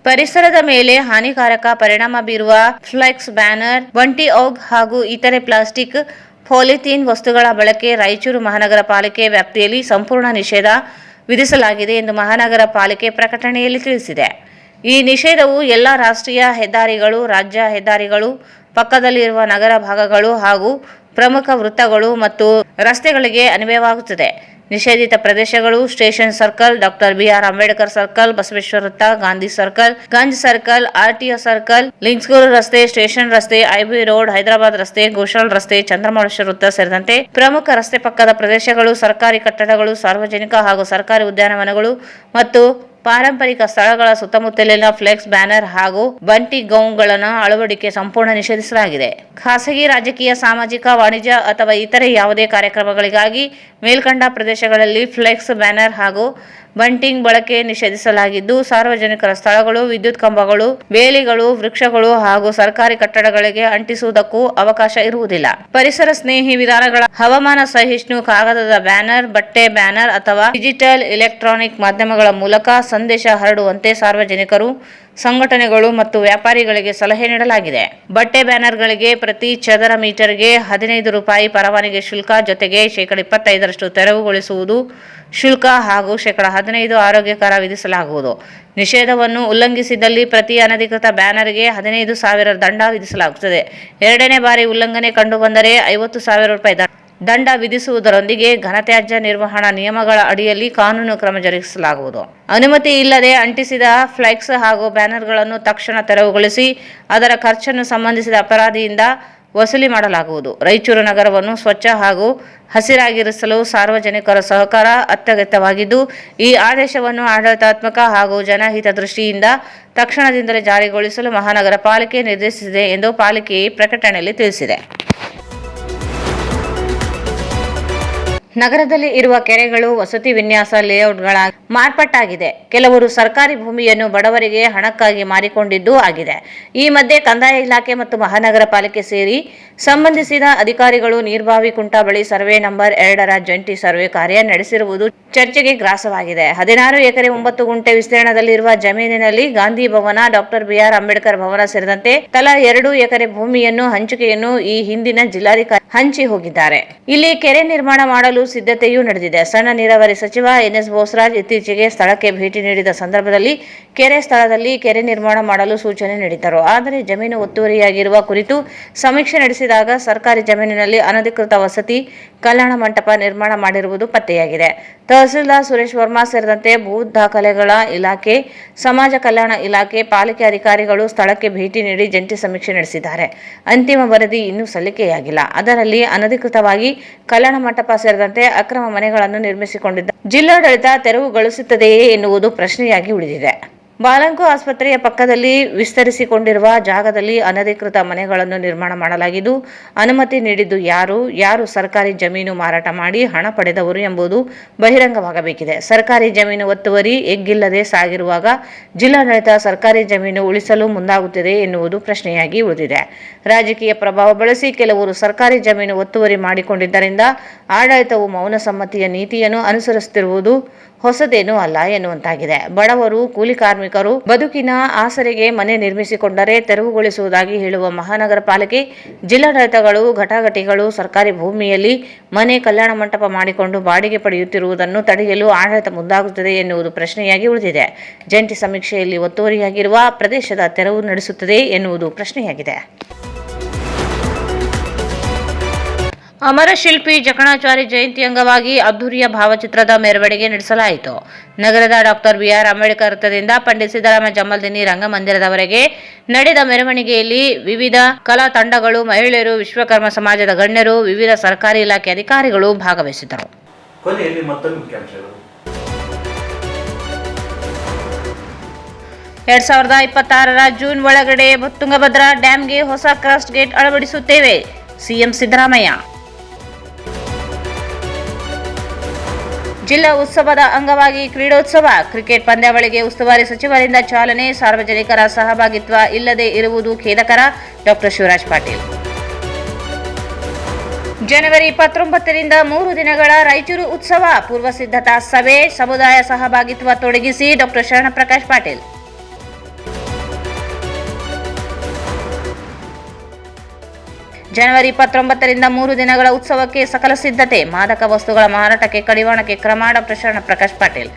ಪರಿಸರದ ಮೇಲೆ ಹಾನಿಕಾರಕ ಪರಿಣಾಮ ಬೀರುವ ಫ್ಲೆಕ್ಸ್ ಬ್ಯಾನರ್, ಬಂಟಿ ಔಗ್ ಹಾಗೂ ಇತರೆ ಪ್ಲಾಸ್ಟಿಕ್, ಪಾಲಿಥೀನ್ ವಸ್ತುಗಳ ಬಳಕೆ ರಾಯಚೂರು ಮಹಾನಗರ ಪಾಲಿಕೆ ವ್ಯಾಪ್ತಿಯಲ್ಲಿ ಸಂಪೂರ್ಣ ನಿಷೇಧ ವಿಧಿಸಲಾಗಿದೆ ಎಂದು ಮಹಾನಗರ ಪಾಲಿಕೆ ಪ್ರಕಟಣೆಯಲ್ಲಿ ತಿಳಿಸಿದೆ. ಈ ನಿಷೇಧವು ಎಲ್ಲ ರಾಷ್ಟ್ರೀಯ ಹೆದ್ದಾರಿಗಳು, ರಾಜ್ಯ ಹೆದ್ದಾರಿಗಳು, ಪಕ್ಕದಲ್ಲಿರುವ ನಗರ ಭಾಗಗಳು ಹಾಗೂ ಪ್ರಮುಖ ವೃತ್ತಗಳು ಮತ್ತು ರಸ್ತೆಗಳಿಗೆ ಅನ್ವಯವಾಗುತ್ತದೆ. ನಿಷೇಧಿತ ಪ್ರದೇಶಗಳು station circle, doctor B R. Ambedkar circle, Basaveshwara ವೃತ್ತ, Gandhi circle, Ganj circle, RTO circle, Lingsugur ರಸ್ತೆ, ಸ್ಟೇಷನ್ ರಸ್ತೆ, ಐಬಿ ರೋಡ್, ಹೈದರಾಬಾದ್ ರಸ್ತೆ, ಘೋಷಾಲ್ ರಸ್ತೆ, ಚಂದ್ರಮೌಳೇಶ್ವರ ವೃತ್ತ ಸೇರಿದಂತೆ ಪ್ರಮುಖ ರಸ್ತೆ ಪಕ್ಕದ ಪ್ರದೇಶಗಳು, ಸರ್ಕಾರಿ ಕಟ್ಟಡಗಳು, ಸಾರ್ವಜನಿಕ ಹಾಗೂ ಸರ್ಕಾರಿ ಉದ್ಯಾನವನಗಳು ಮತ್ತು ಪಾರಂಪರಿಕ ಸ್ಥಳಗಳ ಸುತ್ತಮುತ್ತಲಿನ ಫ್ಲೆಕ್ಸ್ ಬ್ಯಾನರ್ ಹಾಗೂ ಬಂಟಿ ಗೌನ್ಗಳನ್ನು ಅಳವಡಿಕೆ ಸಂಪೂರ್ಣ ನಿಷೇಧಿಸಲಾಗಿದೆ. ಖಾಸಗಿ, ರಾಜಕೀಯ, ಸಾಮಾಜಿಕ, ವಾಣಿಜ್ಯ ಅಥವಾ ಇತರೆ ಯಾವುದೇ ಕಾರ್ಯಕ್ರಮಗಳಿಗಾಗಿ ಮೇಲ್ಕಂಡ ಪ್ರದೇಶಗಳಲ್ಲಿ ಫ್ಲೆಕ್ಸ್ ಬ್ಯಾನರ್ ಹಾಗೂ ಬಂಟಿಂಗ್ ಬಳಕೆ ನಿಷೇಧಿಸಲಾಗಿದ್ದು, ಸಾರ್ವಜನಿಕರ ಸ್ಥಳಗಳು, ವಿದ್ಯುತ್ ಕಂಬಗಳು, ಬೇಲಿಗಳು, ವೃಕ್ಷಗಳು ಹಾಗೂ ಸರ್ಕಾರಿ ಕಟ್ಟಡಗಳಿಗೆ ಅಂಟಿಸುವುದಕ್ಕೂ ಅವಕಾಶ ಇರುವುದಿಲ್ಲ. ಪರಿಸರ ಸ್ನೇಹಿ ವಿಧಾನಗಳ ಹವಾಮಾನ ಸಹಿಷ್ಣು ಕಾಗದದ ಬ್ಯಾನರ್, ಬಟ್ಟೆ ಬ್ಯಾನರ್ ಅಥವಾ ಡಿಜಿಟಲ್ ಎಲೆಕ್ಟ್ರಾನಿಕ್ ಮಾಧ್ಯಮಗಳ ಮೂಲಕ ಸಂದೇಶ ಹರಡುವಂತೆ ಸಾರ್ವಜನಿಕರು, ಸಂಘಟನೆಗಳು ಮತ್ತು ವ್ಯಾಪಾರಿಗಳಿಗೆ ಸಲಹೆ ನೀಡಲಾಗಿದೆ. ಬಟ್ಟೆ ಬ್ಯಾನರ್ಗಳಿಗೆ ಪ್ರತಿ ಚದರ ಮೀಟರ್ಗೆ 15 ರೂಪಾಯಿ ಪರವಾನಗಿ ಶುಲ್ಕ ಜೊತೆಗೆ ಶೇಕಡ 25% ತೆರವುಗೊಳಿಸುವುದು ಶುಲ್ಕ ಹಾಗೂ ಶೇಕಡ 15 ಆರೋಗ್ಯ ಕರ ವಿಧಿಸಲಾಗುವುದು. ನಿಷೇಧವನ್ನು ಉಲ್ಲಂಘಿಸಿದಲ್ಲಿ ಪ್ರತಿ ಅನಧಿಕೃತ ಬ್ಯಾನರ್ಗೆ 15,000 ದಂಡ ವಿಧಿಸಲಾಗುತ್ತದೆ. ಎರಡನೇ ಬಾರಿ ಉಲ್ಲಂಘನೆ ಕಂಡುಬಂದರೆ 50,000 ರೂಪಾಯಿ ದಂಡ ವಿಧಿಸುವುದರೊಂದಿಗೆ ಘನತ್ಯಾಜ್ಯ ನಿರ್ವಹಣಾ ನಿಯಮಗಳ ಅಡಿಯಲ್ಲಿ ಕಾನೂನು ಕ್ರಮ ಜರುಗಿಸಲಾಗುವುದು. ಅನುಮತಿ ಇಲ್ಲದೆ ಅಂಟಿಸಿದ ಫ್ಲೆಕ್ಸ್ ಹಾಗೂ ಬ್ಯಾನರ್ಗಳನ್ನು ತಕ್ಷಣ ತೆರವುಗೊಳಿಸಿ ಅದರ ಖರ್ಚನ್ನು ಸಂಬಂಧಿಸಿದ ಅಪರಾಧಿಯಿಂದ ವಸೂಲಿ ಮಾಡಲಾಗುವುದು. ರಾಯಚೂರು ನಗರವನ್ನು ಸ್ವಚ್ಛ ಹಾಗೂ ಹಸಿರಾಗಿರಿಸಲು ಸಾರ್ವಜನಿಕರ ಸಹಕಾರ ಅತ್ಯಗತ್ಯವಾಗಿದ್ದು, ಈ ಆದೇಶವನ್ನು ಆಡಳಿತಾತ್ಮಕ ಹಾಗೂ ಜನಹಿತ ದೃಷ್ಟಿಯಿಂದ ತಕ್ಷಣದಿಂದಲೇ ಜಾರಿಗೊಳಿಸಲು ಮಹಾನಗರ ಪಾಲಿಕೆ ನಿರ್ದೇಶಿಸಿದೆ ಎಂದು ಪಾಲಿಕೆ ಪ್ರಕಟಣೆಯಲ್ಲಿ ತಿಳಿಸಿದೆ. ನಗರದಲ್ಲಿ ಇರುವ ಕೆರೆಗಳು ವಸತಿ ವಿನ್ಯಾಸ ಲೇಔಟ್ಗಳಾಗಿ ಮಾರ್ಪಾಟಾಗಿದೆ. ಕೆಲವರು ಸರ್ಕಾರಿ ಭೂಮಿಯನ್ನು ಬಡವರಿಗೆ ಹಣಕ್ಕಾಗಿ ಮಾರಿಕೊಂಡಿದ್ದೂ ಆಗಿದೆ. ಈ ಮಧ್ಯೆ ಕಂದಾಯ ಇಲಾಖೆ ಮತ್ತು ಮಹಾನಗರ ಪಾಲಿಕೆ ಸೇರಿ ಸಂಬಂಧಿಸಿದ ಅಧಿಕಾರಿಗಳು ನೀರ್ಬಾವಿ ಕುಂಟ ಬಳಿ ಸರ್ವೆ ನಂಬರ್ 2 ಜಂಟಿ ಸರ್ವೆ ಕಾರ್ಯ ನಡೆಸಿರುವುದು ಚರ್ಚೆಗೆ ಗ್ರಾಸವಾಗಿದೆ. 16 ಎಕರೆ 9 ಗುಂಟೆ ವಿಸ್ತೀರ್ಣದಲ್ಲಿರುವ ಜಮೀನಿನಲ್ಲಿ ಗಾಂಧಿ ಭವನ, ಡಾಕ್ಟರ್ ಬಿ.ಆರ್. ಅಂಬೇಡ್ಕರ್ ಭವನ ಸೇರಿದಂತೆ ತಲಾ 2 ಎಕರೆ ಭೂಮಿಯನ್ನು ಹಂಚಿಕೆಯನ್ನು ಈ ಹಿಂದಿನ ಜಿಲ್ಲಾಧಿಕಾರಿ ಹಂಚಿ ಹೋಗಿದ್ದಾರೆ. ಇಲ್ಲಿ ಕೆರೆ ನಿರ್ಮಾಣ ಮಾಡಲು ಸಿದ್ಧತೆಯೂ ನಡೆದಿದೆ. ಸಣ್ಣ ನೀರಾವರಿ ಸಚಿವ ಎನ್.ಎಸ್. ಬೋಸರಾಜ್ ಇತ್ತೀಚೆಗೆ ಸ್ಥಳಕ್ಕೆ ಭೇಟಿ ನೀಡಿದ ಸಂದರ್ಭದಲ್ಲಿ ಕೆರೆ ಸ್ಥಳದಲ್ಲಿ ಕೆರೆ ನಿರ್ಮಾಣ ಮಾಡಲು ಸೂಚನೆ ನೀಡಿದ್ದರು. ಆದರೆ ಜಮೀನು ಒತ್ತುವರಿಯಾಗಿರುವ ಕುರಿತು ಸಮೀಕ್ಷೆ ನಡೆಸಿದಾಗ ಸರ್ಕಾರಿ ಜಮೀನಿನಲ್ಲಿ ಅನಧಿಕೃತ ವಸತಿ ಕಲ್ಯಾಣ ಮಂಟಪ ನಿರ್ಮಾಣ ಮಾಡಿರುವುದು ಪತ್ತೆಯಾಗಿದೆ. ತಹಸೀಲ್ದಾರ್ ಸುರೇಶ್ ವರ್ಮಾ ಸೇರಿದಂತೆ ಭೂ ದಾಖಲೆಗಳ ಇಲಾಖೆ, ಸಮಾಜ ಕಲ್ಯಾಣ ಇಲಾಖೆ, ಪಾಲಿಕೆ ಅಧಿಕಾರಿಗಳು ಸ್ಥಳಕ್ಕೆ ಭೇಟಿ ನೀಡಿ ಜಂಟಿ ಸಮೀಕ್ಷೆ ನಡೆಸಿದ್ದಾರೆ. ಅಂತಿಮ ವರದಿ ಇನ್ನೂ ಸಲ್ಲಿಕೆಯಾಗಿಲ್ಲ. ಅದರಲ್ಲಿ ಅನಧಿಕೃತವಾಗಿ ಕಲ್ಯಾಣ ಮಂಟಪ ಸೇರಿದಂತೆ ಅಕ್ರಮ ಮನೆಗಳನ್ನು ನಿರ್ಮಿಸಿಕೊಂಡಿದ್ದ ಜಿಲ್ಲಾಡಳಿತ ತೆರವುಗೊಳಿಸುತ್ತದೆಯೇ ಎನ್ನುವುದು ಪ್ರಶ್ನೆಯಾಗಿ ಉಳಿದಿದೆ. ಬಾಲಂಕು ಆಸ್ಪತ್ರೆಯ ಪಕ್ಕದಲ್ಲಿ ವಿಸ್ತರಿಸಿಕೊಂಡಿರುವ ಜಾಗದಲ್ಲಿ ಅನಧಿಕೃತ ಮನೆಗಳನ್ನು ನಿರ್ಮಾಣ ಮಾಡಲಾಗಿದ್ದು, ಅನುಮತಿ ನೀಡಿದ್ದು ಯಾರು ಸರ್ಕಾರಿ ಜಮೀನು ಮಾರಾಟ ಮಾಡಿ ಹಣ ಪಡೆದವರು ಎಂಬುದು ಬಹಿರಂಗವಾಗಬೇಕಿದೆ. ಸರ್ಕಾರಿ ಜಮೀನು ಒತ್ತುವರಿ ಎಗ್ಗಿಲ್ಲದೆ ಸಾಗಿರುವಾಗ ಜಿಲ್ಲಾಡಳಿತ ಸರ್ಕಾರಿ ಜಮೀನು ಉಳಿಸಲು ಮುಂದಾಗುತ್ತಿದೆ ಎನ್ನುವುದು ಪ್ರಶ್ನೆಯಾಗಿ ಉಳಿದಿದೆ. ರಾಜಕೀಯ ಪ್ರಭಾವ ಬಳಸಿ ಕೆಲವರು ಸರ್ಕಾರಿ ಜಮೀನು ಒತ್ತುವರಿ ಮಾಡಿಕೊಂಡಿದ್ದರಿಂದ ಆಡಳಿತವು ಮೌನ ಸಮ್ಮತಿಯ ನೀತಿಯನ್ನು ಅನುಸರಿಸುತ್ತಿರುವುದು ಹೊಸದೇನೂ ಅಲ್ಲ ಎನ್ನುವಂತಾಗಿದೆ. ಬಡವರು, ಕೂಲಿ ಕಾರ್ಮಿಕರು ಬದುಕಿನ ಆಸರೆಗೆ ಮನೆ ನಿರ್ಮಿಸಿಕೊಂಡರೆ ತೆರವುಗೊಳಿಸುವುದಾಗಿ ಹೇಳುವ ಮಹಾನಗರ ಪಾಲಿಕೆ, ಜಿಲ್ಲಾಡಳಿತಗಳು, ಘಟಾಘಟಿಗಳು ಸರ್ಕಾರಿ ಭೂಮಿಯಲ್ಲಿ ಮನೆ, ಕಲ್ಯಾಣ ಮಂಟಪ ಮಾಡಿಕೊಂಡು ಬಾಡಿಗೆ ಪಡೆಯುತ್ತಿರುವುದನ್ನು ತಡೆಯಲು ಆಡಳಿತ ಮುಂದಾಗುತ್ತದೆ ಎನ್ನುವುದು ಪ್ರಶ್ನೆಯಾಗಿ ಉಳಿದಿದೆ. ಜಂಟಿ ಸಮೀಕ್ಷೆಯಲ್ಲಿ ಒತ್ತುವರಿಯಾಗಿರುವ ಪ್ರದೇಶದ ತೆರವು ನಡೆಸುತ್ತದೆ ಎನ್ನುವುದು ಪ್ರಶ್ನೆಯಾಗಿದೆ. ಅಮರ ಶಿಲ್ಪಿ ಜಕಣಾಚಾರಿ ಜಯಂತಿ ಅಂಗವಾಗಿ ಅದ್ದೂರಿಯ ಭಾವಚಿತ್ರದ ಮೆರವಣಿಗೆ ನಡೆಸಲಾಯಿತು. ನಗರದ ಡಾಕ್ಟರ್ ಬಿ.ಆರ್. ಅಂಬೇಡ್ಕರ್ ವೃತ್ತದಿಂದ ಪಂಡಿತ್ ಸಿದ್ದರಾಮ ಜಮಲ್ದಿನ್ನಿ ರಂಗಮಂದಿರದವರೆಗೆ ನಡೆದ ಮೆರವಣಿಗೆಯಲ್ಲಿ ವಿವಿಧ ಕಲಾ ತಂಡಗಳು, ಮಹಿಳೆಯರು, ವಿಶ್ವಕರ್ಮ ಸಮಾಜದ ಗಣ್ಯರು, ವಿವಿಧ ಸರ್ಕಾರಿ ಇಲಾಖೆ ಅಧಿಕಾರಿಗಳು ಭಾಗವಹಿಸಿದ್ದರು.
ಕೊನೆಯಲ್ಲಿ ಮತ್ತೊಂದು ಮುಖ್ಯಾಂಶಗಳು.
2026 ಜೂನ್ ಒಳಗಡೆ ತುಂಗಭದ್ರಾ ಡ್ಯಾಂಗೆ ಹೊಸ ಕ್ರಸ್ಟ್ ಗೇಟ್ ಅಳವಡಿಸುತ್ತೇವೆ, ಸಿಎಂ ಸಿದ್ದರಾಮಯ್ಯ. ಜಿಲ್ಲಾ ಉತ್ಸವದ ಅಂಗವಾಗಿ ಕ್ರೀಡೋತ್ಸವ, ಕ್ರಿಕೆಟ್ ಪಂದ್ಯಾವಳಿಗೆ ಉಸ್ತುವಾರಿ ಸಚಿವರಿಂದ ಚಾಲನೆ, ಸಾರ್ವಜನಿಕರ ಸಹಭಾಗಿತ್ವ ಇಲ್ಲದೆ ಇರುವುದು ಖೇದಕರ, ಡಾಕ್ಟರ್ ಶಿವರಾಜ್ ಪಾಟೀಲ್. ಜನವರಿ 19ರಿಂದ 3 ದಿನಗಳ ರಾಯಚೂರು ಉತ್ಸವ, ಪೂರ್ವ ಸಿದ್ಧತಾ ಸಭೆ, ಸಮುದಾಯ ಸಹಭಾಗಿತ್ವ ತೊಡಗಿಸಿ, ಡಾಕ್ಟರ್ ಶರಣಪ್ರಕಾಶ್ ಪಾಟೀಲ್. ಜನವರಿ 29ರಿಂದ 3 ದಿನಗಳ ಉತ್ಸವಕ್ಕೆ ಸಕಲ ಸಿದ್ಧತೆ. ಮಾದಕ ವಸ್ತುಗಳ ಮಾರಾಟಕ್ಕೆ ಕಡಿವಾಣಕ್ಕೆ ಕ್ರಮ. ಡಾಕ್ಟರ್ ಶರಣ ಪ್ರಕಾಶ್ ಪಾಟೀಲ್.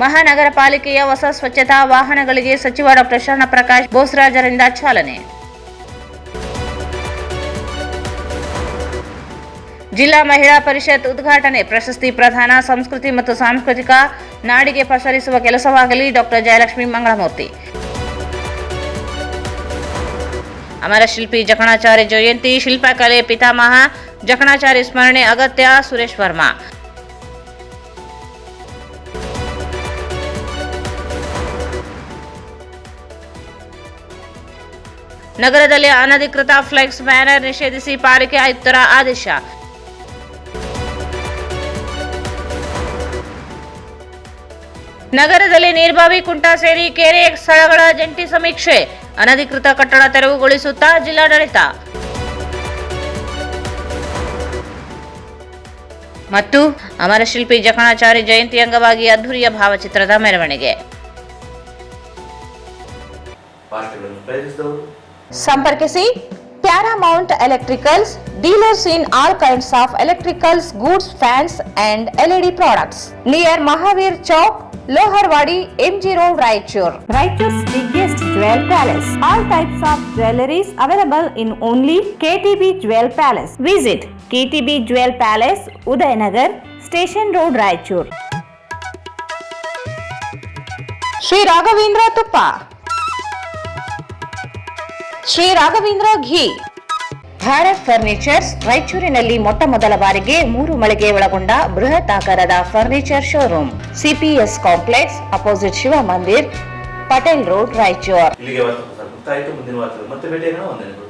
ಮಹಾನಗರ ಪಾಲಿಕೆಯ ಹೊಸ ಸ್ವಚ್ಛತಾ ವಾಹನಗಳಿಗೆ ಸಚಿವ ಡಾಕ್ಟರ್ ಶರಣ ಪ್ರಕಾಶ್ ಬೋಸರಾಜರಿಂದ ಚಾಲನೆ. ಜಿಲ್ಲಾ ಮಹಿಳಾ ಪರಿಷತ್ ಉದ್ಘಾಟನೆ. ಪ್ರಶಸ್ತಿ ಪ್ರದಾನ. ಸಂಸ್ಕೃತಿ ಮತ್ತು ಸಾಂಸ್ಕೃತಿಕ ನಾಡಿಗೆ ಪಸರಿಸುವ ಕೆಲಸವಾಗಲಿ. ಡಾಕ್ಟರ್ ಜಯಲಕ್ಷ್ಮಿ ಮಂಗಳಮೂರ್ತಿ. ಅಮರ ಶಿಲ್ಪಿ ಜಕಣಾಚಾರ್ಯ ಜಯಂತಿ. ಶಿಲ್ಪಕಲೆ ಪಿತಾಮಹ ಜಕಣಾಚಾರ್ಯ ಸ್ಮರಣೆ ಅಗತ್ಯ. ಸುರೇಶ್ ವರ್ಮಾ. ನಗರದಲ್ಲಿ ಅನಧಿಕೃತ ಫ್ಲೆಕ್ಸ್ ಬ್ಯಾನರ್ ನಿಷೇಧಿಸಿ ಪಾಲಿಕೆ ಆಯುಕ್ತರ ಆದೇಶ. ನಗರದಲ್ಲಿ ನೀರ್ಬಾವಿ, ಕುಂಟ ಸೇರಿ ಕೆರೆ ಸ್ಥಳಗಳ ಜಂಟಿ ಸಮೀಕ್ಷೆ. ಅನಧಿಕೃತ ಕಟ್ಟಡ ತೆರವುಗೊಳಿಸುತ್ತಾ ಜಿಲ್ಲಾಡಳಿತ. ಮತ್ತು ಅಮರಶಿಲ್ಪಿ ಜಕಣಾಚಾರ್ಯ ಜಯಂತಿ ಅಂಗವಾಗಿ ಅದ್ಧೂರಿಯ ಭಾವಚಿತ್ರದ ಮೆರವಣಿಗೆ. ಸಂಪರ್ಕಿಸಿ Paramount electricals, dealers in all kinds of electricals goods, fans and LED products near Mahavir Chowk, Loharwadi, MG Road, Raichur. Raichur's biggest jewel palace. All types of jewelries available in only KTB Jewel Palace. Visit KTB Jewel Palace, Udayanagar, Station Road, Raichur. Shri Raghavendra ತುಪ್ಪ, ಶ್ರೀ ರಾಘವೇಂದ್ರ ಘೀ. Bharat furnitures ರಾಯಚೂರಿನಲ್ಲಿ ಮೊಟ್ಟ ಮೊದಲ ಬಾರಿಗೆ 3 ಮಳಿಗೆ ಒಳಗೊಂಡ ಬೃಹತ್ ಆಕಾರದ furniture showroom. CPS complex, opposite Shiva Mandir, Patel road, Raichur.
ಇಲ್ಲಿಗೆ ವಾರ್ತಾ ಪ್ರಸಾರ ಮುಕ್ತಾಯಿತು. ಮುಂದಿನ ವಾರ್ತೆ ಮತ್ತೆ ಭೇಟಿಯಾಗೋಣ. ವಂದನೆಗಳು.